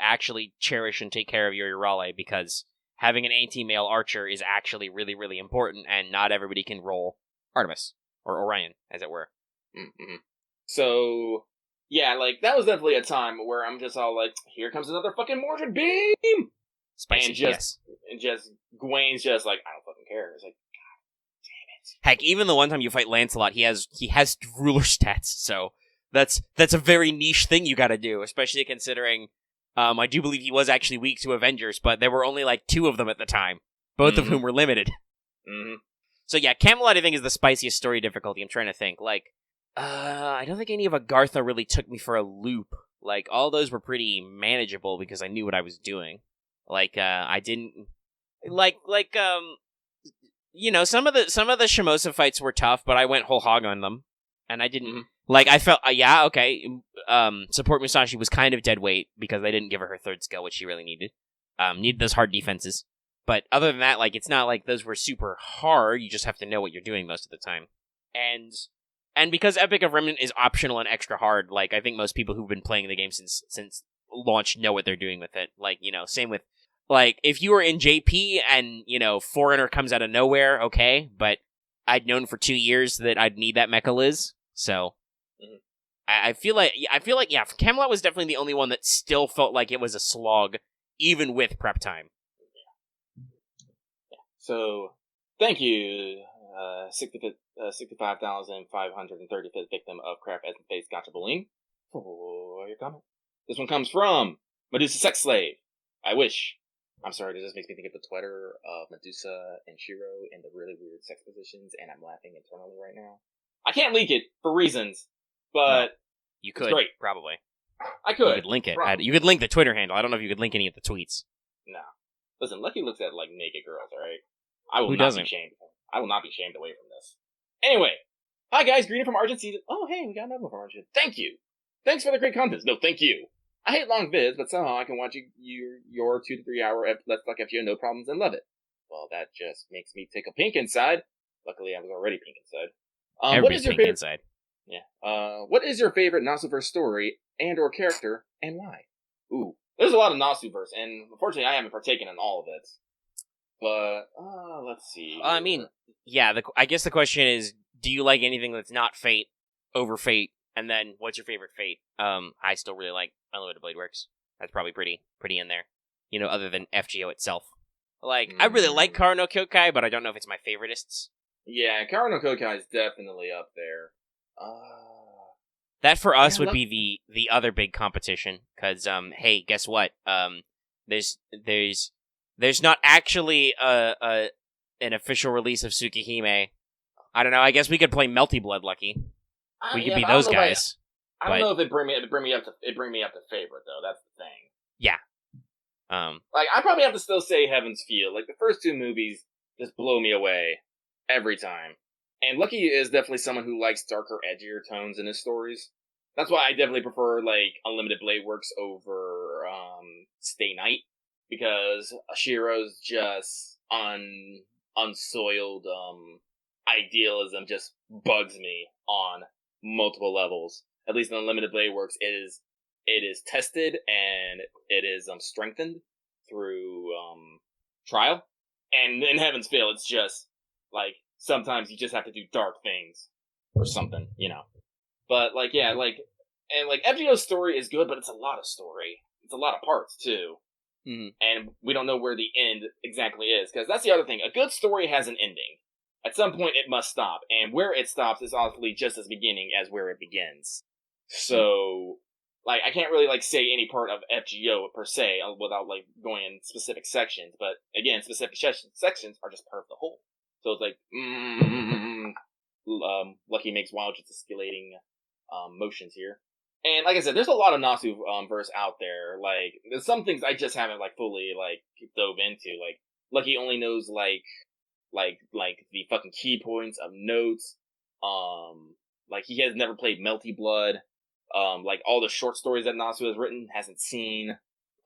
[SPEAKER 1] actually cherish and take care of your Urale, because having an anti-male archer is actually really, really important, and not everybody can roll Artemis, or Orion, as it were.
[SPEAKER 2] So, yeah, like, that was definitely a time where I'm just all like, here comes another fucking Mordred beam!
[SPEAKER 1] Spicy,
[SPEAKER 2] and just, Gawain's just like, I don't fucking care. It's like, God damn it.
[SPEAKER 1] Heck, even the one time you fight Lancelot, he has ruler stats, so that's a very niche thing you gotta do, especially considering, I do believe he was actually weak to Avengers, but there were only like 2 of them at the time, both of whom were limited. So yeah, Camelot I think is the spiciest story difficulty. I'm trying to think, like, I don't think any of Agartha really took me for a loop. Like, all those were pretty manageable because I knew what I was doing. Like, I didn't... some of the Shimosa fights were tough, but I went whole hog on them. And I didn't... Like, I felt, Support Musashi was kind of dead weight because they didn't give her 3rd skill, which she really needed. Needed those hard defenses. But other than that, like, it's not like those were super hard, you just have to know what you're doing most of the time. And because Epic of Remnant is optional and extra hard, like, I think most people who've been playing the game since launch know what they're doing with it. Like, same with, like, if you were in JP and, Forerunner comes out of nowhere, okay, but I'd known for 2 years that I'd need that Mecha Liz, so... I feel like, Camelot was definitely the only one that still felt like it was a slog, even with prep time.
[SPEAKER 2] So, thank you, 65,535th victim of craft essence-based gotcha bullying, for your comment. This one comes from Medusa Sex Slave. I wish. I'm sorry, this just makes me think of the Twitter of Medusa and Shiro in the really weird sex positions, and I'm laughing internally right now. I can't leak it for reasons, but
[SPEAKER 1] no, you could,
[SPEAKER 2] great.
[SPEAKER 1] Probably.
[SPEAKER 2] I could.
[SPEAKER 1] You could link it. You could link the Twitter handle. I don't know if you could link any of the tweets.
[SPEAKER 2] No. Listen, Lucky looks at, like, naked girls, alright? I will
[SPEAKER 1] Who
[SPEAKER 2] not
[SPEAKER 1] doesn't?
[SPEAKER 2] be shamed. I will not be shamed away from this. Anyway. Hi, guys. Greeting from Argentina. Oh, hey, we got another one from Argentina. Thank you. Thanks for the great content. No, thank you. I hate long vids, but somehow I can watch your 2 to 3 hour Let's Talk FGO no problems and love it. Well, that just makes me tickle pink inside. Luckily, I was already pink inside. What is your favorite
[SPEAKER 1] inside?
[SPEAKER 2] Yeah. What is your favorite Nasuverse story and or character, and why? Ooh, there's a lot of Nasuverse, and unfortunately, I haven't partaken in all of it. But let's see.
[SPEAKER 1] I mean, yeah. I guess the question is, do you like anything that's not Fate over Fate? And then, what's your favorite Fate? I still really like Unlimited Blade Works. That's probably pretty in there. Other than FGO itself. Like, I really like Kara no Kyokai, but I don't know if it's my favoritists.
[SPEAKER 2] Yeah, Kara no Kyokai is definitely up there.
[SPEAKER 1] That for us would be the other big competition, because hey, guess what? There's not actually an official release of Tsukihime. I don't know. I guess we could play Melty Blood, Lucky. We could be those guys.
[SPEAKER 2] I don't know if it bring me up to favorite though. That's the thing.
[SPEAKER 1] Yeah.
[SPEAKER 2] Like, I probably have to still say Heaven's Feel. Like, the first 2 movies just blow me away every time. And Lucky is definitely someone who likes darker, edgier tones in his stories. That's why I definitely prefer, like, Unlimited Blade Works over, Stay Night. Because Ashiro's just unsoiled, idealism just bugs me on multiple levels. At least in Unlimited Blade Works, it is tested and it is, strengthened through, trial. And in Heaven's Feel, it's just, like, sometimes you just have to do dark things. Or something, you know. But, like, yeah, like, and, like, FGO's story is good, but it's a lot of story. It's a lot of parts, too.
[SPEAKER 1] Mm-hmm.
[SPEAKER 2] And we don't know where the end exactly is. Because that's the other thing. A good story has an ending. At some point, it must stop. And where it stops is honestly just as beginning as where it begins. So, like, I can't really, like, say any part of FGO per se without, like, going in specific sections. But, again, specific sections are just part of the whole. So it's like, Lucky makes wild gesticulating motions here. And like I said, there's a lot of Nasu verse out there. Like, there's some things I just haven't, like, fully, like, dove into. Like, Lucky only knows, like the fucking key points of notes. Like, he has never played Melty Blood. Like, all the short stories that Nasu has written, hasn't seen.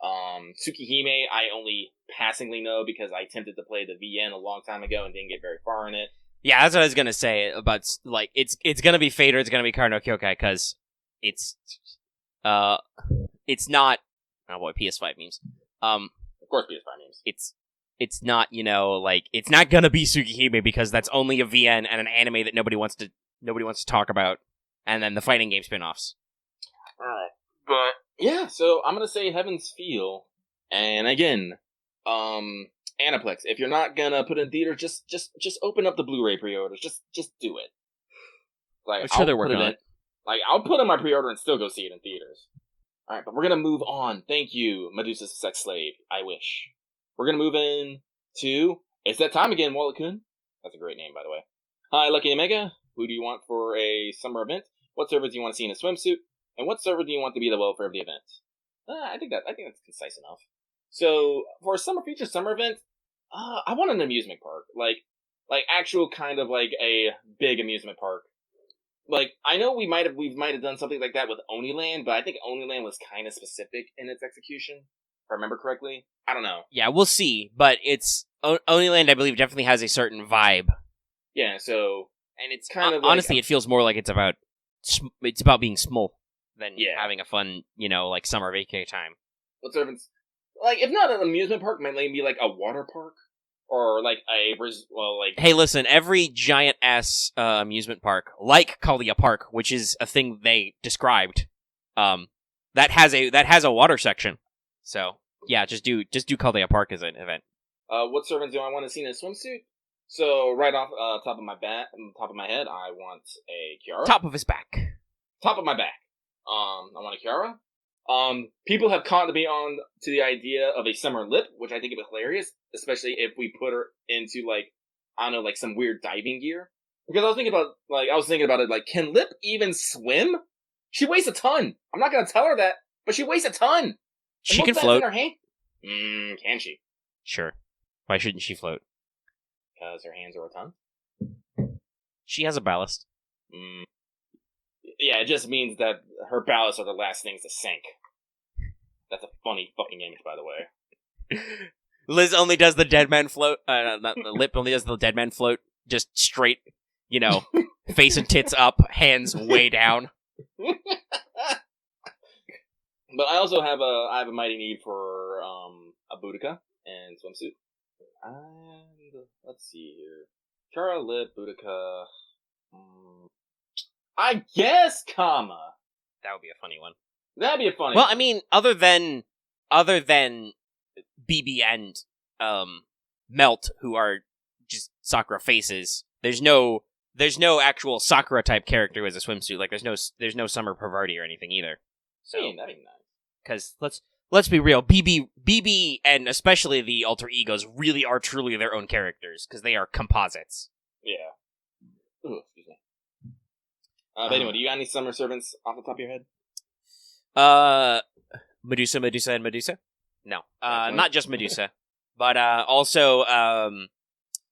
[SPEAKER 2] Tsukihime, I only passingly know because I attempted to play the VN a long time ago and didn't get very far in it.
[SPEAKER 1] Yeah, that's what I was gonna say about, like, it's gonna be Fate or it's gonna be Karno Kyokai, because it's not, oh boy, PS5 memes.
[SPEAKER 2] Of course PS5 memes.
[SPEAKER 1] It's not, you know, like, it's not gonna be Tsukihime because that's only a VN and an anime that nobody wants to talk about, and then the fighting game spin-offs.
[SPEAKER 2] Alright. But yeah, so I'm gonna say Heaven's Feel. And again, Aniplex, if you're not gonna put it in theater, just open up the Blu-ray pre-orders. Just do it. Like,
[SPEAKER 1] I'm sure they're working on it.
[SPEAKER 2] Like, I'll put in my pre-order and still go see it in theaters. Alright, but we're gonna move on. Thank you, Medusa's Sex Slave. I wish. We're gonna move in to It's That Time Again, Wallet-kun. That's a great name, by the way. Hi, Lucky Omega. Who do you want for a summer event? What server do you want to see in a swimsuit? And what server do you want to be the welfare of the event? I think that's concise enough. So, for a summer event, I want an amusement park. Like actual kind of like a big amusement park. Like, I know we might have done something like that with Oniland, but I think Oniland was kind of specific in its execution, if I remember correctly. I don't know.
[SPEAKER 1] Yeah, we'll see, but it's Oniland, I believe, definitely has a certain vibe.
[SPEAKER 2] Yeah, so, and it's kind of
[SPEAKER 1] honestly, it feels more like it's about being small than having a fun, you know, like, summer vacay time.
[SPEAKER 2] What servants? Like, if not an amusement park, might maybe like a water park, or like
[SPEAKER 1] Hey, listen, every giant ass amusement park, like Chaldea Park, which is a thing they described, that has a water section. So yeah, just do Chaldea Park as an event.
[SPEAKER 2] What servants do I want to see in a swimsuit? So right off top of my head, I want a Kiara.
[SPEAKER 1] Top of his back.
[SPEAKER 2] Top of my back. I want a Kiara. People have caught me on to the idea of a summer lip, which I think would be hilarious, especially if we put her into, like, I don't know, like, some weird diving gear. Because I was thinking about it, like, can Lip even swim? She weighs a ton. I'm not gonna tell her that, but she weighs a ton.
[SPEAKER 1] She can float.
[SPEAKER 2] In her hand? Can she?
[SPEAKER 1] Sure. Why shouldn't she float?
[SPEAKER 2] Because her hands are a ton?
[SPEAKER 1] She has a ballast.
[SPEAKER 2] Yeah, it just means that her ballasts are the last things to sink. That's a funny fucking image, by the way.
[SPEAKER 1] Liz only does the dead man float. Not the Lip only does the dead man float, just straight, you know, face and tits up, hands way down.
[SPEAKER 2] But I also have a mighty need for a Boudica and swimsuit. And let's see here, Chara, Lip, Boudica. I guess, comma.
[SPEAKER 1] That would be a funny one.
[SPEAKER 2] That'd be a funny
[SPEAKER 1] Well,
[SPEAKER 2] one.
[SPEAKER 1] I mean, other than BB and Melt, who are just Sakura faces, there's no actual Sakura type character who has a swimsuit. Like, there's no Summer Perverti or anything either. So
[SPEAKER 2] that'd be nice.
[SPEAKER 1] Because let's be real, BB and especially the alter egos really are truly their own characters because they are composites.
[SPEAKER 2] Yeah. Ooh, excuse me. But anyway, do you got any summer servants off the top of your head?
[SPEAKER 1] Medusa, and Medusa? No. Not just Medusa. But also,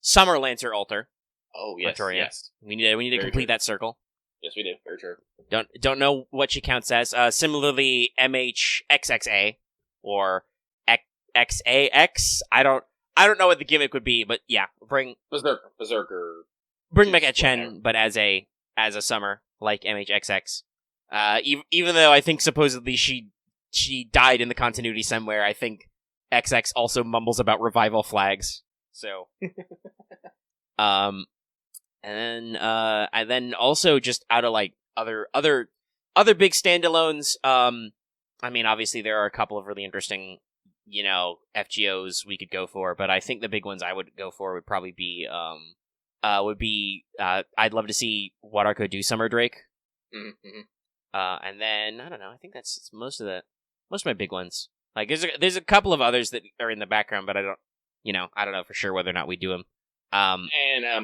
[SPEAKER 1] Summer Lancer Alter.
[SPEAKER 2] Oh, yes,
[SPEAKER 1] Artoria.
[SPEAKER 2] yes.
[SPEAKER 1] We need to
[SPEAKER 2] Very
[SPEAKER 1] complete
[SPEAKER 2] true.
[SPEAKER 1] that circle.
[SPEAKER 2] Yes, we do. Very true.
[SPEAKER 1] Don't know what she counts as. Similarly, MHXXA or XAX. I don't know what the gimmick would be, but yeah, bring
[SPEAKER 2] Berserker.
[SPEAKER 1] Mega Chen, but as a summer like MHXX. Even though I think supposedly she died in the continuity somewhere, I think XX also mumbles about revival flags. So, and then also just out of like other big standalones. I mean, obviously there are a couple of really interesting, FGOs we could go for, but I think the big ones I would go for would probably be I'd love to see Wadarko do Summer Drake.
[SPEAKER 2] Mm-hmm.
[SPEAKER 1] And then I don't know. I think that's most of my big ones. Like there's a couple of others that are in the background, but I don't know for sure whether or not we do them.
[SPEAKER 2] And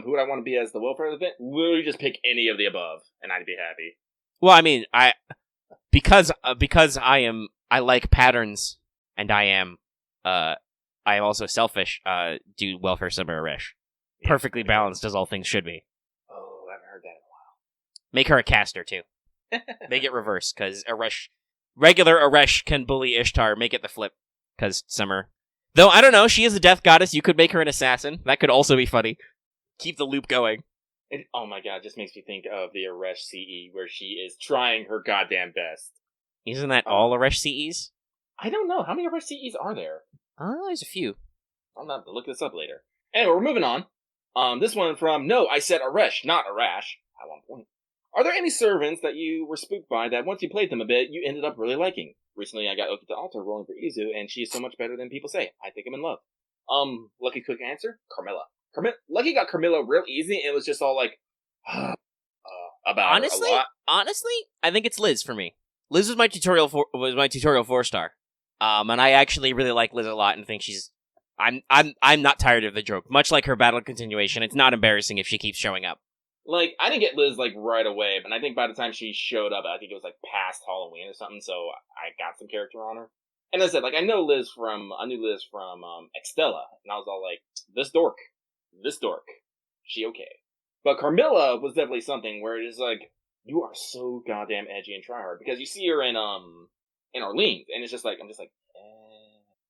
[SPEAKER 2] who would I want to be as the welfare of the event? Literally just pick any of the above, and I'd be happy.
[SPEAKER 1] Well, I mean, because I like patterns, and I am also selfish. Do welfare Summer Aresh. Yeah, perfectly balanced as all things should be.
[SPEAKER 2] Oh, I haven't heard that in a while.
[SPEAKER 1] Make her a caster too. Make it reverse, because regular Aresh can bully Ishtar. Make it the flip, because Summer. Though, I don't know, she is a death goddess. You could make her an assassin. That could also be funny. Keep the loop going.
[SPEAKER 2] Oh my god, it just makes me think of the Aresh CE, where she is trying her goddamn best.
[SPEAKER 1] Isn't that all Aresh CEs?
[SPEAKER 2] I don't know. How many Aresh CEs are there?
[SPEAKER 1] There's a few.
[SPEAKER 2] I'll have to look this up later. Anyway, we're moving on. This one from, no, I said Aresh, not Arash, at one point. Are there any servants that you were spooked by that once you played them a bit, you ended up really liking? Recently, I got Okitan Alter rolling for Izu, and she is so much better than people say. I think I'm in love. Lucky quick answer? Carmilla. Lucky got Carmilla real easy, and it was just all like, about
[SPEAKER 1] honestly,
[SPEAKER 2] her a lot.
[SPEAKER 1] Honestly, I think it's Liz for me. Liz was my tutorial 4-star. And I actually really like Liz a lot and think she's... I'm not tired of the joke. Much like her battle continuation, it's not embarrassing if she keeps showing up.
[SPEAKER 2] Like, I didn't get Liz, right away, but I think by the time she showed up, I think it was, past Halloween or something, so I got some character on her. And as I said, I knew Liz from Extella, and I was all like, this dork, she okay. But Carmilla was definitely something where it is like, you are so goddamn edgy and tryhard, because you see her in Orleans, and it's just like, I'm just like,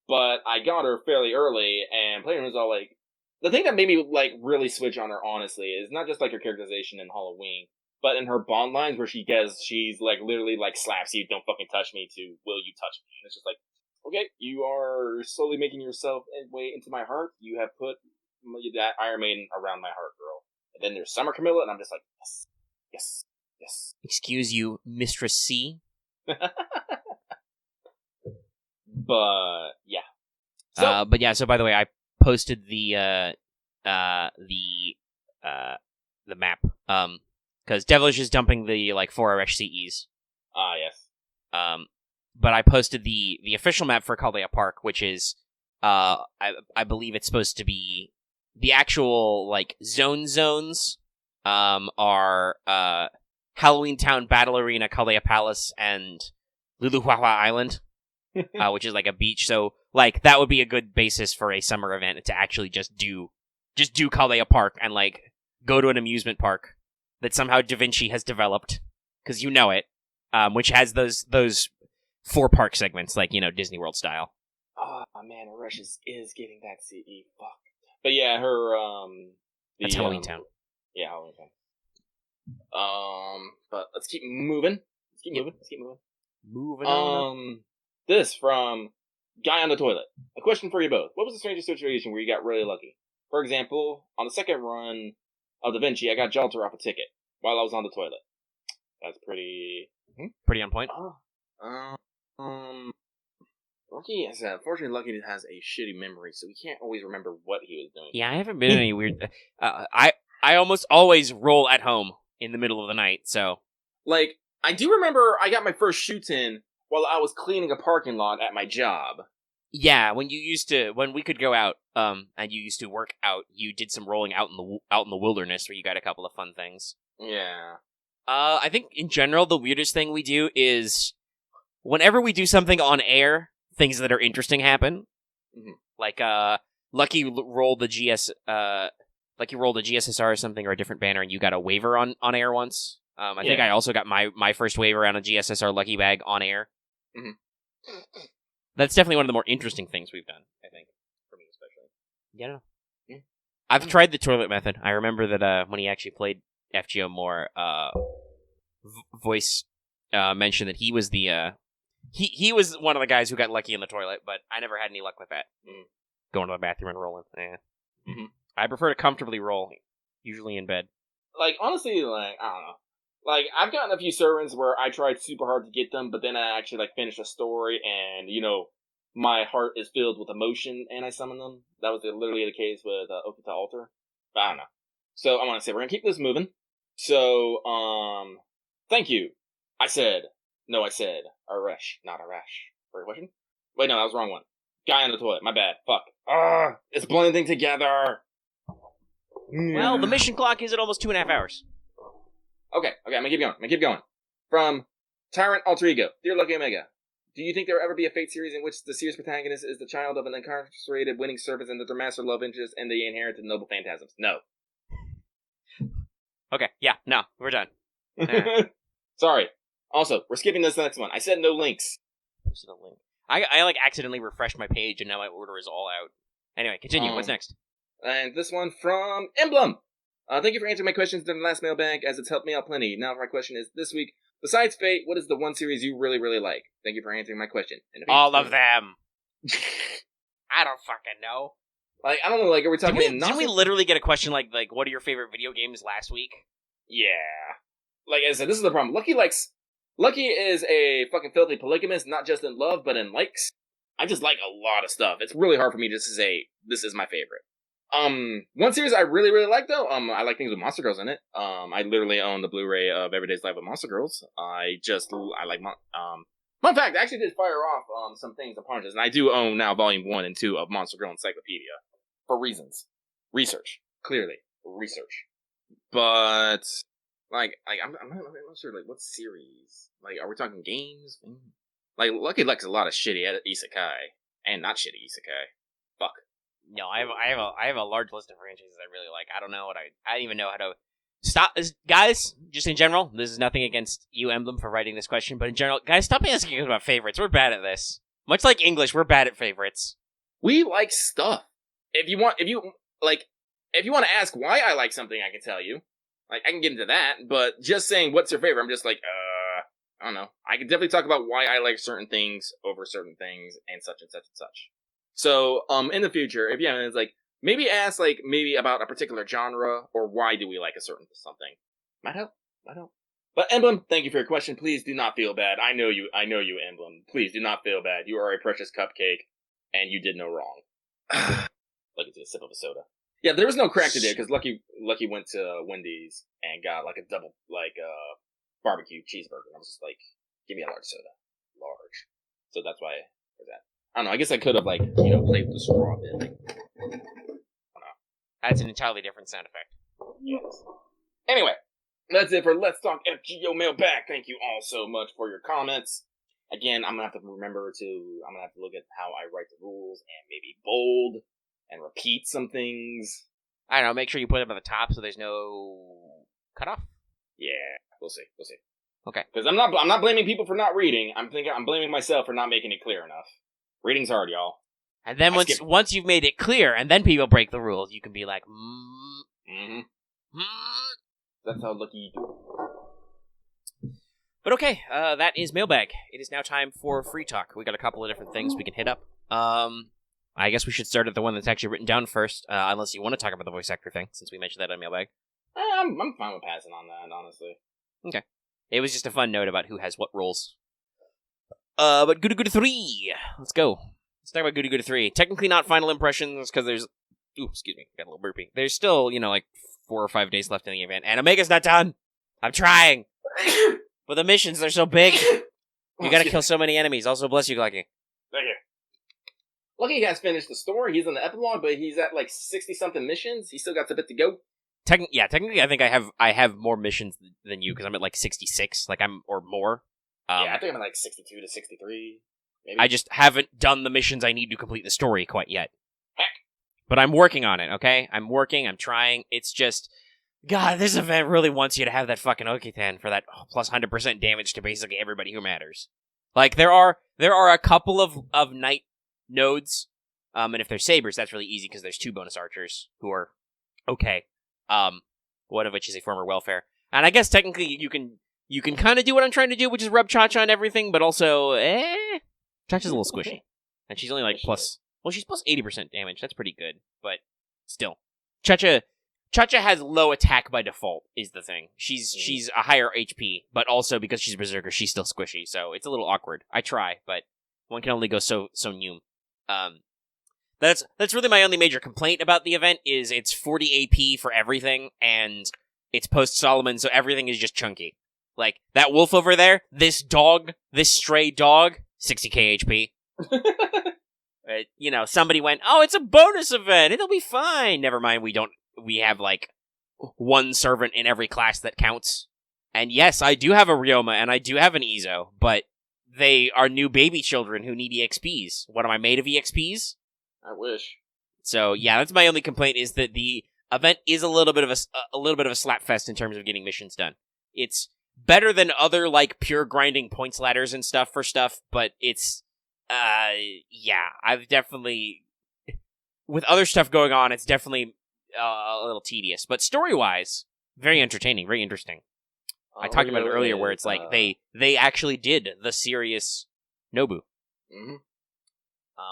[SPEAKER 2] But I got her fairly early, and playing was all like, the thing that made me, really switch on her, honestly, is not just, her characterization in Halloween, but in her bond lines where she's, literally, slaps you, don't fucking touch me, to, will you touch me? And it's just like, okay, you are slowly making yourself way into my heart. You have put that Iron Maiden around my heart, girl. And then there's Summer Camilla, and I'm just like, yes.
[SPEAKER 1] Excuse you, Mistress C?
[SPEAKER 2] But, yeah.
[SPEAKER 1] So by the way, I posted the map, because Devilish is dumping the, 4 Aresh CEs.
[SPEAKER 2] Yes.
[SPEAKER 1] But I posted the official map for Chaldea Park, which is, I believe it's supposed to be, the actual, zones, are, Halloween Town Battle Arena, Chaldea Palace, and Luluhuahua Island, which is, a beach, so, that would be a good basis for a summer event, to actually just do Chaldea Park, and, go to an amusement park that somehow Da Vinci has developed, because you know it, which has those 4 park segments, Disney World style.
[SPEAKER 2] Oh, man, Aresh is getting that CE. Fuck. But yeah, her,
[SPEAKER 1] that's Halloween Town.
[SPEAKER 2] Yeah, Halloween Town. But let's keep moving. Moving on. This from Guy on the Toilet. A question for you both. What was the strangest situation where you got really lucky? For example, on the second run of Da Vinci, I got Jalter off a ticket while I was on the toilet. That's pretty
[SPEAKER 1] on point.
[SPEAKER 2] Unfortunately, Lucky has a shitty memory, so he can't always remember what he was doing.
[SPEAKER 1] Yeah, I haven't been in any weird... I almost always roll at home in the middle of the night, so...
[SPEAKER 2] I do remember I got my first shoots in while I was cleaning a parking lot at my job.
[SPEAKER 1] Yeah, when we could go out, and you used to work out, you did some rolling out in the wilderness where you got a couple of fun things.
[SPEAKER 2] Yeah.
[SPEAKER 1] I think in general the weirdest thing we do is whenever we do something on air, things that are interesting happen. Mm-hmm. Lucky rolled the GS like you rolled a GSSR or something or a different banner and you got a waiver on air once. I think I also got my first waiver on a GSSR lucky bag on air.
[SPEAKER 2] Mm-hmm.
[SPEAKER 1] That's definitely one of the more interesting things we've done, I think. For me, especially. Yeah, I don't know.
[SPEAKER 2] Yeah.
[SPEAKER 1] I've tried the toilet method. I remember that when he actually played FGO more, Voice mentioned that he was the... He was one of the guys who got lucky in the toilet, but I never had any luck with that. Going to the bathroom and rolling. I prefer to comfortably roll, usually in bed.
[SPEAKER 2] Like, honestly, like, I don't know. Like, I've gotten a few servants where I tried super hard to get them, but then I actually, like, finish a story and, my heart is filled with emotion and I summon them. That was literally the case with Okitan Altar. But I don't know. So, I want to say, we're going to keep this moving. So, thank you. I said, Arash, not Arash. For question? Wait, no, that was the wrong one. Guy in the toilet, my bad. Fuck. It's blending together.
[SPEAKER 1] Well, the mission clock is at almost 2.5 hours.
[SPEAKER 2] Okay, I'm gonna keep going. From Tyrant Alter Ego. Dear Lucky Omega, do you think there will ever be a Fate series in which the series protagonist is the child of an incarcerated winning servant and that their master love interest and they inherited noble phantasms? No.
[SPEAKER 1] Okay, yeah, no, we're done.
[SPEAKER 2] Sorry. Also, we're skipping this next one. I said no links.
[SPEAKER 1] There's no link. I like accidentally refreshed my page and now my order is all out. Anyway, continue. What's next?
[SPEAKER 2] And this one from Emblem. Thank you for answering my questions during the last mailbag, as it's helped me out plenty. Now my question is, this week, besides Fate, what is the one series you really, really like? Thank you for answering my question.
[SPEAKER 1] All of them. I don't fucking know.
[SPEAKER 2] Like, I don't know, like, are we talking about...
[SPEAKER 1] Didn't we literally get a question like, what are your favorite video games last week?
[SPEAKER 2] Yeah. Like I said, this is the problem. Lucky is a fucking filthy polygamist, not just in love, but in likes. I just like a lot of stuff. It's really hard for me just to say, this is my favorite. One series I really, really like, though, I like things with Monster Girls in it. I literally own the Blu-ray of Everyday's Life with Monster Girls. I like, fun fact, I actually did fire off, some things upon this, and I do own now Volume 1 and 2 of Monster Girl Encyclopedia. For reasons. Research. Clearly. Research. But, I'm not sure, what series? Like, are we talking games? Like, Lucky likes a lot of shitty isekai. And not shitty isekai. Fuck.
[SPEAKER 1] No, I have a large list of franchises I really like. I don't know I don't even know how to stop this, guys. Just in general, this is nothing against you, Emblem, for writing this question, but in general, guys, stop asking us about favorites. We're bad at this. Much like English, we're bad at favorites.
[SPEAKER 2] We like stuff. If you want to ask why I like something, I can tell you. Like, I can get into that, but just saying what's your favorite, I'm just like, I don't know. I can definitely talk about why I like certain things over certain things and such and such and such. So, in the future, if it's like, maybe ask, maybe about a particular genre, or why do we like a certain something. Might help. But Emblem, thank you for your question. Please do not feel bad. I know you, Emblem. Please do not feel bad. You are a precious cupcake, and you did no wrong. Lucky took a sip of a soda. Yeah, there was no crack today, because Lucky went to Wendy's and got, a double, barbecue cheeseburger. And I was just like, give me a large soda. Large. So that's why for that. I don't know, I guess I could have, played with the straw a bit. I don't know.
[SPEAKER 1] That's an entirely different sound effect.
[SPEAKER 2] Yes. Anyway, that's it for Let's Talk FGO Mailbag. Thank you all so much for your comments. Again, I'm going to have to look at how I write the rules and maybe bold and repeat some things.
[SPEAKER 1] I don't know, make sure you put them at the top so there's no cutoff.
[SPEAKER 2] Yeah, we'll see.
[SPEAKER 1] Okay.
[SPEAKER 2] Because I'm not blaming people for not reading. I'm blaming myself for not making it clear enough. Reading's hard, y'all.
[SPEAKER 1] And then once you've made it clear, and then people break the rules, you can be like,
[SPEAKER 2] That's how lucky you do.
[SPEAKER 1] But okay, that is Mailbag. It is now time for Free Talk. We got a couple of different things we can hit up. I guess we should start at the one that's actually written down first, unless you want to talk about the voice actor thing, since we mentioned that on Mailbag.
[SPEAKER 2] I'm fine with passing on that, honestly.
[SPEAKER 1] Okay. It was just a fun note about who has what roles. But Gudaguda 3! Let's go. Let's talk about Gudaguda 3. Technically not final impressions, because there's... Ooh, excuse me, got a little burpy. There's still, 4 or 5 days left in the event, and Omega's not done! I'm trying! But the missions, they're so big! You gotta kill so many enemies. Also, bless you, Lucky.
[SPEAKER 2] Thank you. Lucky has finished the story, he's in the epilogue, but he's at, 60-something missions. He's still got a bit to go.
[SPEAKER 1] Technically, I think I have more missions than you, because I'm at, 66, or more.
[SPEAKER 2] Yeah, I think I'm at 62 to 63. Maybe.
[SPEAKER 1] I just haven't done the missions I need to complete the story quite yet.
[SPEAKER 2] Heck.
[SPEAKER 1] But I'm working on it, okay? I'm trying. It's just, God, this event really wants you to have that fucking Okitan for that plus 100% damage to basically everybody who matters. Like, there are a couple of knight nodes, and if they're sabers, that's really easy because there's 2 bonus archers who are okay. One of which is a former welfare. And I guess technically you can kind of do what I'm trying to do, which is rub Cha-Cha on everything, but also, Cha-Cha's a little squishy. And she's only like she's plus 80% damage. That's pretty good, but still. Cha-Cha has low attack by default, is the thing. She's a higher HP, but also because she's a berserker, she's still squishy, so it's a little awkward. I try, but one can only go so new. That's really my only major complaint about the event, is it's 40 AP for everything, and it's post-Solomon, so everything is just chunky. Like, that wolf over there, this stray dog, 60k HP. Somebody went, oh, it's a bonus event, it'll be fine. Never mind, we have, like, 1 servant in every class that counts. And yes, I do have a Ryouma, and I do have an Izo, but they are new baby children who need EXPs. What, am I made of EXPs?
[SPEAKER 2] I wish.
[SPEAKER 1] So, yeah, that's my only complaint, is that the event is a little bit of a slap fest in terms of getting missions done. It's better than other, like, pure grinding points ladders and stuff for stuff, but it's, I've definitely, with other stuff going on, it's definitely a little tedious. But story-wise, very entertaining, very interesting. I talked about it earlier, where it's like, they actually did the serious Nobu.
[SPEAKER 2] Mm-hmm.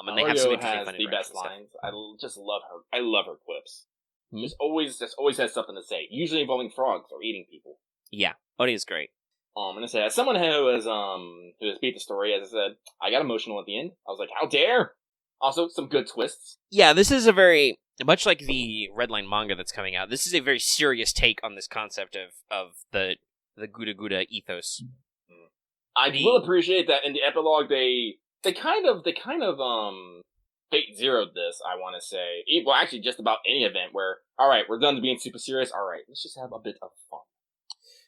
[SPEAKER 1] And they have some interesting
[SPEAKER 2] has
[SPEAKER 1] fun
[SPEAKER 2] the best
[SPEAKER 1] stuff.
[SPEAKER 2] lines. I just love her. I love her quips.
[SPEAKER 1] Mm-hmm.
[SPEAKER 2] Just always has something to say. Usually involving frogs or eating people.
[SPEAKER 1] Yeah, Oni is great.
[SPEAKER 2] And I say, as someone who has beat the story, as I said, I got emotional at the end. I was like, how dare! Also, some good twists.
[SPEAKER 1] Yeah, this is a very, much like the Redline manga that's coming out, this is a very serious take on this concept of the Gudaguda ethos.
[SPEAKER 2] I will appreciate that in the epilogue they kind of fate zeroed this, I want to say. Well, actually, just about any event where, alright, we're done being super serious, alright, let's just have a bit of fun.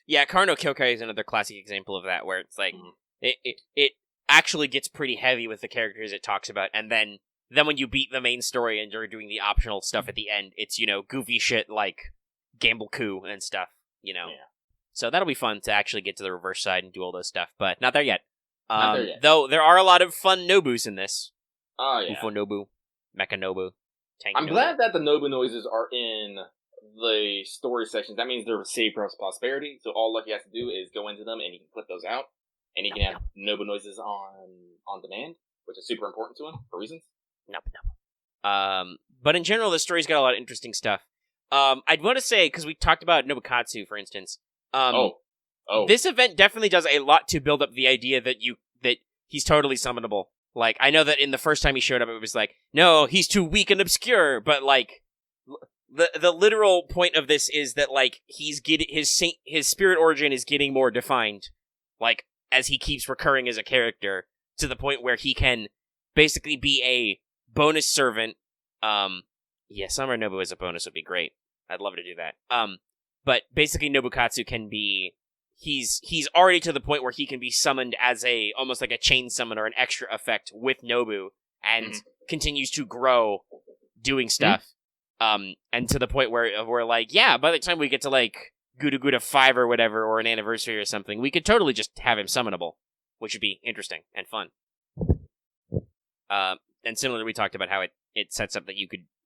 [SPEAKER 1] Yeah, Karno Kyokai is another classic example of that, where it's like, it actually gets pretty heavy with the characters it talks about, and then when you beat the main story and you're doing the optional stuff at the end, it's, goofy shit like Gamble Coup and stuff, Yeah. So that'll be fun to actually get to the reverse side and do all those stuff, but not there yet. Though there are a lot of fun Nobus in this.
[SPEAKER 2] Oh, yeah.
[SPEAKER 1] Ufo Nobu, Mecha Nobu, Tank
[SPEAKER 2] I'm
[SPEAKER 1] Nobu.
[SPEAKER 2] glad that the Nobu noises are in the story sections. That means they're saved for prosperity, so all Lucky has to do is go into them and he can put those out, and he can have Nobu noises on demand, which is super important to him for reasons.
[SPEAKER 1] Nope. But in general, the story's got a lot of interesting stuff. I'd want to say, because we talked about Nobukatsu, for instance. This event definitely does a lot to build up the idea that he's totally summonable. Like, I know that in the first time he showed up, it was like, no, he's too weak and obscure, but like, the literal point of this is that, like, he's getting his spirit origin is getting more defined, like, as he keeps recurring as a character, to the point where he can basically be a bonus servant. Summer Nobu as a bonus would be great. I'd love to do that. But basically Nobukatsu can be, he's already to the point where he can be summoned as almost like a chain summon or an extra effect with Nobu, and continues to grow doing stuff. And to the point where we're like, yeah, by the time we get to like Gudaguda 5 or whatever, or an anniversary or something, we could totally just have him summonable, which would be interesting and fun. And similarly, we talked about how it sets up that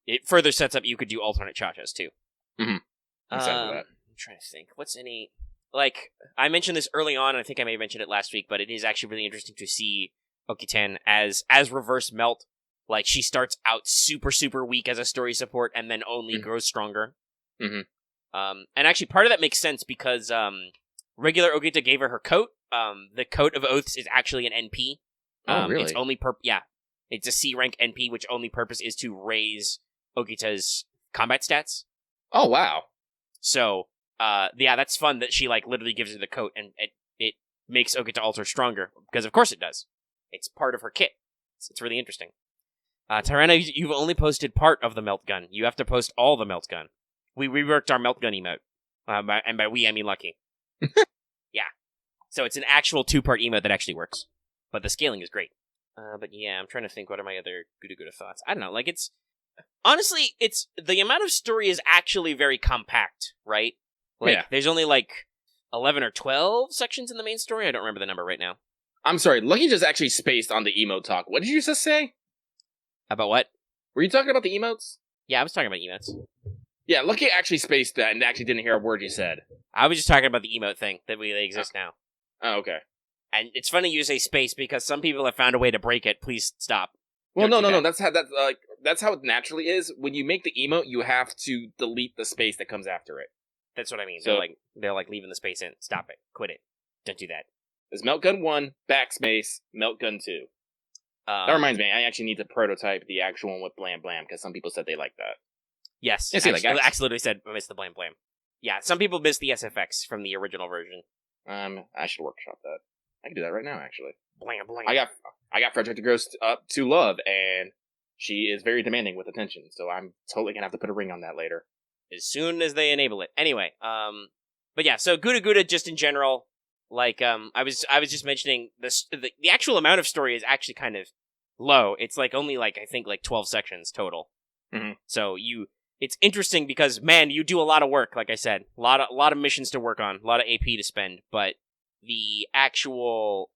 [SPEAKER 1] it further sets up you could do alternate Cha-Chas too.
[SPEAKER 2] Mm-hmm. Exactly that.
[SPEAKER 1] I'm trying to think. What's any... Like, I mentioned this early on, and I think I may have mentioned it last week, but it is actually really interesting to see Okitan as reverse melt. Like, she starts out super, super weak as a story support, and then only grows stronger.
[SPEAKER 2] Mm-hmm.
[SPEAKER 1] And actually, part of that makes sense, because regular Ogita gave her coat. The Coat of Oaths is actually an NP.
[SPEAKER 2] Really?
[SPEAKER 1] It's only it's a C rank NP, which only purpose is to raise Ogita's combat stats.
[SPEAKER 2] Oh, wow.
[SPEAKER 1] So, that's fun that she, like, literally gives her the coat, and it makes Okita Alter stronger, because of course it does. It's part of her kit. It's really interesting. Tyranna, you've only posted part of the melt gun. You have to post all the melt gun. We reworked our melt gun emote. And by we, I mean Lucky. Yeah. So it's an actual 2-part emote that actually works. But the scaling is great. But yeah, I'm trying to think, what are my other Gudaguda thoughts? I don't know, like, it's... honestly, it's the amount of story is actually very compact, right? Like,
[SPEAKER 2] Yeah.
[SPEAKER 1] there's only like 11 or 12 sections in the main story. I don't remember the number right now.
[SPEAKER 2] I'm sorry, Lucky just actually spaced on the emote talk. What did you just say?
[SPEAKER 1] About what?
[SPEAKER 2] Were you talking about the emotes?
[SPEAKER 1] Yeah, I was talking about emotes.
[SPEAKER 2] Yeah, Lucky actually spaced that and actually didn't hear a word you said.
[SPEAKER 1] I was just talking about the emote thing that they exist now.
[SPEAKER 2] Oh, okay.
[SPEAKER 1] And it's funny you say space because some people have found a way to break it. Please stop.
[SPEAKER 2] Well, no. That's how it naturally is. When you make the emote, you have to delete the space that comes after it.
[SPEAKER 1] That's what I mean.
[SPEAKER 2] So,
[SPEAKER 1] they're like leaving the space in. Stop it. Quit it. Don't do that.
[SPEAKER 2] There's Meltgun 1, backspace, Meltgun 2. That reminds me, I actually need to prototype the actual one with Blam Blam, because some people said they like that.
[SPEAKER 1] Yes.
[SPEAKER 2] Yeah, see,
[SPEAKER 1] Axe literally said, miss the Blam Blam. Yeah, some people miss the SFX from the original version.
[SPEAKER 2] I should workshop that. I can do that right now, actually.
[SPEAKER 1] Blam Blam.
[SPEAKER 2] I got Frederick to Gross up to love, and she is very demanding with attention, so I'm totally gonna have to put a ring on that later.
[SPEAKER 1] As soon as they enable it. Anyway, but yeah, so Gudaguda just in general, like, I was just mentioning the actual amount of story is actually kind of low. It's like only like, I think like 12 sections total.
[SPEAKER 2] Mm-hmm.
[SPEAKER 1] So it's interesting because, man, you do a lot of work, like I said. A lot of missions to work on, a lot of AP to spend, but the actual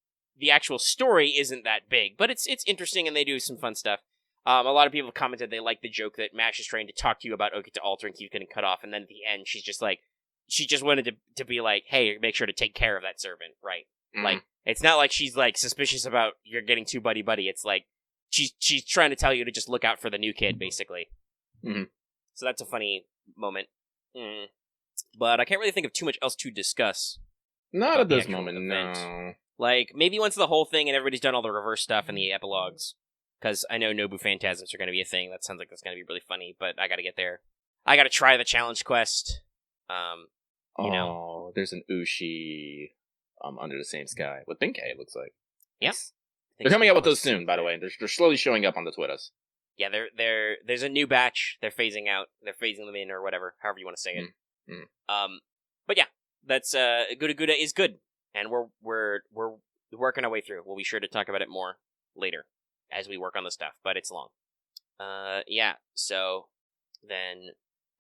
[SPEAKER 1] story isn't that big. But it's interesting, and they do some fun stuff. A lot of people have commented they like the joke that Mash is trying to talk to you about Okitan Alter and keep getting cut off, and then at the end she's just like, she just wanted to be like, hey, make sure to take care of that servant, right? Mm-hmm. Like, it's not like she's like suspicious about you're getting too buddy-buddy. It's like she's trying to tell you to just look out for the new kid, basically.
[SPEAKER 2] Mm-hmm.
[SPEAKER 1] So that's a funny moment. But I can't really think of too much else to discuss.
[SPEAKER 2] Not at this moment, event. No.
[SPEAKER 1] Like, maybe once the whole thing and everybody's done all the reverse stuff and the epilogues. Because I know Nobu Phantasms are going to be a thing. That sounds like that's going to be really funny, but I got to get there. I got to try the challenge quest. You know.
[SPEAKER 2] There's an Ushi under the same sky with Benkei, it looks like.
[SPEAKER 1] Yes.
[SPEAKER 2] They're coming out with those soon, by the way. They're slowly showing up on the Twitters.
[SPEAKER 1] Yeah, there's a new batch. They're phasing out. They're phasing them in, or whatever, however you want to say it. But yeah, that's Gudaguda is good, and we're working our way through. We'll be sure to talk about it more later as we work on the stuff, but it's long. Yeah. So then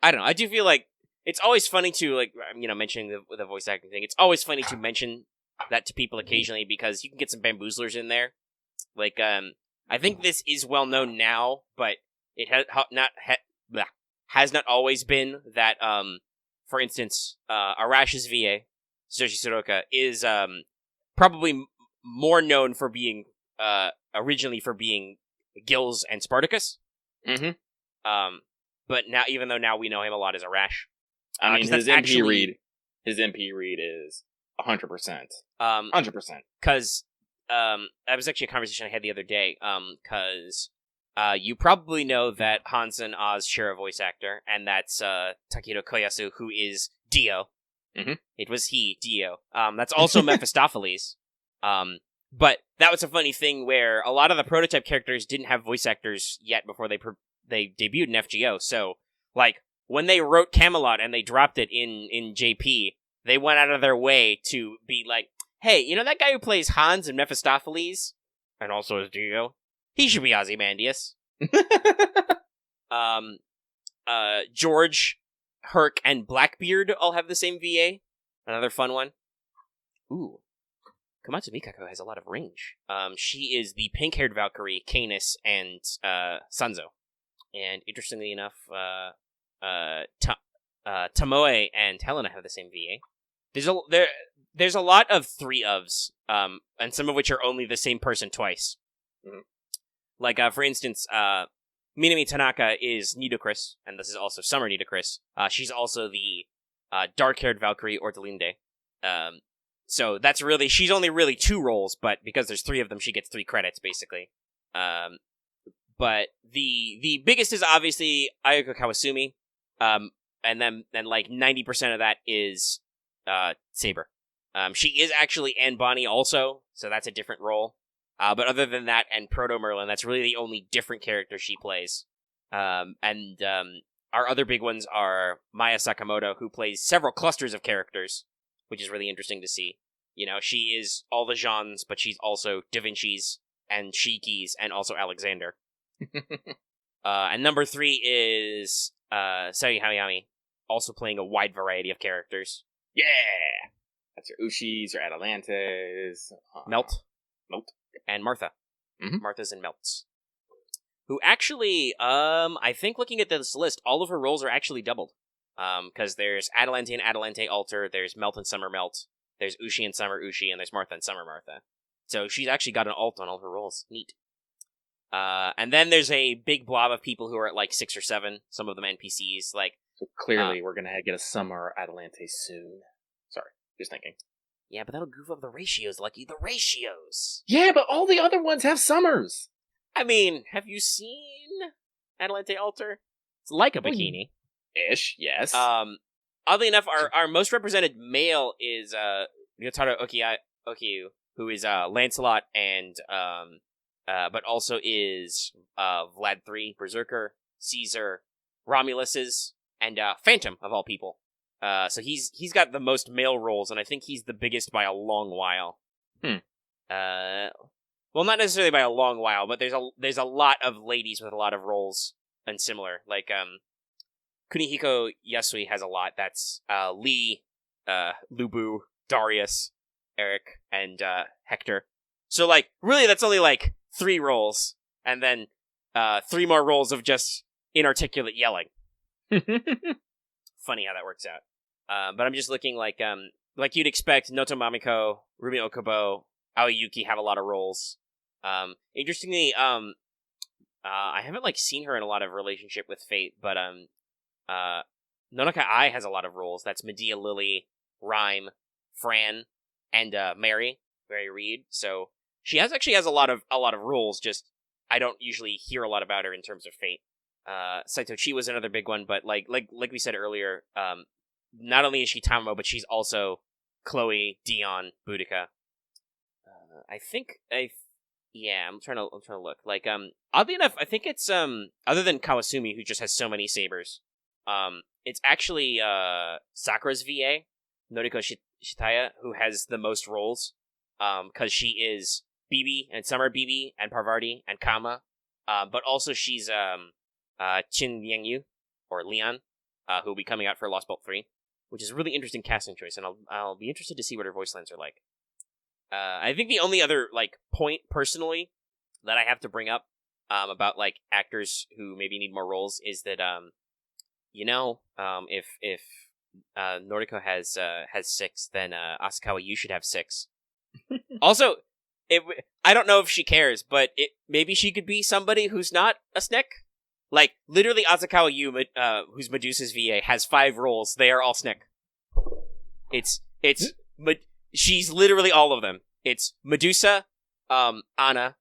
[SPEAKER 1] I don't know. I do feel like it's always funny to, like, mentioning the voice acting thing. It's always funny to mention that to people occasionally because you can get some bamboozlers in there. Like, I think this is well known now, but it has not always been that. For instance, Arash's VA, Soshi Soroka, is probably more known for being originally for being Gills and Spartacus.
[SPEAKER 2] Mm-hmm.
[SPEAKER 1] But now, even though now we know him a lot as Arash.
[SPEAKER 2] I mean, his MP read is 100%. 100%.
[SPEAKER 1] Because that was actually a conversation I had the other day. Because you probably know that Hansen Oz share a voice actor, and that's Takehiro Koyasu, who is Dio.
[SPEAKER 2] Mm-hmm.
[SPEAKER 1] It was he, Dio. That's also Mephistopheles. But that was a funny thing where a lot of the prototype characters didn't have voice actors yet before they debuted in FGO. So, like, when they wrote Camelot and they dropped it in JP, they went out of their way to be like, hey, you know that guy who plays Hans and Mephistopheles? And also is Dio? He should be Ozymandias. George, Herc, and Blackbeard all have the same VA. Another fun one. Ooh. Komatsu Mikako has a lot of range. She is the pink-haired Valkyrie, Canis, and Sanzo. And interestingly enough, Tomoe and Helena have the same VA. There's a lot of 3-ofs, and some of which are only the same person twice.
[SPEAKER 2] Mm-hmm.
[SPEAKER 1] Like, for instance, Minami Tanaka is Nidocris, and this is also Summer Nidocris. She's also the dark-haired Valkyrie Ordelinde. So that's really, she's only really 2 roles, but because there's 3 of them, she gets 3 credits, basically. But the biggest is obviously Ayako Kawasumi, and then like 90% of that is Saber. She is actually Anne Bonny also, so that's a different role. But other than that, and Proto Merlin, that's really the only different character she plays. And our other big ones are Maya Sakamoto, who plays several clusters of characters, which is really interesting to see. You know, she is all the Jeans, but she's also Da Vinci's, and Shiki's, and also Alexander. And number 3 is Sayu Hayami, also playing a wide variety of characters.
[SPEAKER 2] Yeah! That's your Ushis, your Atalantes.
[SPEAKER 1] Melt. And Martha. Martha's and Melts. Who actually, I think looking at this list, all of her roles are actually doubled. Because there's Atalante and Atalante Alter, there's Melt and Summer Melt, there's Ushi and Summer Ushi, and there's Martha and Summer Martha. So she's actually got an alt on all her roles. Neat. And then there's a big blob of people who are at like 6 or 7, some of them NPCs. Like,
[SPEAKER 2] so clearly we're going to get a Summer Atalante soon. Sorry, just thinking.
[SPEAKER 1] Yeah, but that'll goof up the ratios, Lucky. The ratios!
[SPEAKER 2] Yeah, but all the other ones have Summers!
[SPEAKER 1] I mean, have you seen Atalante Alter? It's like a bikini.
[SPEAKER 2] Ish, yes.
[SPEAKER 1] Oddly enough, our most represented male is Ryotaro Okiyu, who is Lancelot and but also is Vlad III, Berserker, Caesar, Romulus's, and Phantom of all people. So he's got the most male roles, and I think he's the biggest by a long while. Well, not necessarily by a long while, but there's a lot of ladies with a lot of roles and similar. Like Kunihiko Yasui has a lot. That's Lee, Lubu, Darius, Eric, and Hector. So like really that's only like 3 roles, and then 3 more roles of just inarticulate yelling. Funny how that works out. But I'm just looking like you'd expect, Noto Mamiko, Rumi Okubo, Aoyuki have a lot of roles. Interestingly, I haven't like seen her in a lot of relationship with Fate, but Nonaka Ai has a lot of roles. That's Medea, Lily, Rhyme, Fran, and Mary Reed. So she actually has a lot of roles. Just I don't usually hear a lot about her in terms of Fate. Saito Chi was another big one, but like we said earlier, not only is she Tamamo, but she's also Chloe, Dion, Boudica. I'm trying to look. Like, oddly enough, I think it's other than Kawasumi, who just has so many sabers, it's actually Sakura's VA, Noriko Shitaya, who has the most roles, because she is Bibi and Summer Bibi and Parvati and Kama, but also she's Chin Yangyu or Leon, who will be coming out for Lost Bolt 3, which is a really interesting casting choice, and I'll be interested to see what her voice lines are like. I think the only other like point personally that I have to bring up about like actors who maybe need more roles is that if Noriko has 6, then Asakawa you should have 6. Also, I don't know if she cares, but maybe she could be somebody who's not a SNEC. Like literally, Asakawa Yu, who's Medusa's VA, has 5 roles. They are all SNEC. She's literally all of them. It's Medusa, Anna,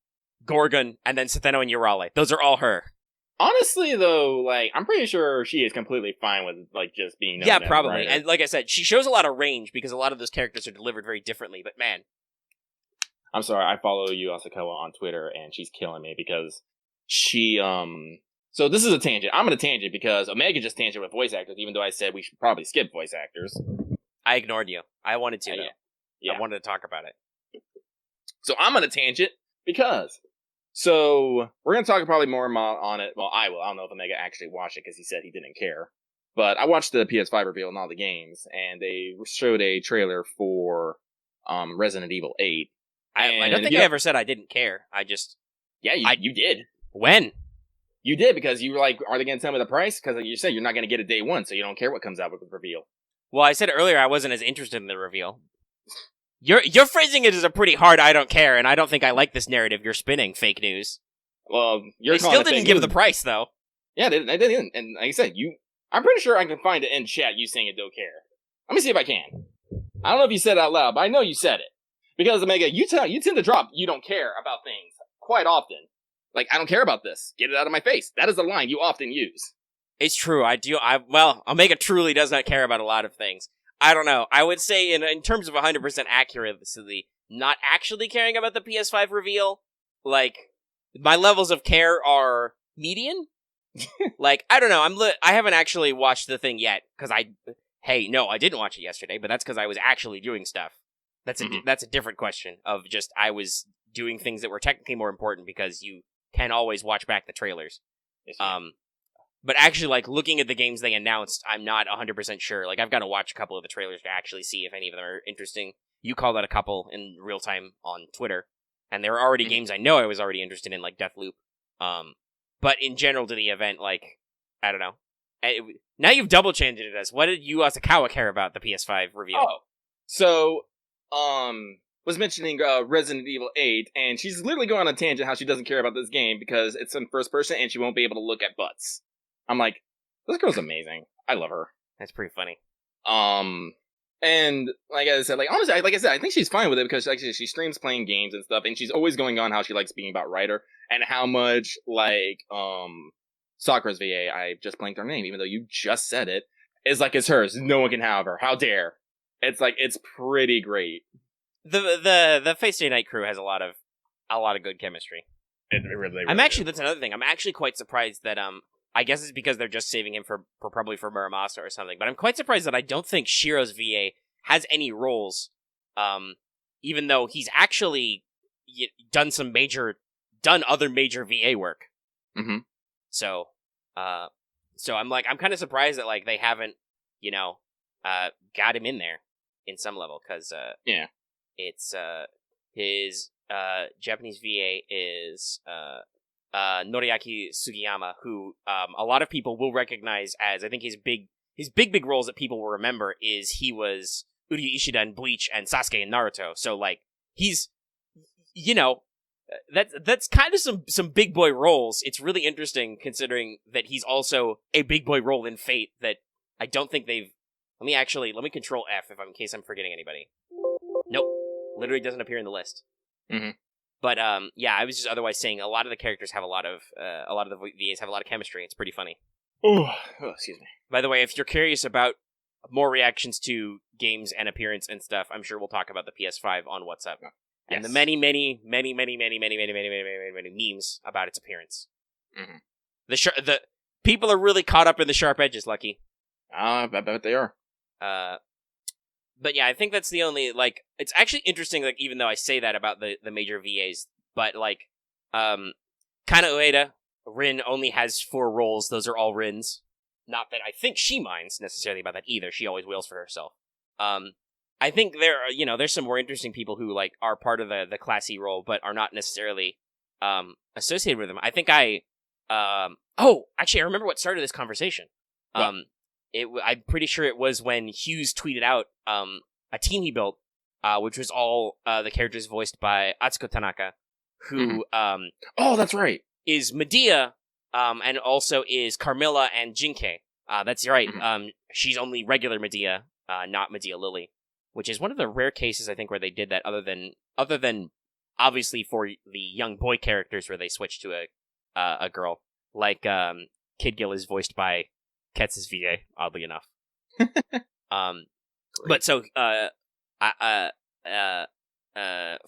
[SPEAKER 1] Gorgon, and then Setheno and Urale. Those are all her.
[SPEAKER 2] Honestly, though, like, I'm pretty sure she is completely fine with, like, just being known.
[SPEAKER 1] Yeah, probably. Right? And like I said, she shows a lot of range because a lot of those characters are delivered very differently, but man.
[SPEAKER 2] I'm sorry, I follow you, Asakawa, on Twitter, and she's killing me because she, So this is a tangent. I'm going to tangent because Omega just tangent with voice actors, even though I said we should probably skip voice actors.
[SPEAKER 1] I ignored you. I wanted to, though.
[SPEAKER 2] Yeah.
[SPEAKER 1] I wanted to talk about it.
[SPEAKER 2] So I'm going to tangent because... So we're going to talk probably more on it. Well, I will. I don't know if Omega actually watched it because he said he didn't care. But I watched the PS5 reveal and all the games, and they showed a trailer for Resident Evil 8.
[SPEAKER 1] I don't think I ever said I didn't care. I just...
[SPEAKER 2] Yeah, you did.
[SPEAKER 1] When?
[SPEAKER 2] You did, because you were like, are they going to tell me the price? Because you said you're not going to get it day one, so you don't care what comes out with the reveal.
[SPEAKER 1] Well, I said earlier I wasn't as interested in the reveal. You're phrasing it as a pretty hard I don't care, and I don't think I like this narrative you're spinning, fake news.
[SPEAKER 2] Well,
[SPEAKER 1] they still didn't give the price, though.
[SPEAKER 2] Yeah, they didn't. And like I said, I'm pretty sure I can find it in chat, you saying it don't care. Let me see if I can. I don't know if you said it out loud, but I know you said it. Because, Omega, you tend to drop you don't care about things quite often. Like, I don't care about this. Get it out of my face. That is a line you often use.
[SPEAKER 1] It's true. I do. Well, Omega truly does not care about a lot of things. I don't know. I would say in terms of 100% accuracy, not actually caring about the PS5 reveal, like, my levels of care are median. Like, I don't know. I haven't actually watched the thing yet, because I didn't watch it yesterday, but that's because I was actually doing stuff. That's a different question of just, I was doing things that were technically more important because you can always watch back the trailers.
[SPEAKER 2] Yes,
[SPEAKER 1] but actually, like, looking at the games they announced, I'm not 100% sure. Like, I've got to watch a couple of the trailers to actually see if any of them are interesting. You called out a couple in real time on Twitter, and there were already games I know I was already interested in, like Deathloop. But in general to the event, like, I don't know. Now you've double changed it as, what did you, Asakawa, care about the PS5 reveal?
[SPEAKER 2] Oh, so, was mentioning Resident Evil 8, and she's literally going on a tangent how she doesn't care about this game because it's in first person and she won't be able to look at butts. I'm like, this girl's amazing. I love her.
[SPEAKER 1] That's pretty funny.
[SPEAKER 2] And like I said, like honestly, like I said, I think she's fine with it because actually she streams playing games and stuff, and she's always going on how she likes being about writer and how much like Sakura's VA, I just blanked her name, even though you just said it, is like it's hers. No one can have her. How dare? It's like it's pretty great.
[SPEAKER 1] The Face Day Night crew has a lot of good chemistry.
[SPEAKER 2] It really
[SPEAKER 1] that's another thing. I'm actually quite surprised that I guess it's because they're just saving him for probably for Muramasa or something. But I'm quite surprised that I don't think Shiro's VA has any roles, even though he's actually done other major VA work.
[SPEAKER 2] Mm-hmm.
[SPEAKER 1] So I'm kind of surprised that like they haven't, got him in there in some level because it's his Japanese VA is Noriaki Sugiyama, who a lot of people will recognize as, I think his big roles that people will remember is he was Uryu Ishida in Bleach and Sasuke in Naruto. So like he's that's kind of some big boy roles. It's really interesting considering that he's also a big boy role in Fate that I don't think they've. Let me control F in case I'm forgetting anybody. Nope, literally doesn't appear in the list.
[SPEAKER 2] Mm-hmm.
[SPEAKER 1] But I was just otherwise saying a lot of the characters have a lot of the VAs have a lot of chemistry. It's pretty funny.
[SPEAKER 2] Oh, excuse me.
[SPEAKER 1] By the way, if you're curious about more reactions to games and appearance and stuff, I'm sure we'll talk about the PS5 on WhatsApp.
[SPEAKER 2] Yes.
[SPEAKER 1] And the many memes about its appearance.
[SPEAKER 2] Mm-hmm.
[SPEAKER 1] The people are really caught up in the sharp edges, Lucky.
[SPEAKER 2] I bet they are.
[SPEAKER 1] But yeah, I think that's the only, like, it's actually interesting, like, even though I say that about the major VAs, but, like, Kana Ueda, Rin only has 4 roles, those are all Rins. Not that I think she minds necessarily about that either, she always wails for herself. I think there's some more interesting people who, like, are part of the classy role, but are not necessarily, associated with them. I think actually, I remember what started this conversation.
[SPEAKER 2] What?
[SPEAKER 1] I'm pretty sure it was when Hughes tweeted out a team he built, which was all the characters voiced by Atsuko Tanaka, who
[SPEAKER 2] oh, that's right,
[SPEAKER 1] is Medea, and also is Carmilla and Jinkei. That's right.
[SPEAKER 2] Mm-hmm.
[SPEAKER 1] She's only regular Medea, not Medea Lily, which is one of the rare cases I think where they did that. Other than obviously for the young boy characters where they switched to a girl, like Kid Gill is voiced by Ketz's VA, oddly enough. But so,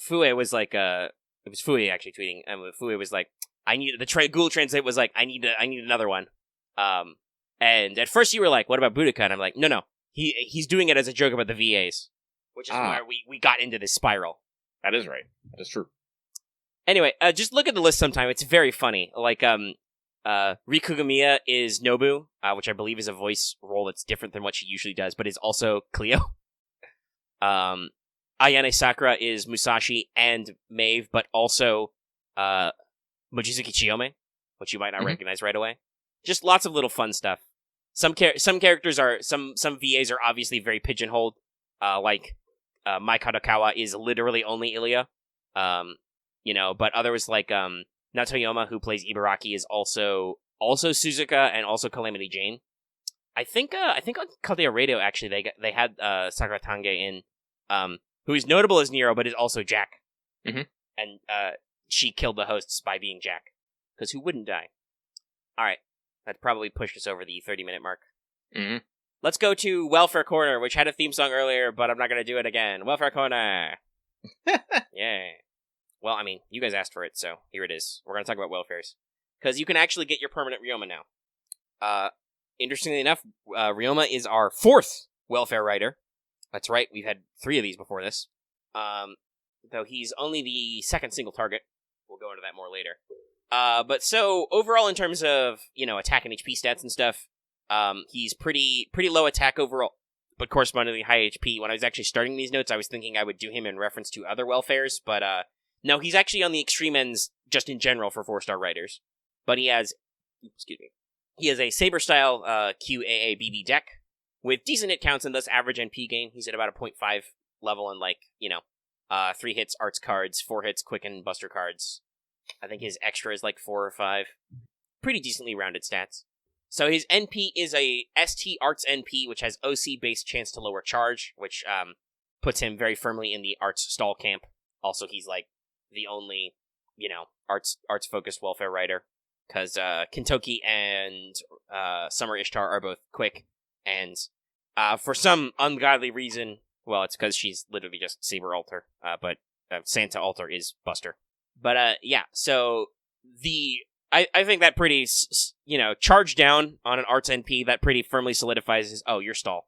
[SPEAKER 1] Fue was like, it was Fue actually tweeting, and Fue was like, I need, Google Translate was like, I need another one. And at first you were like, what about Budoka? And I'm like, no, he's doing it as a joke about the VAs, which is where we got into this spiral.
[SPEAKER 2] That is right. That is true.
[SPEAKER 1] Anyway, just look at the list sometime. It's very funny. Like, Rikugumiya is Nobu, which I believe is a voice role that's different than what she usually does, but is also Cleo. Ayane Sakura is Musashi and Maeve, but also Mochizuki Chiyome, which you might not recognize right away. Just lots of little fun stuff. Some characters are some VAs are obviously very pigeonholed. Like Mai Kadokawa is literally only Ilya. But others like Natoyoma, who plays Ibaraki, is also Suzuka and also Calamity Jane. I think on Chaldea Radio actually they had Sakura Tange in, who is notable as Nero, but is also Jack.
[SPEAKER 2] Mm-hmm.
[SPEAKER 1] And she killed the hosts by being Jack, because who wouldn't die? All right, that probably pushed us over the 30-minute mark.
[SPEAKER 2] Mm-hmm.
[SPEAKER 1] Let's go to Welfare Corner, which had a theme song earlier, but I'm not going to do it again. Welfare Corner. Yeah. Well, I mean, you guys asked for it, so here it is. We're going to talk about welfares. Because you can actually get your permanent Ryouma now. Interestingly enough, Ryouma is our 4th welfare writer. That's right, we've had 3 of these before this. Though he's only the 2nd single target. We'll go into that more later. But so overall, in terms of attack and HP stats and stuff, he's pretty low attack overall, but correspondingly high HP. When I was actually starting these notes, I was thinking I would do him in reference to other welfares, but no, he's actually on the extreme ends just in general for 4-star riders. But he has a Saber style QAABB deck with decent hit counts and thus average NP gain. He's at about a 0.5 level and 3 hits arts cards, 4 hits quicken buster cards. I think his extra is 4 or 5. Pretty decently rounded stats. So his NP is a ST Arts NP, which has OC-based chance to lower charge, which puts him very firmly in the Arts stall camp. Also, he's the only, Arts-focused welfare rider, because Kintoki and Summer Ishtar are both quick, and for some ungodly reason, well, it's because she's literally just Saber Alter, but Santa Alter is Buster. But, so I think that pretty, charge down on an Arts NP, that pretty firmly solidifies his, you're stall.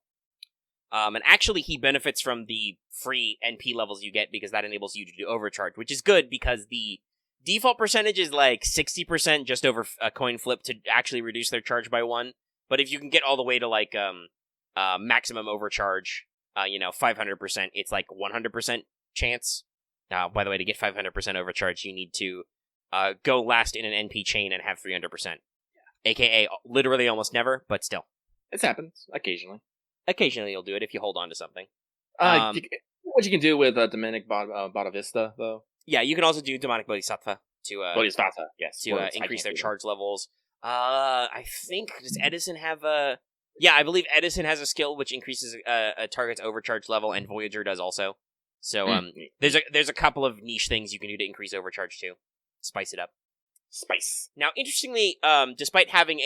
[SPEAKER 1] And actually, he benefits from the free NP levels you get, because that enables you to do overcharge, which is good, because the default percentage is 60% just over a coin flip to actually reduce their charge by 1. But if you can get all the way to, maximum overcharge, 500%, it's 100% chance. By the way, to get 500% overcharge, you need to go last in an NP chain and have 300%. AKA literally almost never, but still.
[SPEAKER 2] It happens occasionally.
[SPEAKER 1] Occasionally you'll do it if you hold on to something.
[SPEAKER 2] What you can do with Demonic Bodavista, though.
[SPEAKER 1] Yeah, you can also do Demonic Bodhisattva to
[SPEAKER 2] Bodhisattva, yes.
[SPEAKER 1] To increase their charge levels. I think, does Edison have a... Yeah, I believe Edison has a skill which increases a target's overcharge level, and Voyager does also. So there's a couple of niche things you can do to increase overcharge too. Spice it up.
[SPEAKER 2] Spice.
[SPEAKER 1] Now, interestingly, despite having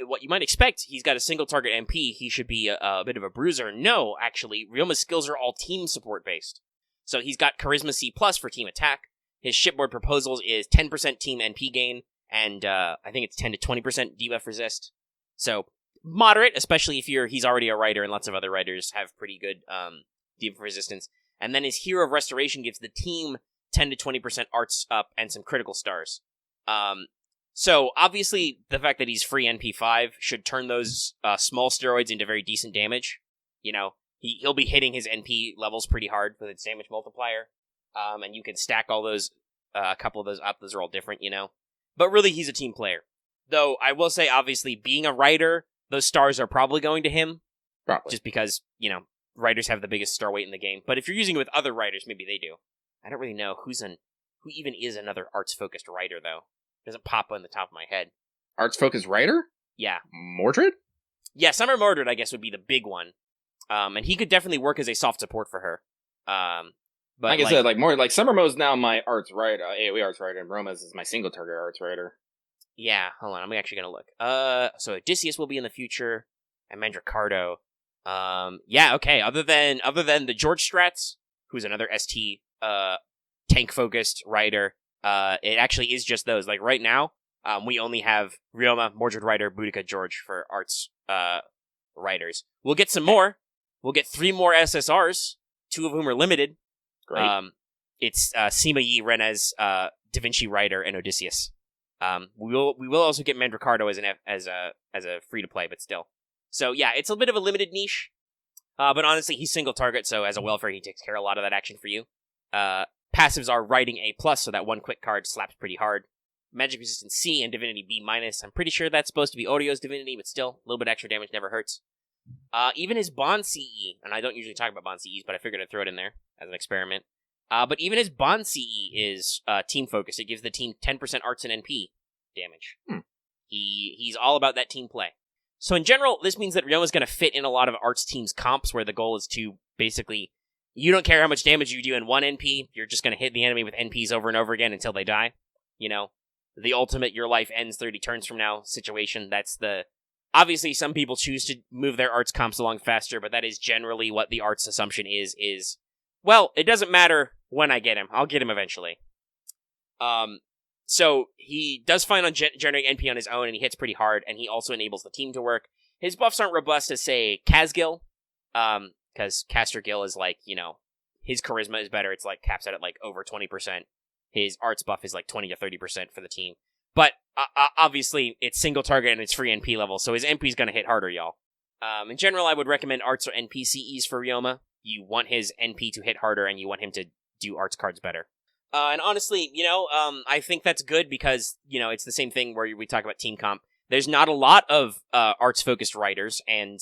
[SPEAKER 1] what you might expect, he's got a single target MP, he should be a bit of a bruiser. No, actually, Ryouma's skills are all team support based. So he's got Charisma C+ for team attack. His shipboard proposals is 10% team NP gain, and I think it's 10 to 20% debuff resist. So moderate, especially if he's already a rider, and lots of other riders have pretty good debuff resistance. And then his Hero of Restoration gives the team 10 to 20% arts up and some critical stars. So obviously the fact that he's free NP5 should turn those small steroids into very decent damage. He'll be hitting his NP levels pretty hard with its damage multiplier. And you can stack all those, a couple of those up. Those are all different, But really, he's a team player. Though I will say, obviously, being a rider, those stars are probably going to him.
[SPEAKER 2] Probably.
[SPEAKER 1] Just because, riders have the biggest star weight in the game. But if you're using it with other riders, maybe they do. I don't really know who even is another arts-focused rider, though. It doesn't pop on the top of my head.
[SPEAKER 2] Arts-focused rider?
[SPEAKER 1] Yeah.
[SPEAKER 2] Mordred?
[SPEAKER 1] Yeah, Summer Mordred, I guess, would be the big one. And he could definitely work as a soft support for her. But
[SPEAKER 2] like I said, more Summer Mo's now my arts rider, AoE arts rider, and Ryouma is my single target arts rider.
[SPEAKER 1] Yeah, hold on, I'm actually gonna look. So Odysseus will be in the future, and Mandricardo. Yeah, okay. Other than the George Strats, who's another ST tank focused rider, it actually is just those. Right now, we only have Ryouma, Mordred Rider, Boudica, George for arts riders. We'll get some more. We'll get 3 more SSRs, 2 of whom are limited.
[SPEAKER 2] Great.
[SPEAKER 1] It's Sima Yi, Renez, Da Vinci Rider, and Odysseus. We will also get Mandricardo as a free to play, but still. So yeah, it's a bit of a limited niche. But honestly, he's single target, so as a welfare, he takes care of a lot of that action for you. Passives are Riding A+, so that 1 quick card slaps pretty hard. Magic Resistance C and Divinity B-. I'm pretty sure that's supposed to be Oryou's Divinity, but still, a little bit extra damage never hurts. Even his Bond CE, and I don't usually talk about Bond CEs, but I figured I'd throw it in there as an experiment. But even his Bond CE is team-focused. It gives the team 10% arts and NP damage. He's all about that team play. So in general, this means that Ryouma's going to fit in a lot of arts teams comps where the goal is to basically, you don't care how much damage you do in 1 NP, you're just going to hit the enemy with NPs over and over again until they die. The ultimate your life ends 30 turns from now situation. Obviously, some people choose to move their arts comps along faster, but that is generally what the arts assumption is, well, it doesn't matter when I get him. I'll get him eventually. So he does fine on generating NP on his own, and he hits pretty hard, and he also enables the team to work. His buffs aren't robust as, say, Kazgil, because Caster Gil is his charisma is better. It's caps out at over 20%. His arts buff is 20 to 30% for the team. But obviously, it's single target and it's free NP level, so his NP's gonna hit harder, y'all. In general, I would recommend arts or NPCEs for Ryouma. You want his NP to hit harder, and you want him to do arts cards better. And honestly, I think that's good because, it's the same thing where we talk about team comp. There's not a lot of arts-focused writers, and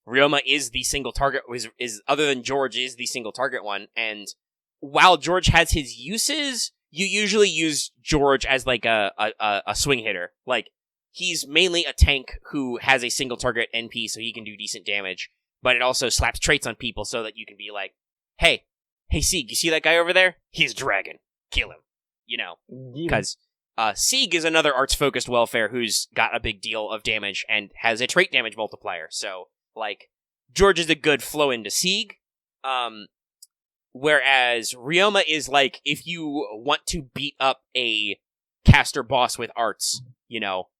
[SPEAKER 1] Ryouma is the single target, is other than George, is the single target one. And while George has his uses, you usually use George as like a swing hitter. Like, he's mainly a tank who has a single target NP, so he can do decent damage, but it also slaps traits on people so that you can be like, hey, Sieg, you see that guy over there? He's a dragon. Kill him. Because Sieg is another arts-focused welfare who's got a big deal of damage and has a trait damage multiplier. So, like, George is a good flow into Sieg. Whereas Ryouma is like, if you want to beat up a caster boss with arts,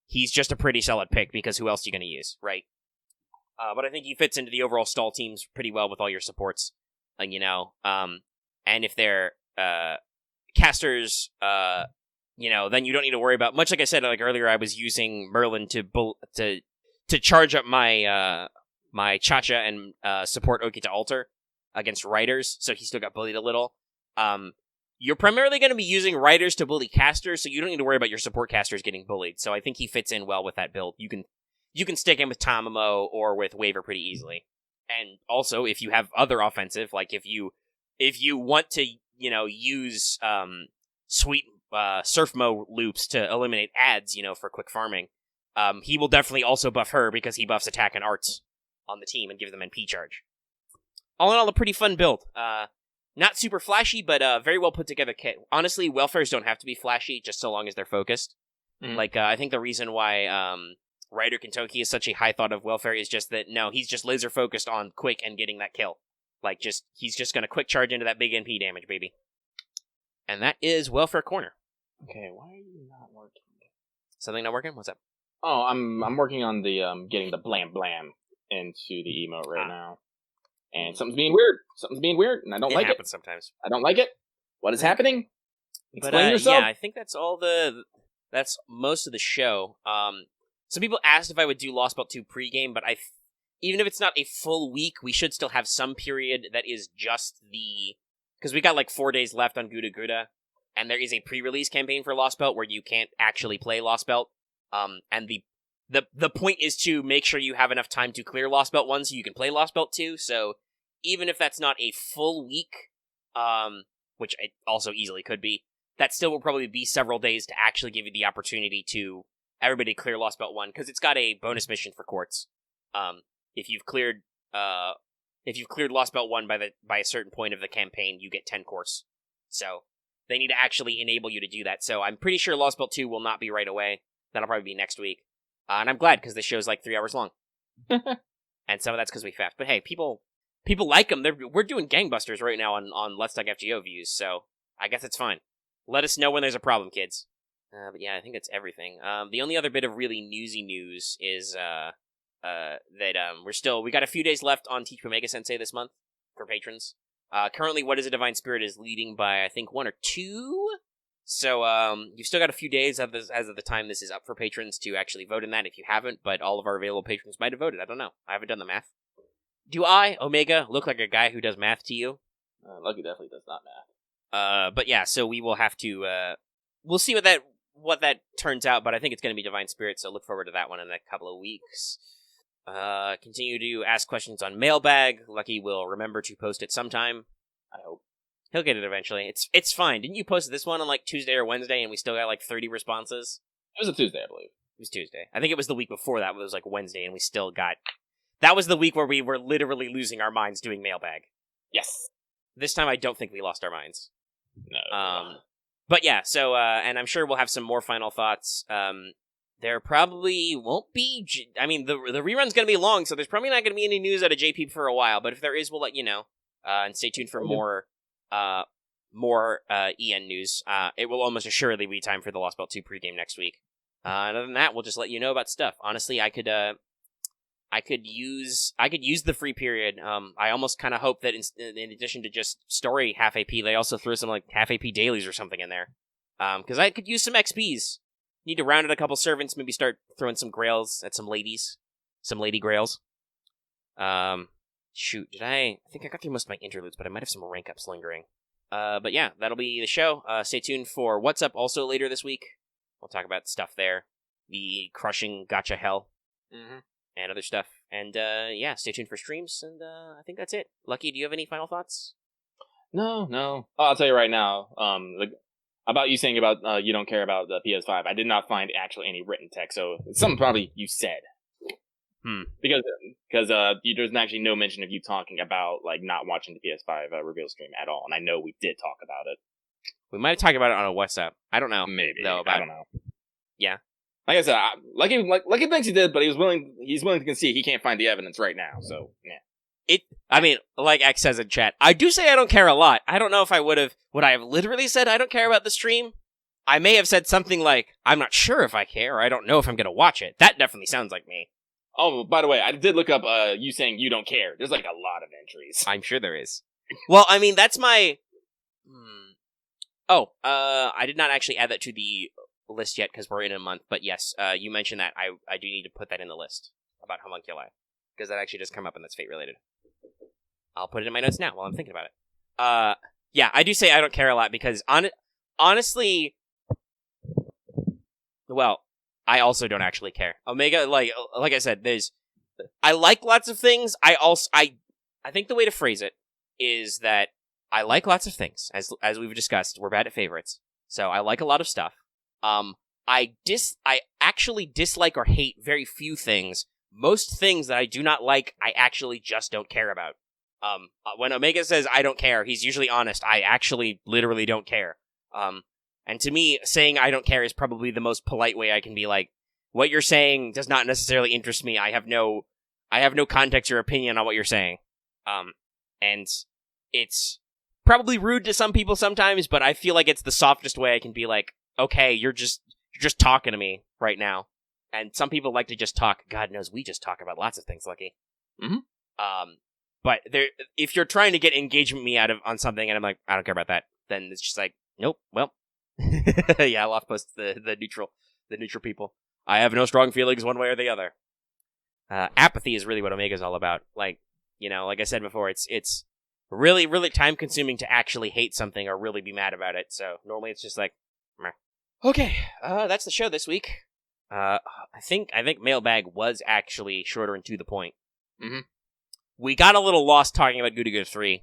[SPEAKER 1] he's just a pretty solid pick because who else are you going to use, right? But I think he fits into the overall stall teams pretty well with all your supports. And if they're casters, then you don't need to worry about much. Like I said, like earlier, I was using Merlin to charge up my my Chacha and support Okitan altar against Riders, so he still got bullied a little. You're primarily going to be using Riders to bully casters, so you don't need to worry about your support casters getting bullied. So I think he fits in well with that build. You can stick him with Tamamo or with Waver pretty easily. And also, if you have other offensive, like if you want to, use sweet Surfmo loops to eliminate ads, for quick farming, he will definitely also buff her because he buffs attack and arts on the team and gives them NP charge. All in all, a pretty fun build. Not super flashy, but very well put together kit. Honestly, welfares don't have to be flashy, just so long as they're focused. Mm-hmm. Like, I think the reason why Ryder Kentucky is such a high thought of welfare is just that, no, he's just laser focused on quick and getting that kill. Like, he's just gonna quick charge into that big NP damage, baby. And that is Welfare Corner.
[SPEAKER 2] Okay, why are you not working?
[SPEAKER 1] Something not working? What's up?
[SPEAKER 2] Oh, I'm working on the getting the blam blam into the emote right now. And something's being weird, and I don't like it. It
[SPEAKER 1] happens sometimes.
[SPEAKER 2] I don't like it. What is happening? Explain yourself.
[SPEAKER 1] Yeah, I think that's that's most of the show. Some people asked if I would do Lost Belt 2 pregame, but even if it's not a full week, we should still have some period that is just because we got like 4 days left on Gudaguda, and there is a pre-release campaign for Lost Belt where you can't actually play Lost Belt. And the point is to make sure you have enough time to clear Lost Belt 1 so you can play Lost Belt 2. So even if that's not a full week, which it also easily could be, that still will probably be several days to actually give you the opportunity to everybody clear Lost Belt 1, because it's got a bonus mission for quartz. If you've cleared Lost Belt 1 by a certain point of the campaign, you get 10 course. So they need to actually enable you to do that. So I'm pretty sure Lost Belt 2 will not be right away. That'll probably be next week. And I'm glad, because this show's like 3 hours long. And some of that's because we faffed. But hey, people like them. We're doing gangbusters right now on Let's Talk FGO views, so I guess it's fine. Let us know when there's a problem, kids. But yeah, I think that's everything. The only other bit of really newsy news is that we got a few days left on Teach Omega Sensei this month for patrons. Currently, What is a Divine Spirit is leading by, I think, 1 or 2. So you've still got a few days as of the time this is up for patrons to actually vote in that if you haven't, but all of our available patrons might have voted. I don't know. I haven't done the math. Do I, Omega, look like a guy who does math to you?
[SPEAKER 2] Lucky definitely does not math.
[SPEAKER 1] But yeah, so we will have to, we'll see what that turns out, but I think it's going to be Divine Spirit, so look forward to that one in a couple of weeks. Continue to ask questions on Mailbag. Lucky will remember to post it sometime. I hope. He'll get it eventually. It's fine. Didn't you post this one on like Tuesday or Wednesday and we still got like 30 responses?
[SPEAKER 2] It was a Tuesday, I believe.
[SPEAKER 1] It was Tuesday. I think it was the week before that. It was like Wednesday and we still got... That was the week where we were literally losing our minds doing Mailbag.
[SPEAKER 2] Yes.
[SPEAKER 1] This time I don't think we lost our minds.
[SPEAKER 2] No.
[SPEAKER 1] But yeah, so, and I'm sure we'll have some more final thoughts. There probably won't be... I mean, the rerun's going to be long, so there's probably not going to be any news out of JP for a while, but if there is, we'll let you know. And stay tuned for more EN news. It will almost assuredly be time for the Lost Belt 2 pregame next week. Other than that, we'll just let you know about stuff. Honestly, I could use the free period. I almost kind of hope that in addition to just story half AP, they also throw some like half AP dailies or something in there. Because I could use some XPs. Need to round out a couple servants, maybe start throwing some grails at some ladies. Some lady grails. Shoot, I think I got through most of my interludes, but I might have some rank ups lingering. But yeah, that'll be the show. Stay tuned for What's Up also later this week. We'll talk about stuff there. The crushing gacha hell. And other stuff. And yeah, stay tuned for streams, and I think that's it. Lucky, do you have any final thoughts?
[SPEAKER 2] No. Oh, I'll tell you right now, about you saying about you don't care about the PS5, I did not find actually any written text, so it's something probably you said. Because there's actually no mention of you talking about, like, not watching the PS5 reveal stream at all, and I know we did talk about it.
[SPEAKER 1] We might have talked about it on a WhatsApp. I don't know.
[SPEAKER 2] Maybe.
[SPEAKER 1] Though,
[SPEAKER 2] I don't know.
[SPEAKER 1] Yeah.
[SPEAKER 2] Like I said, Lucky thinks he did, but he's willing to concede he can't find the evidence right now, so, yeah.
[SPEAKER 1] I mean, like X says in chat, I do say I don't care a lot. I don't know if I would I have literally said I don't care about the stream? I may have said something like, I'm not sure if I care, or I don't know if I'm going to watch it. That definitely sounds like me.
[SPEAKER 2] Oh, by the way, I did look up you saying you don't care. There's like a lot of entries.
[SPEAKER 1] I'm sure there is. Well, I mean, that's my... I did not actually add that to the list yet because we're in a month, but yes, you mentioned that. I do need to put that in the list about homunculi, because that actually just come up and that's fate related. I'll put it in my notes now while I'm thinking about it. Yeah, I do say I don't care a lot because honestly, well, I also don't actually care. Omega, like I said, I like lots of things. I think the way to phrase it is that I like lots of things, as we've discussed. We're bad at favorites, so I like a lot of stuff. I actually dislike or hate very few things. Most things that I do not like, I actually just don't care about. When Omega says I don't care, he's usually honest. I actually literally don't care. And to me, saying I don't care is probably the most polite way I can be like, what you're saying does not necessarily interest me. I have no context or opinion on what you're saying. And it's probably rude to some people sometimes, but I feel like it's the softest way I can be like, okay, you're just talking to me right now. And some people like to just talk. God knows we just talk about lots of things, Lucky. But if you're trying to get engagement me on something, and I'm like, I don't care about that, then it's just like, nope. Well, yeah, I'll off-post the neutral people. I have no strong feelings one way or the other. Apathy is really what Omega's all about. Like, like I said before, it's really, really time-consuming to actually hate something or really be mad about it. So normally it's just like, meh. Okay, that's the show this week. I think Mailbag was actually shorter and to the point. We got a little lost talking about Gudaguda 3.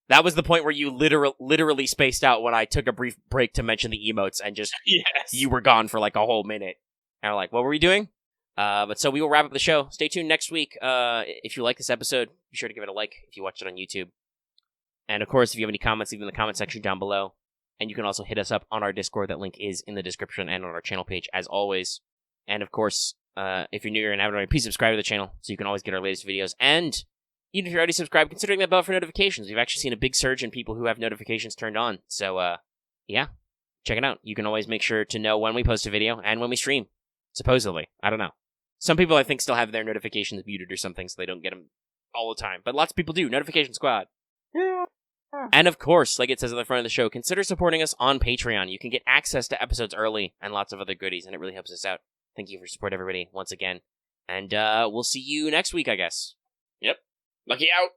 [SPEAKER 1] That was the point where you literally spaced out when I took a brief break to mention the emotes and just you were gone for like a whole minute. And I'm like, what were we doing? But so we will wrap up the show. Stay tuned next week. If you like this episode, be sure to give it a like if you watched it on YouTube. And of course, if you have any comments, leave them in the comment section down below. And you can also hit us up on our Discord. That link is in the description and on our channel page, as always. And of course, if you're new here and haven't already, please subscribe to the channel so you can always get our latest videos. And even if you're already subscribed, considering that bell for notifications. We've actually seen a big surge in people who have notifications turned on. So, yeah, check it out. You can always make sure to know when we post a video and when we stream. Supposedly. I don't know. Some people, I think, still have their notifications muted or something, so they don't get them all the time. But lots of people do. Notification Squad. And of course, like it says at the front of the show, consider supporting us on Patreon. You can get access to episodes early and lots of other goodies, and it really helps us out. Thank you for support, everybody, once again. And we'll see you next week, I guess.
[SPEAKER 2] Yep. Lucky out.